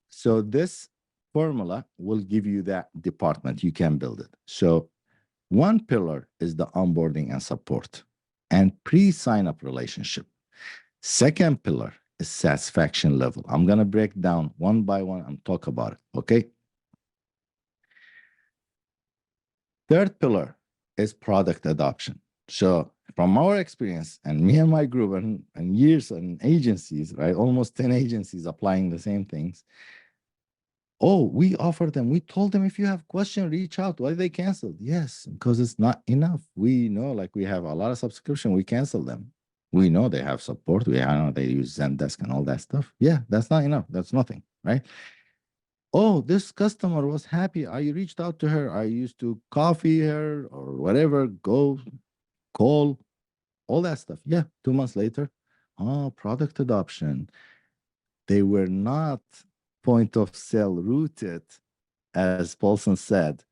So this formula will give you that department. You can build it. So one pillar is the onboarding and support and pre-sign up relationship. Second pillar is satisfaction level. I'm going to break down one by one and talk about it. Okay. Third pillar is product adoption. So from our experience and me and my group and years and agencies, right? Almost 10 agencies applying the same things. Oh, we offer them. We told them if you have question, reach out. Why they canceled? Yes, because it's not enough. We know, like we have a lot of subscription. We cancel them. We know they have support. We know they use Zendesk and all that stuff. Yeah, that's not enough. That's nothing, right? Oh, this customer was happy. I reached out to her. I used to coffee her or whatever, go call, all that stuff. Yeah, 2 months later, oh, product adoption. They were not point of sale rooted, as Paulson said,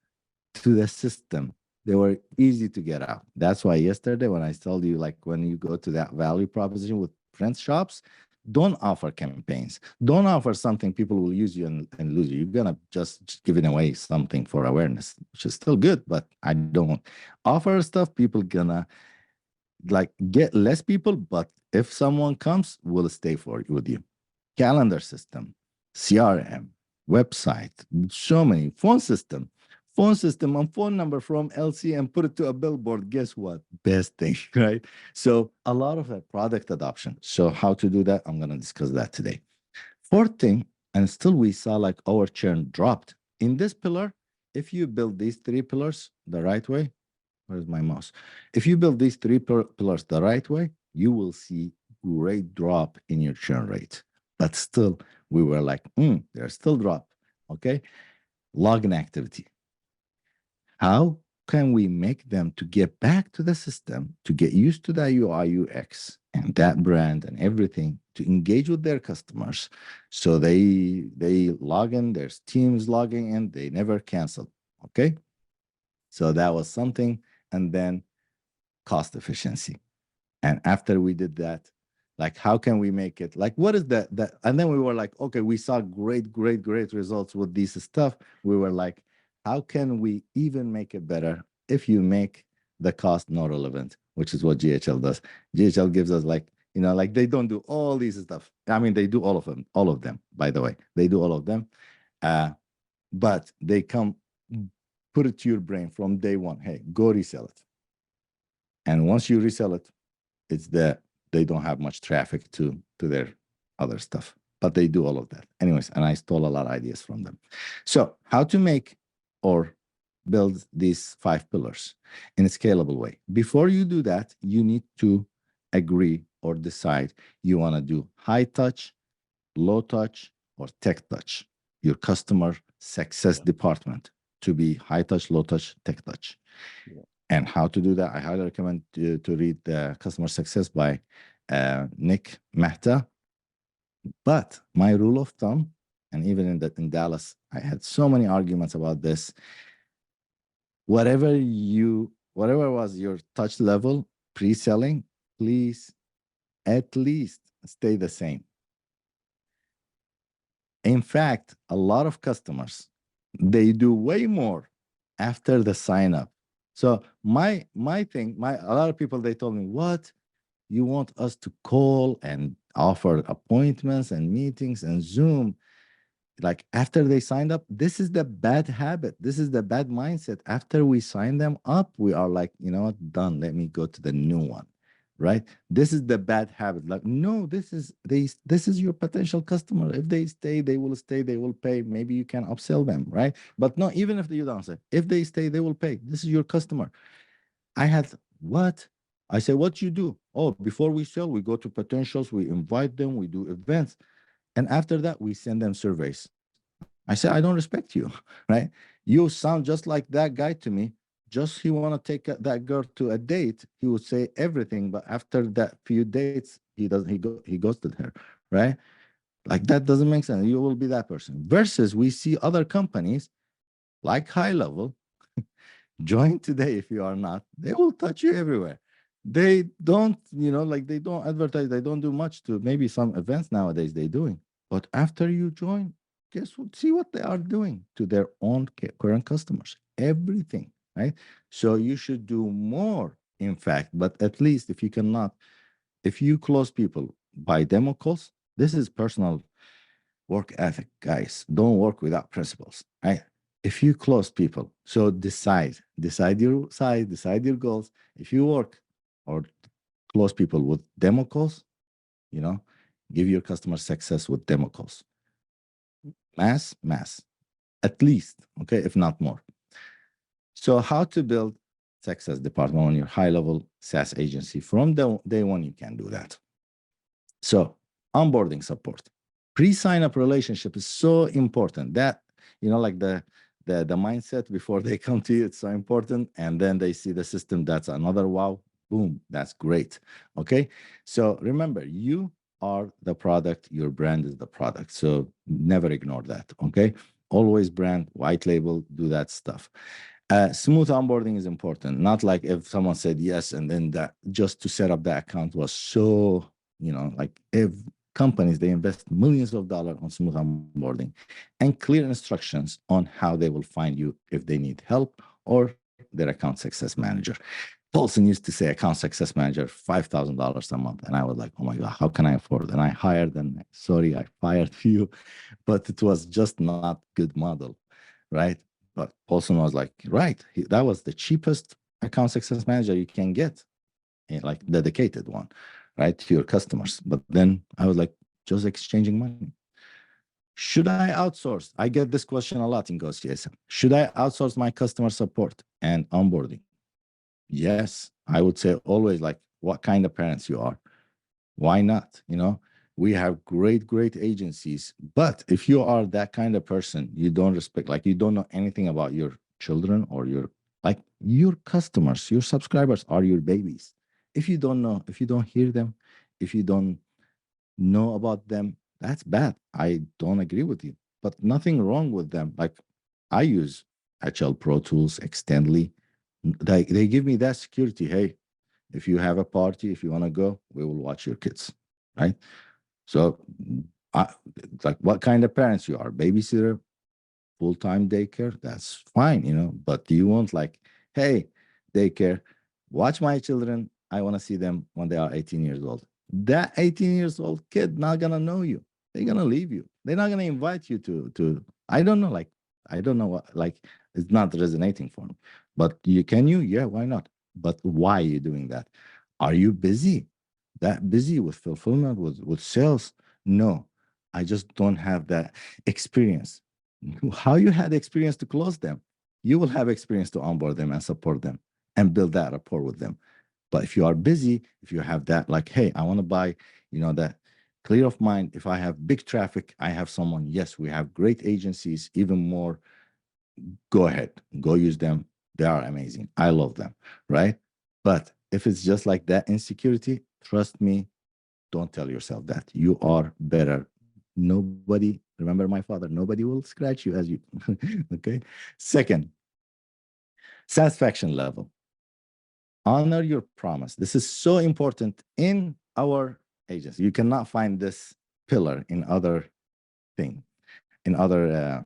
to the system. They were easy to get out. That's why yesterday, when I told you, like when you go to that value proposition with friends shops, don't offer campaigns. Don't offer something people will use you and lose you. You're gonna just giving away something for awareness, which is still good, but I don't offer stuff people gonna like get less people, but if someone comes, will stay for with you. Calendar system, CRM, website, so many phone system and phone number from LC and put it to a billboard. Guess what? Best thing, right? So a lot of that product adoption. So how to do that? I'm going to discuss that today. Fourth thing, and still we saw like our churn dropped in this pillar. If you build these 3 pillars the right way, where's my mouse? If you build these 3 pillars the right way, you will see great drop in your churn rate. But still, we were like, there's still drop. Okay. Login activity. How can we make them to get back to the system, to get used to that UI, UX, and that brand and everything, to engage with their customers, so they log in, there's teams logging in, they never cancel. Okay. So that was something. And then cost efficiency. And after we did that, like, how can we make it like, what is that? And then we were like, okay, we saw great results with this stuff. We were like, how can we even make it better if you make the cost not relevant, which is what GHL does. GHL gives us like, like they don't do all these stuff. I mean, they do all of them, by the way. They do all of them. But they come put it to your brain from day one. Hey, go resell it. And once you resell it, it's that they don't have much traffic to their other stuff, but they do all of that. Anyways, and I stole a lot of ideas from them. So how to make or build these 5 pillars in a scalable way. Before you do that, you need to agree or decide you want to do high touch, low touch, or tech touch. Your customer success department to be high touch, low touch, tech touch. Yeah. And how to do that, I highly recommend to read the Customer Success by Nick Mehta. But my rule of thumb, and even in Dallas, I had so many arguments about this. Whatever was your touch level pre-selling, please at least stay the same. In fact, a lot of customers, they do way more after the sign up. So my thing, my a lot of people they told me, what you want us to call and offer appointments and meetings and Zoom? Like after they signed up, this is the bad habit, this is the bad mindset. After we sign them up, we are like, you know what, done, let me go to the new one, right? This is the bad habit. Like, no, this is your potential customer. If they stay, they will stay, they will pay. Maybe you can upsell them, right? But no, even if you don't say, if they stay, they will pay. This is your customer. I had, what? I say, what you do? Oh, before we sell, we go to potentials, we invite them, we do events, and after that, we send them surveys. I said, I don't respect you, right? You sound just like that guy to me. Just he want to take that girl to a date, he would say everything, but after that few dates, he ghosted her, right? Like that doesn't make sense. You will be that person. Versus we see other companies like High Level. Join today if you are not. They will touch you everywhere. They don't, like they don't advertise, they don't do much to maybe some events nowadays they're doing. But after you join, guess what? See what they are doing to their own current customers. Everything, right? So you should do more, in fact, but at least if you cannot, if you close people by demo calls, this is personal work ethic, guys. Don't work without principles, right? If you close people, so decide your size, decide your goals. If you work or close people with demo calls, you know, give your customer success with demo calls. Mass, at least, okay, if not more. So how to build success department on your high level SaaS agency from the day one, you can do that. So onboarding support, pre-sign up relationship is so important that, like the mindset before they come to you, it's so important. And then they see the system, that's another wow, boom, that's great. Okay. So remember, you are the product, your brand is the product. So never ignore that. Okay. Always brand, white label, do that stuff. Smooth onboarding is important. Not like if someone said yes and then that just to set up the account was so, like if companies, they invest millions of dollars on smooth onboarding and clear instructions on how they will find you if they need help, or their account success manager. Paulson used to say account success manager, $5,000 a month. And I was like, oh my God, how can I afford it? And I hired them. Sorry, I fired you, but it was just not good model, right? But Paulson was like, right, that was the cheapest account success manager you can get, like dedicated one, right, to your customers. But then I was like, just exchanging money. Should I outsource? I get this question a lot in GoCSM. Should I outsource my customer support and onboarding? Yes, I would say always, like, what kind of parents you are. Why not? We have great agencies, but if you are that kind of person, you don't respect, like you don't know anything about your children or your customers, your subscribers are your babies. If you don't know, if you don't hear them, if you don't know about them, that's bad. I don't agree with you, but nothing wrong with them. Like I use HL Pro Tools, Extendly. They give me that security. Hey, if you have a party, if you want to go, we will watch your kids, right? So, I, like, what kind of parents you are? Babysitter, full-time daycare, that's fine, But do you want, like, hey, daycare, watch my children. I want to see them when they are 18 years old. That 18 years old kid not gonna know you. They're gonna leave you. They're not gonna invite you to. I don't know, like, I don't know what, like, it's not resonating for me. But you? Yeah, why not? But why are you doing that? Are you busy? That busy with fulfillment, with sales? No, I just don't have that experience. How you had experience to close them, you will have experience to onboard them and support them and build that rapport with them. But if you are busy, if you have that, like, hey, I want to buy, that clear of mind. If I have big traffic, I have someone. Yes, we have great agencies, even more. Go ahead, go use them. They are amazing. I love them, right? But if it's just like that insecurity, trust me, don't tell yourself that. You are better. Nobody, remember my father, nobody will scratch you as you. Okay. Second, satisfaction level. Honor your promise. This is so important in our agency. You cannot find this pillar in other thing, in other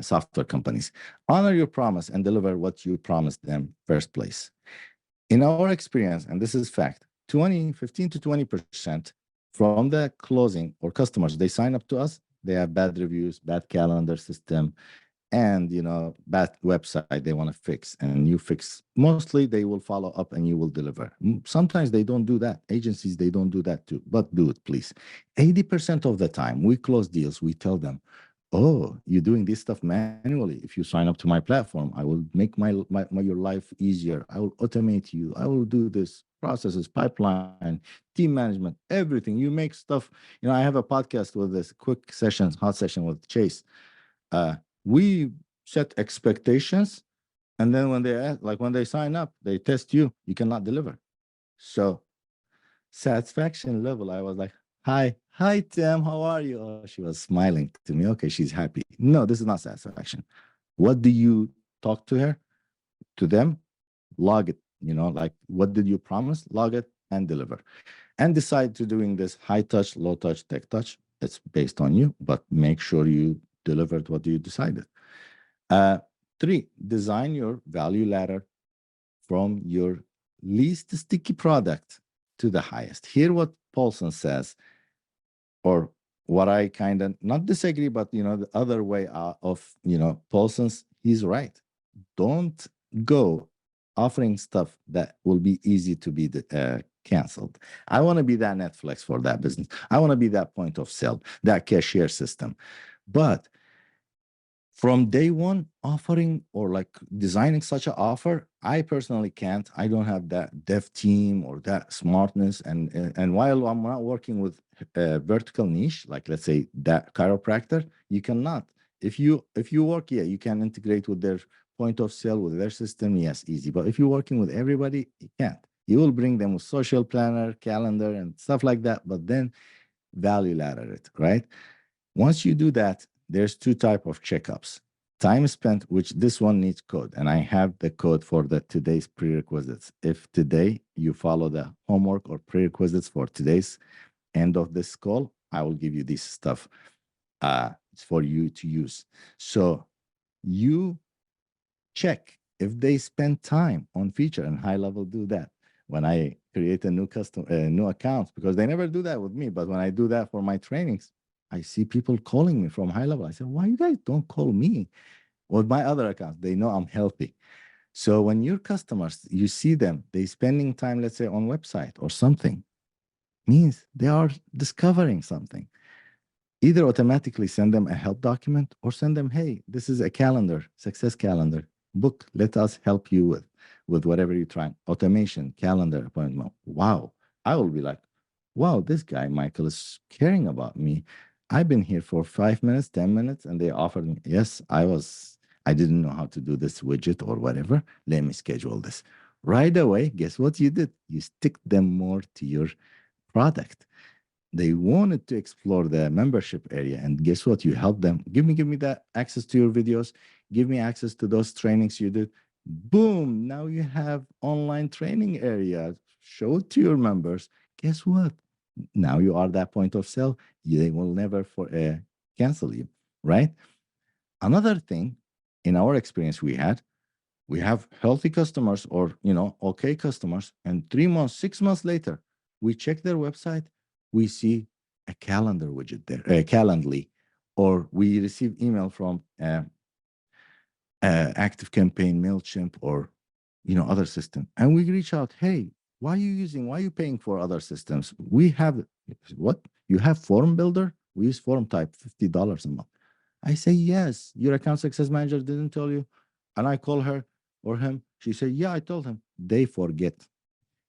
software companies. Honor your promise and deliver what you promised them first place. In our experience, and this is fact, 15 to 20% from the closing or customers, they sign up to us, they have bad reviews, bad calendar system, and bad website they want to fix, and you fix. Mostly they will follow up and you will deliver. Sometimes they don't do that. Agencies, they don't do that too, but do it, please. 80% of the time we close deals, we tell them, oh, you're doing this stuff manually. If you sign up to my platform, I will make your life easier. I will automate you. I will do this processes, pipeline, team management, everything. You make stuff. I have a podcast with this quick sessions, hot session with Chase. We set expectations, and then when they sign up, they test you. You cannot deliver. So satisfaction level, I was like, hi Tim, how are you? Oh, she was smiling to me. Okay, she's happy. No, this is not satisfaction. What do you talk to her, to them? Log it. Like, what did you promise? Log it and deliver. And decide to doing this high touch, low touch, tech touch. It's based on you, but make sure you delivered what you decided. Uh, Three, design your value ladder from your least sticky product to the highest. Hear what Paulson says, or what I kind of not disagree, but the other way of Paulson's. He's right. Don't go offering stuff that will be easy to be canceled. I want to be that Netflix for that business. I want to be that point of sale, that cashier system. But from day one, offering or like designing such an offer, I personally can't. I don't have that dev team or that smartness. And while I'm not working with a vertical niche, like let's say that chiropractor, you cannot. If you work, yeah, you can integrate with their point of sale, with their system, yes, easy. But if you're working with everybody, you can't. You will bring them with social planner, calendar, and stuff like that. But then value ladder it, right? Once you do that, there's two type of checkups. Time spent, which this one needs code, and I have the code for the today's prerequisites. If today you follow the homework or prerequisites for today's end of this call, I will give you this stuff for you to use. So you check if they spend time on feature, and HighLevel do that. When I create a new account, because they never do that with me, but when I do that for my trainings, I see people calling me from HighLevel. I said, why you guys don't call me? With my other accounts, they know I'm healthy. So when your customers, you see them, they spending time, let's say on website or something, means they are discovering something. Either automatically send them a help document or send them, hey, this is a calendar, success calendar, book. Let us help you with whatever you're trying. Automation, calendar appointment. Wow. I will be like, wow, this guy, Michael, is caring about me. I've been here for 5 minutes, 10 minutes, and they offered me, yes, I didn't know how to do this widget or whatever. Let me schedule this. Right away, guess what you did? You stick them more to your product. They wanted to explore the membership area, and guess what? You help them. Give me that access to your videos. Give me access to those trainings you did. Boom! Now you have online training area. Show it to your members. Guess what? Now you are that point of sale. They will never cancel you, right? Another thing, in our experience, we have healthy customers, or okay customers, and 3 months, 6 months later, we check their website, we see a calendar widget there, a calendly, or we receive email from active campaign, MailChimp, or other system, and we reach out, hey, why are you paying for other systems? We have what? You have form builder? We use form type, $50 a month. I say, yes, your account success manager didn't tell you. And I call her or him. She said, yeah, I told him. They forget.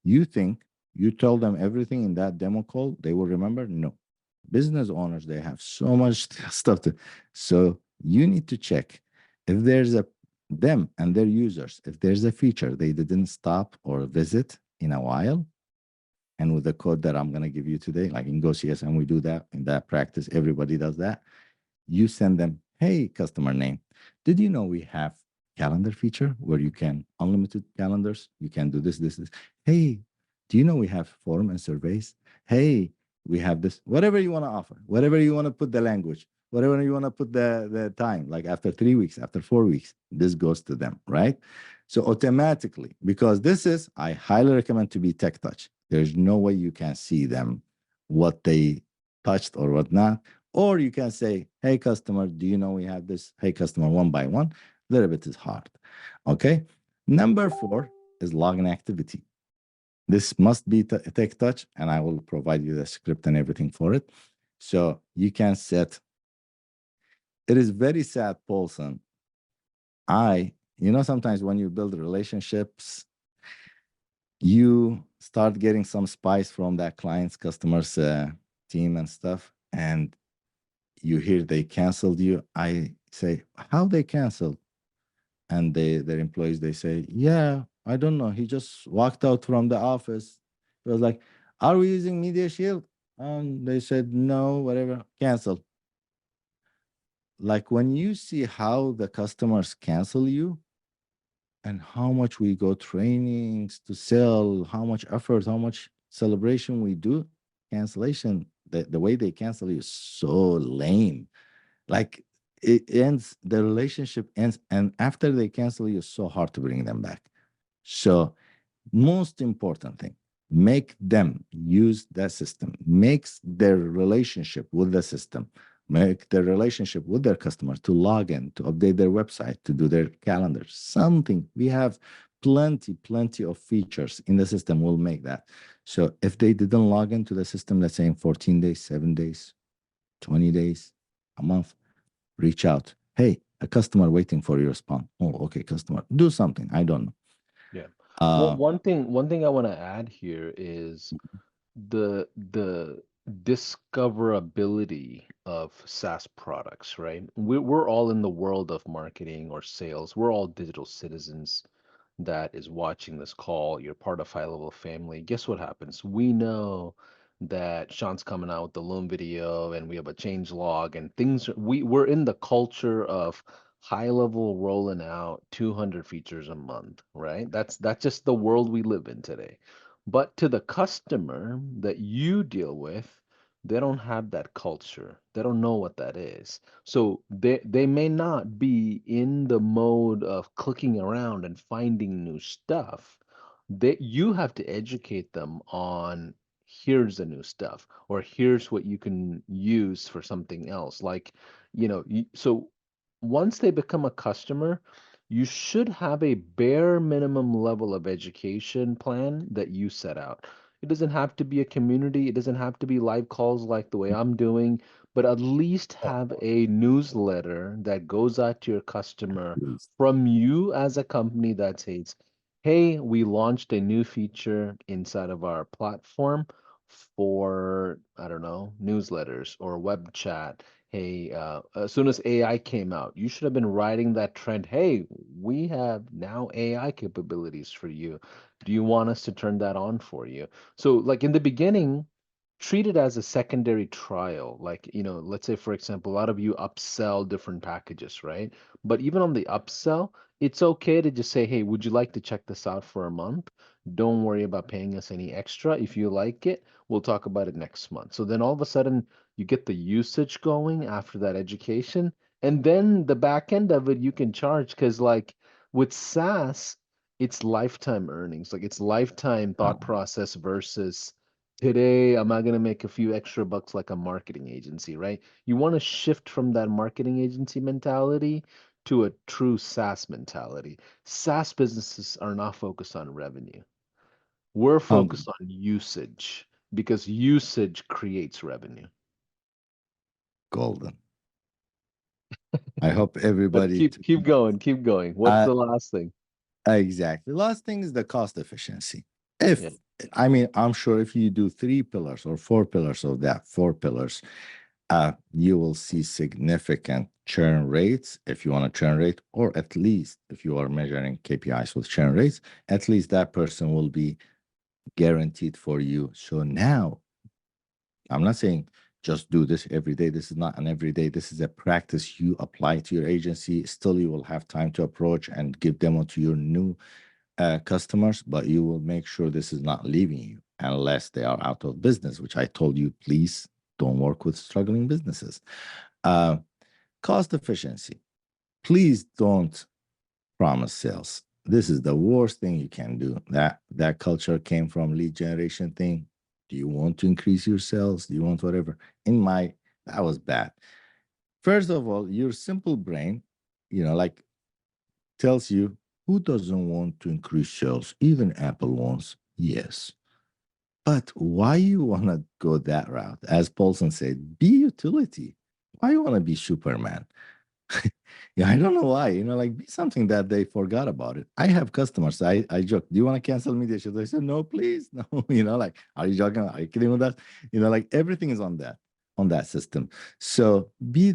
You think you tell them everything in that demo call, they will remember? No. Business owners, they have so much stuff to. So you need to check if there's them and their users, if there's a feature they didn't stop or visit in a while. And with the code that I'm going to give you today, like in GoCS, and we do that in that practice, everybody does that. You send them, hey, customer name, did you know we have calendar feature where you can unlimited calendars? You can do this. Hey, do you know we have form and surveys? Hey, We have this, whatever you want to offer, whatever you want to put the language, whatever you want to put the time, like after 3 weeks, after 4 weeks, this goes to them, right? So automatically, because this is, I highly recommend to be tech touch. There's no way you can see them what they touched or what not. Or you can say, hey, customer, do you know we have this? Hey, customer, one by one. A little bit is hard. Okay. Number four is login activity. This must be tech touch, and I will provide you the script and everything for it. So you can set, it is very sad, Paulson. Sometimes when you build relationships, you start getting some spice from that client's customers team and stuff, and you hear they canceled you. I say, how they canceled? And their employees, they say, yeah, I don't know, he just walked out from the office. It was like, are we using Media Shield? And they said no, whatever, cancel. Like when you see how the customers cancel you and how much we go trainings to sell, how much effort, how much celebration we do, cancellation, the way they cancel you is so lame. Like it ends, the relationship ends, and after they cancel you, it's so hard to bring them back. So most important thing, make them use that system, makes their relationship with the system, make their relationship with their customer to log in, to update their website, to do their calendars, something. We have plenty of features in the system will make that. So if they didn't log into the system, let's say in 14 days, 7 days, 20 days, a month, reach out. Hey, a customer waiting for your response. Oh, okay, customer, do something. I don't know. Yeah. Well, Uh, one thing I want to add here is the discoverability of SaaS products, right? We're all in the world of marketing or sales. We're all digital citizens that is watching this call. You're part of HighLevel family. Guess what happens? We know that Sean's coming out with the Loom video and we have a change log and things we're in the culture of HighLevel rolling out 200 features a month, right? That's just the world we live in today. But to the customer that you deal with, they don't have that culture. They don't know what that is. So they may not be in the mode of clicking around and finding new stuff. That you have to educate them on here's the new stuff or here's what you can use for something else. Like, so once they become a customer, you should have a bare minimum level of education plan that you set out. It doesn't have to be a community, it doesn't have to be live calls like the way I'm doing, but at least have a newsletter that goes out to your customer please. from you as a company that says, hey, we launched a new feature inside of our platform for, I don't know, newsletters or web chat. Hey, as soon as AI came out, you should have been riding that trend. Hey, we have now AI capabilities for you. Do you want us to turn that on for you? So, like in the beginning, treat it as a secondary trial. Like, let's say, for example, a lot of you upsell different packages, right? But even on the upsell, it's okay to just say, hey, would you like to check this out for a month? Don't worry about paying us any extra. If you like it, we'll talk about it next month. So then all of a sudden, you get the usage going after that education. And then the back end of it, you can charge because, like, with SaaS, it's lifetime earnings, like it's lifetime thought Um, process versus today, am I going to make a few extra bucks like a marketing agency, right? You want to shift from that marketing agency mentality to a true SaaS mentality. SaaS businesses are not focused on revenue. We're um, focused on usage because usage creates revenue. golden. I hope But everybody keep took keep notes. going, keep going. What's Uh, the last thing? exactly. Last thing is the cost efficiency. Yeah. I mean, I'm sure if you do 3 pillars or 4 pillars of that 4 pillars, you will see significant churn rates if you want a churn rate, or at least if you are measuring KPIs with churn rates, at least that person will be guaranteed for you. So now I'm not saying just do this every day. This is not an everyday. This is a practice you apply to your agency. Still, you will have time to approach and give demo to your new customers, but you will make sure this is not leaving you. unless they are out of business, which I told you, please don't work with struggling businesses. Uh, Cost efficiency. Please don't promise sales. This is the worst thing you can do. That culture came from lead generation thing. Do you want to increase your sales? Do you want whatever? That was bad. First of all, your simple brain, like tells you who doesn't want to increase sales? Even Apple wants. Yes. But why you want to go that route? As Paulson said, be utility. Why you want to be Superman? Yeah, I don't know why. Like be something that they forgot about it. I have customers. I joke, do you want to cancel media shows? I said, no, please. No, like, are you joking? Are you kidding with us? Like everything is on that system. So be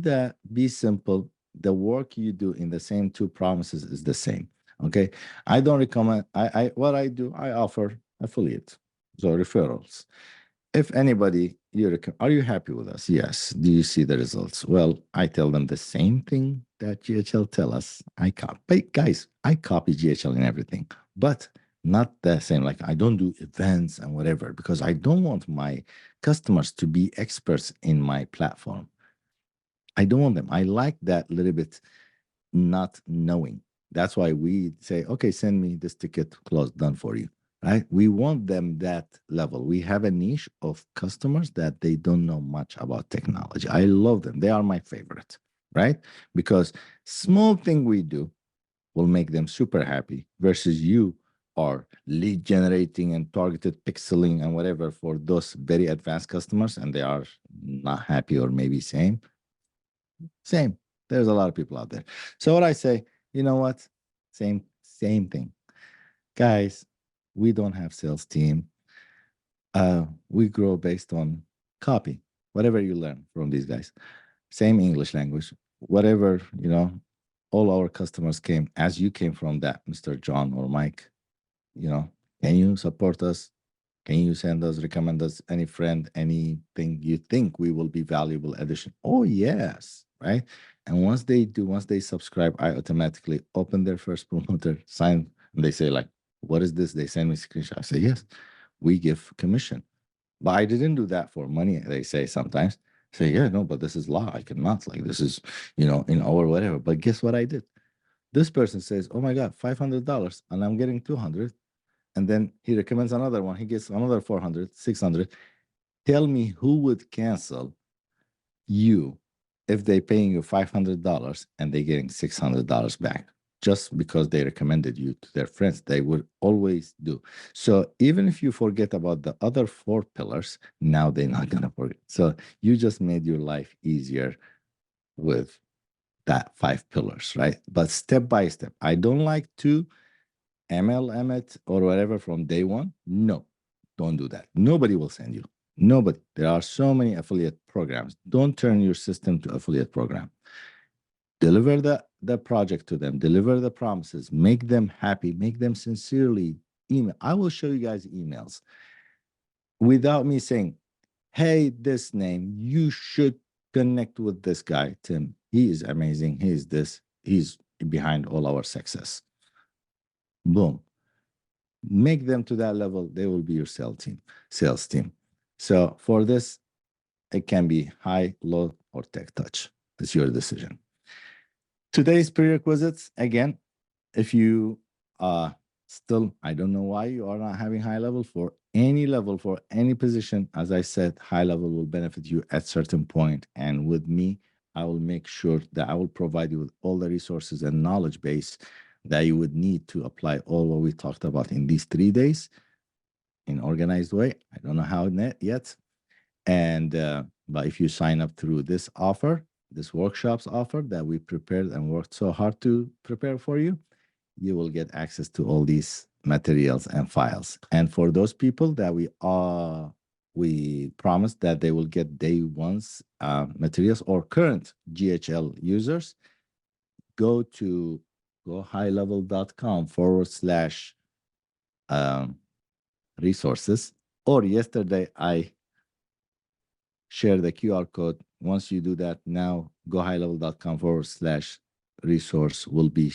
simple. The work you do in the same two promises is the same. Okay. I don't recommend what I do, I offer affiliate. So referrals. If anybody, are you happy with us? Yes. Do you see the results? Well, I tell them the same thing that GHL tell us. I copy, guys. I copy GHL in everything, but not the same. Like I don't do events and whatever because I don't want my customers to be experts in my platform. I don't want them. I like that little bit not knowing. That's why we say, okay, send me this ticket, closed, done for you. Right? We want them that level. We have a niche of customers that they don't know much about technology. I love them. They are my favorite, right? Because small thing we do will make them super happy versus you are lead generating and targeted pixeling and whatever for those very advanced customers and they are not happy or maybe same. There's a lot of people out there. So what I say, you know what? Same thing. Guys, we don't have sales team. We grow based on copy, whatever you learn from these guys. Same English language, whatever, all our customers came as you came from that, Mr. John or Mike, you know, can you support us? Can you send us, recommend us any friend, anything you think we will be valuable addition? Oh, yes, right? And once they subscribe, I automatically open their first promoter, sign, and they say like, what is this? They send me a screenshot. I say, yes, we give commission. But I didn't do that for money, they say sometimes. I say, yeah, no, but this is law. I cannot, like, this is, in our whatever. But guess what I did? This person says, oh my God, $500, and I'm getting 200, and then he recommends another one. He gets another 400, 600. Tell me who would cancel you if they paying you $500 and they getting $600 back just because they recommended you to their friends. They would always do. So even if you forget about the other four pillars, now they're not going to forget. So you just made your life easier with that five pillars, right? But step by step. I don't like to MLM it or whatever from day one. No, don't do that. Nobody will send you. Nobody. There are so many affiliate programs. Don't turn your system to affiliate program. Deliver the project to them. Deliver the promises. Make them happy. Make them sincerely email. I will show you guys emails without me saying, hey, this name, you should connect with this guy, Tim. He is amazing. He is this. He's behind all our success. Boom. Make them to that level. They will be your sales team. So for this, it can be high, low, or tech touch. It's your decision. Today's prerequisites, again, if you still, I don't know why you are not having high level for any position. As I said, high level will benefit you at certain point. And with me, I will make sure that I will provide you with all the resources and knowledge base that you would need to apply all what we talked about in these 3 days in organized way. I don't know how yet. And but if you sign up through this offer, this workshops offer that we prepared and worked so hard to prepare for you, you will get access to all these materials and files. And for those people that we promised that they will get day one's materials or current GHL users, go highlevel.com /, resources. Or yesterday, I share the QR code. Once you do that, now go highlevel.com / resource will be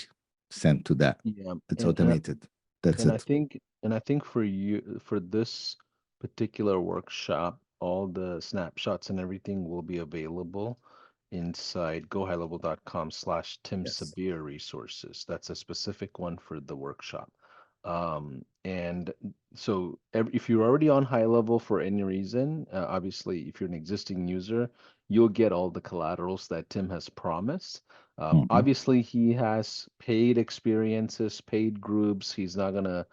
sent to that. Yeah, It's automated. That's and I it. think and I think for you for this particular workshop, all the snapshots and everything will be available inside gohighlevel.com/Tim Yes. Sabir resources. That's a specific one for the workshop. And so if you're already on high level for any reason, obviously, if you're an existing user, you'll get all the collaterals that Tim has promised. Mhm. Obviously, he has paid experiences, paid groups. He's not gonna,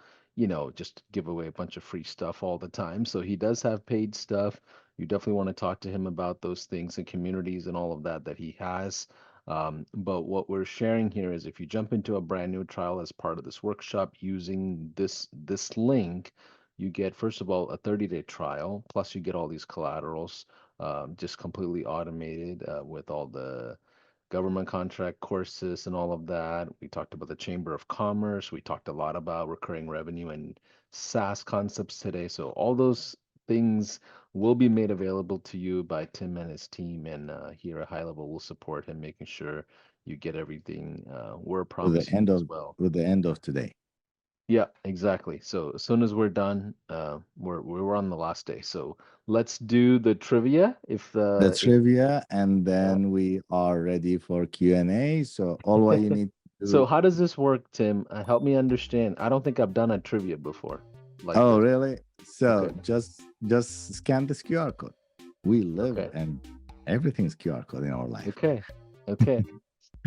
just give away a bunch of free stuff all the time. So he does have paid stuff. You definitely want to talk to him about those things and communities and all of that that he has. But what we're sharing here is if you jump into a brand new trial as part of this workshop using this link, you get first of all a 30-day trial, plus you get all these collaterals, just completely automated with all the government contract courses and all of that. We talked about the Chamber of Commerce. We talked a lot about recurring revenue and SaaS concepts today. So all those things will be made available to you by Tim and his team. And here at High Level, we'll support him, making sure you get everything we're With the promising end you as of well. with the end of today. Yeah, exactly. So as soon as we're done, we're on the last day. So let's do the trivia. The If trivia, and yeah. then we are ready for Q&A. So all what you need to So do. how does this work, Tim? Help me understand. I don't think I've done a trivia before like Oh, this. really? So Okay. just scan this QR code. We live Okay. and everything's QR code in our life. Okay. Okay.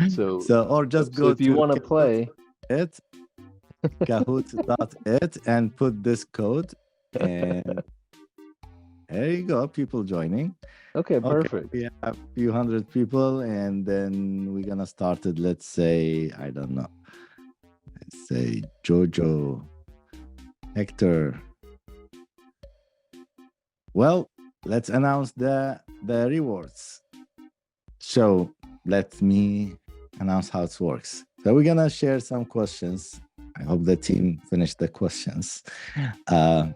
So So or so, just so go if you to want to play, kahoot.it and put this code, and there you go, people joining. okay, Okay, perfect. we have a few hundred people, and then we're gonna start it. Let's say, I don't know, let's say Jojo, Hector. Well, let's announce the rewards. So let me announce how it works. So we're gonna share some questions. I hope the team finished the questions. Uh,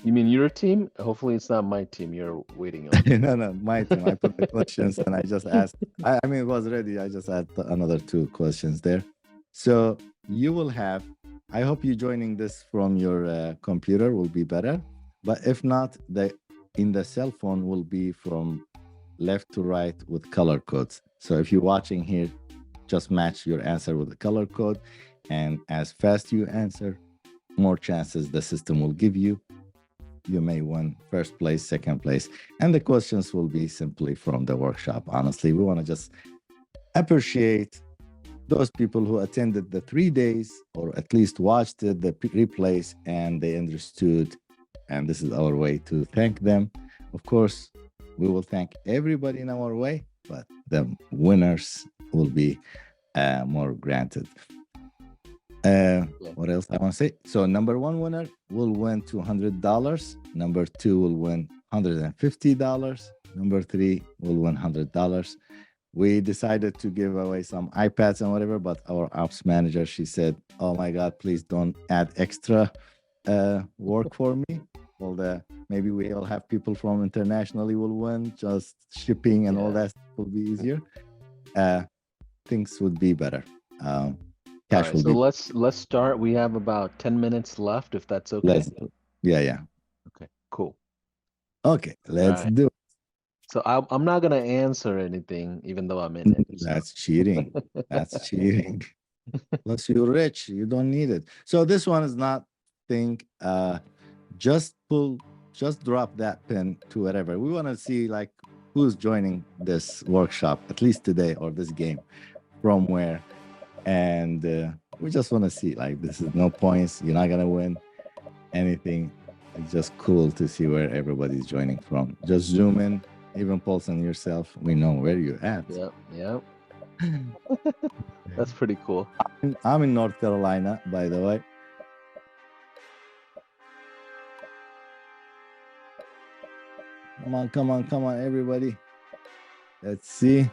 You mean your team? Hopefully it's not my team you're waiting on. no, my team. I put the questions and I just asked. I mean, it was ready. I just add another two questions there. So you will have. I hope you joining this from your computer will be better. But if not, the in the cell phone will be from left to right with color codes. So if you're watching here, just match your answer with the color code, and as fast you answer, more chances the system will give you. You may win first place, second place, and the questions will be simply from the workshop. Honestly, we want to just appreciate those people who attended the 3 days or at least watched it, the replays, and they understood. And this is our way to thank them. Of course, we will thank everybody in our way, but the winners will be more granted. Yeah. What else I want to say? So number one winner will win $200. Number two will win $150. Number three will win $100. We decided to give away some iPads and whatever, but our ops manager, she said, "Oh my God, please don't add extra work for me. Well, maybe we'll have people from internationally will win. Just shipping and all Yeah. that will be easier. Uh, things would be better. Um, All cash right. will So be let's start. We have about 10 minutes left if that's okay. less. Yeah, yeah. Okay. Cool. Okay, All let's right. do it. So I'm not gonna answer anything even though I'm in it. So That's cheating. That's cheating. Plus, you're rich. You don't need it. So this one is not think. Just pull. Just drop that pin to whatever. We want to see like who's joining this workshop at least today or this game from where, and we just want to see like this is no points. You're not gonna win anything. It's just cool to see where everybody's joining from. Just zoom in, even Paulson yourself. We know where you're at. yep, yep. That's pretty cool. I'm in North Carolina, by the way. Come on, everybody. Let's see.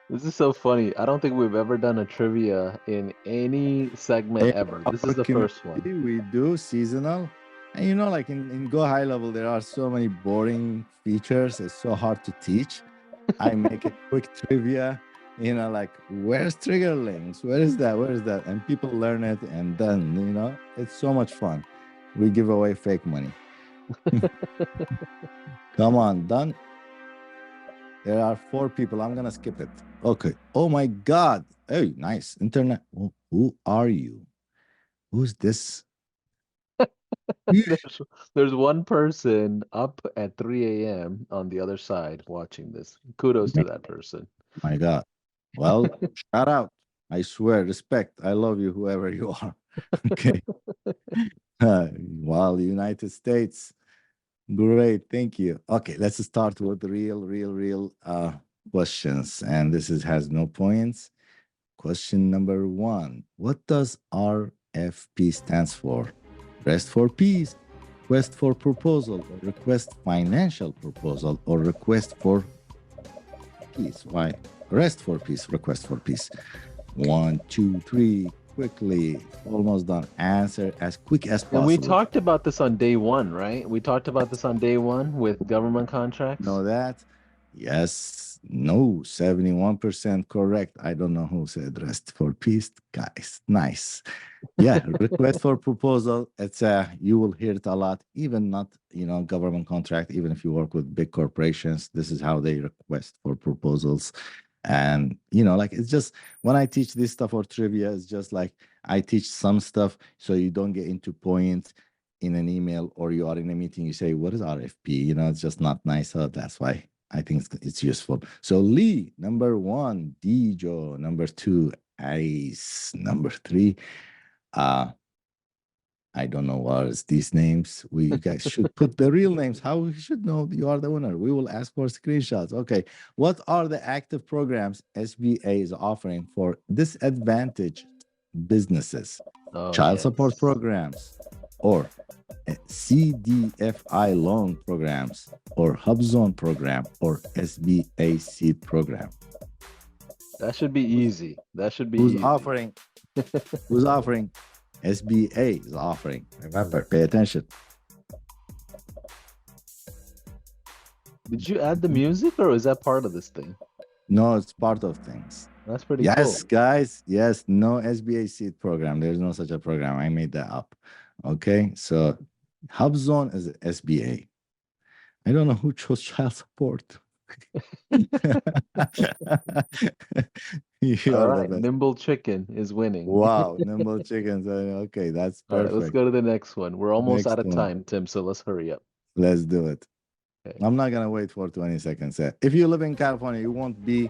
This is so funny. I don't think we've ever done a trivia in any segment In ever. This is our the first one. community, we do seasonal. And like in Go High Level, there are so many boring features. It's so hard to teach. I make a quick trivia, like where's trigger links? Where is that? Where is that? And people learn it and then, it's so much fun. We give away fake money. Come on, done. There are 4 people. I'm gonna skip it. Okay. Oh my God. Hey, nice. Internet. Who are you? Who's this? There's there's one person up at 3 a.m. on the other side watching this. Kudos to that person. My God. Well, shout out. I swear, respect. I love you, whoever you are. Okay. Wow, the United States. Great. Thank you. Okay, let's start with the real questions. And this has no points. Question number 1. What does RFP stands for? Rest for peace, request for proposal, or request financial proposal, or request for peace. Why? Rest for peace, request for peace. 1, 2, 3, quickly. Almost done. Answer as quick as And we possible. talked about this on day one, right? We talked about this on day one with government contracts. Know that? Yes, no, 71% correct. I don't know who said rest for peace. Guys, nice. Yeah, request for proposal. It's you will hear it a lot, even not, government contract, even if you work with big corporations, this is how they request for proposals. And like it's just when I teach this stuff or trivia, it's just like I teach some stuff so you don't get into points in an email or you are in a meeting, you say, what is RFP? It's just not nice. So that's why I think it's useful. So Lee, number 1, Dijo, number 2, Ice, number 3. I don't know what is these names. We guys should put the real names. How we should know you are the winner. We will ask for screenshots. Okay. What are the active programs SBA is offering for disadvantaged businesses? Oh, Child support yes. programs or CDFI loan programs or HubZone program or SBA seed program. That should be easy. That should be Who's easy. offering? Who's offering? SBA is offering. Remember, pay attention. Did you add the music or is that part of this thing? No, it's part of things. That's pretty Yes, cool. guys. Yes, no SBA seed program. There's no such a program. I made that up. Okay, so HubZone is SBA. I don't know who chose child support. You All are the right, best. Nimble Chicken is winning. Wow, nimble chickens. Okay, that's All right, let's perfect. go to the next one. We're almost Next out of one. time, Tim, so let's hurry up. Let's do it. Okay. I'm not gonna wait for 20 seconds. If you live in California, you won't be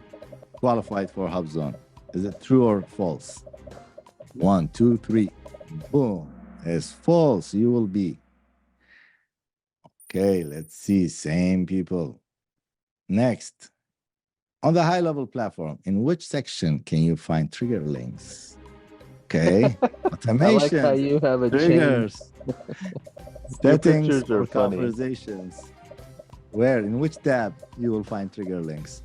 qualified for HubZone. Is it true or false? 1, 2, 3. Boom. It's false. You will be. Okay, let's see. Same people. Next. On the HighLevel platform, in which section can you find trigger links? Okay. I like how Automations, you have a chain. triggers, Your settings, pictures are or funny. conversations. Where? In which tab you will find trigger links?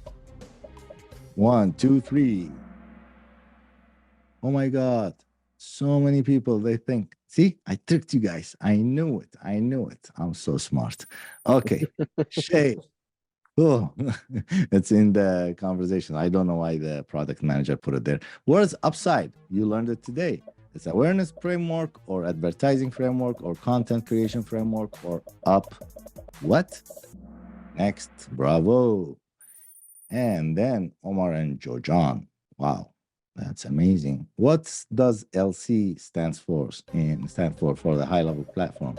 1, 2, 3. Oh my God. So many people, they think, see, I tricked you guys. I knew it. I knew it. I'm so smart. Okay. Shay. Oh, it's in the conversation. I don't know why the product manager put it there. Where's upside? You learned it today. It's awareness framework or advertising framework or content creation framework or up. What? Next. Bravo. And then Omar and Jojan. Wow. That's amazing. What does LC stands for for the HighLevel platform?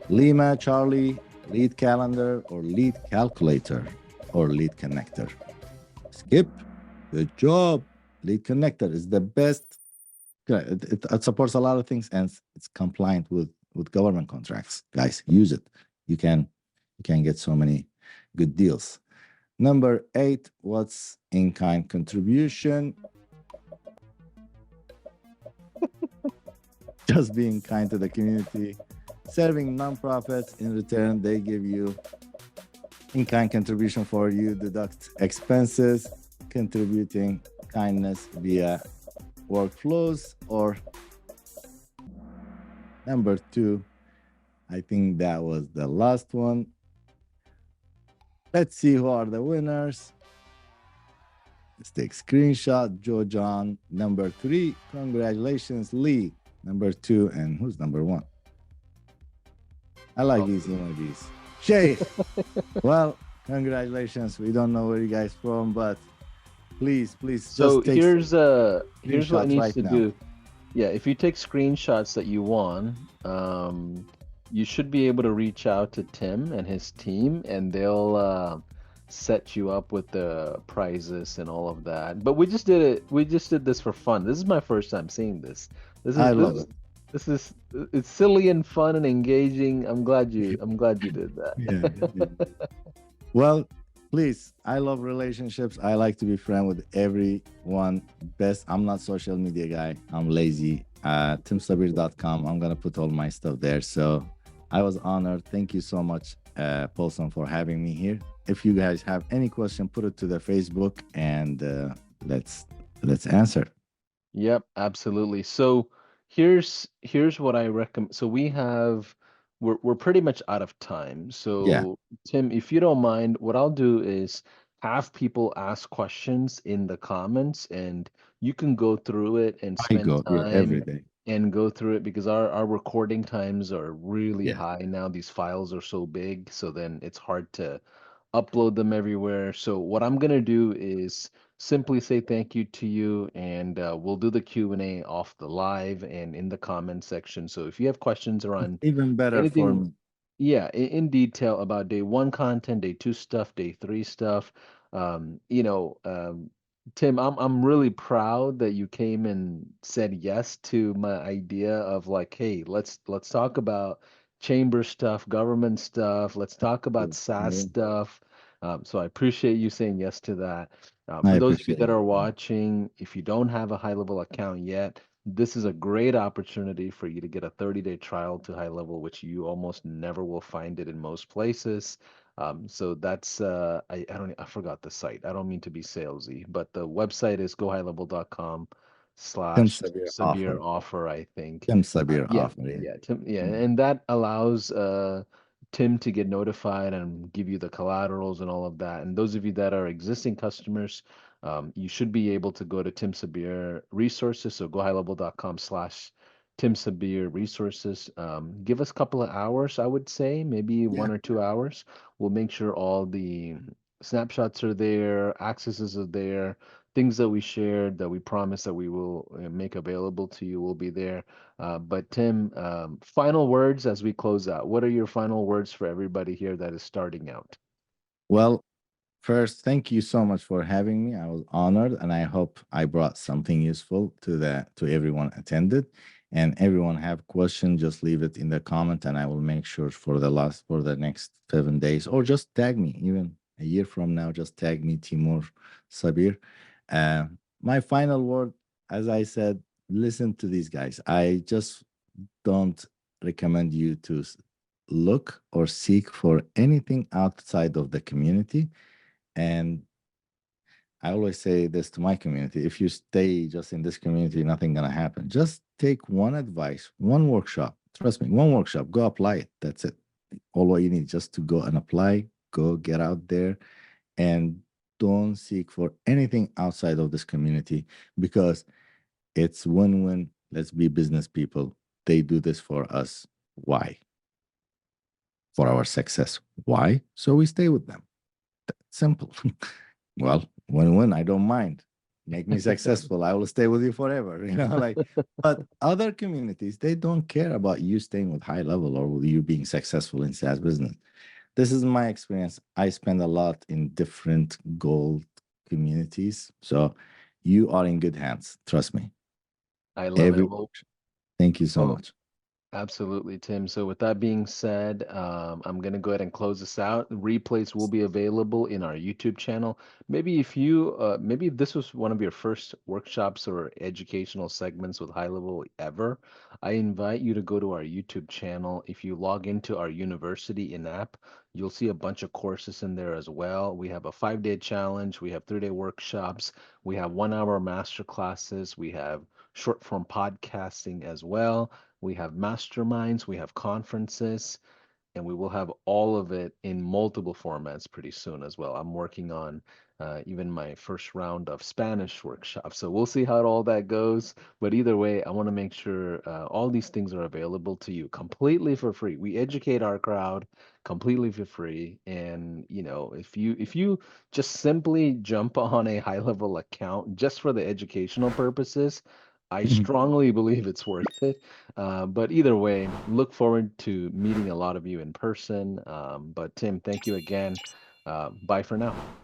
Lima, Charlie, lead calendar, or lead calculator, or lead connector? Skip. Good job. Lead connector is the best. It supports a lot of things and it's compliant with government contracts. Guys, use it. You can get so many good deals. Number 8, what's in-kind contribution? Just being kind to the community. Serving nonprofits, in return, they give you in-kind contribution for you, deduct expenses, contributing kindness via workflows, or number 2, I think that was the last one. Let's see who are the winners. Let's take screenshot. Joe John, number 3. Congratulations, Lee. Number 2, and who's number 1? I like Oh, these emojis. Sheikh, well, congratulations. We don't know where you guys from, but please, so just take here's what it screenshots needs right to now. do. Yeah, if you take screenshots that you won, you should be able to reach out to Tim and his team, and they'll set you up with the prizes and all of that. But we just did it. We just did this for fun. This is my first time seeing this. This I is this love is it. this is it's silly and fun and engaging. I'm glad you did Yeah. Yeah. that. Well, please, I love relationships. I like to be friend with everyone. Best, I'm not social media guy. I'm lazy. Timsabir.com. I'm gonna put all my stuff there. So I was honored. Thank you so much, Paulson, for having me here. If you guys have any question, put it to the Facebook and let's let's answer. Yep, absolutely. So here's what I recommend. So we're pretty much out of time. Yeah, So Tim, if you don't mind, what I'll do is have people ask questions in the comments, and you can go through it and I spend go. Yeah, time every day. and go through it because our recording times are really Yeah. high now. These files are so big, so then it's hard to upload them everywhere. So what I'm gonna do is simply say thank you to you, and we'll do the Q&A off the live and in the comment section. So if you have questions It's around even better for anything, me. yeah, in detail about day one content, day two stuff, day three stuff, Tim, I'm really proud that you came and said yes to my idea of like, hey, let's talk about chamber stuff, government stuff, let's talk about SaaS Yeah, stuff. So I appreciate you saying yes to that. I For those of you appreciate that it. are watching, if you don't have a high level account yet, this is a great opportunity for you to get a 30-day trial to high level, which you almost never will find it in most places. So that's I forgot the site. I don't mean to be salesy, but the website is gohighlevel.com Tim slash Sabir Sabir offer. offer, I think. Tim Sabir Yeah, offer. Yeah. yeah, Tim, yeah, Mm. and that allows Tim to get notified and give you the collaterals and all of that. And those of you that are existing customers, you should be able to go to Tim Sabir resources. So gohighlevel.com slash Tim Sabir resources. Give us a couple of hours, I would say, maybe Yeah. 1 or 2 hours. We'll make sure all the snapshots are there, accesses are there, things that we shared that we promise that we will make available to you will be there. But Tim, final words as we close out. What are your final words for everybody here that is starting out? Well, first, thank you so much for having me. I was honored, and I hope I brought something useful to everyone attended. And everyone have question, just leave it in the comment, and I will make sure for the next 7 days, or just tag me. Even a year from now, just tag me, Timur Sabir. Uh, my final word, as I said, listen to these guys. I just don't recommend you to look or seek for anything outside of the community. And I always say this to my community: if you stay just in this community, nothing gonna happen. Just take one advice, one workshop. Trust me, one workshop. Go apply it. That's it. All what you need just to go and apply. Go get out there and don't seek for anything outside of this community because it's win-win. Let's be business people. They do this for us. Why? For our success. Why? So we stay with them. Simple. Well, win-win. I don't mind. Make me successful. I will stay with you forever. Like, but other communities, they don't care about you staying with high level or with you being successful in SaaS business. This is my experience. I spend a lot in different gold communities. So you are in good hands. Trust me. I love it. Every Well, thank you so well, much. absolutely, Tim. So with that being said, I'm gonna go ahead and close this out. Replays will be available in our YouTube channel. Maybe if this was one of your first workshops or educational segments with High Level ever, I invite you to go to our YouTube channel. If you log into our university in-app, you'll see a bunch of courses in there as well. We have a 5-day challenge, we have 3-day workshops, we have 1-hour master classes, we have short form podcasting as well. We have masterminds, we have conferences. and we will have all of it in multiple formats pretty soon as well. I'm working on even my first round of Spanish workshop. So we'll see how all that goes. But either way, I want to make sure all these things are available to you completely for free. We educate our crowd completely for free. And if you just simply jump on a high level account just for the educational purposes, I strongly believe it's worth it. But either way, look forward to meeting a lot of you in person. But Tim, thank you again. Bye for now.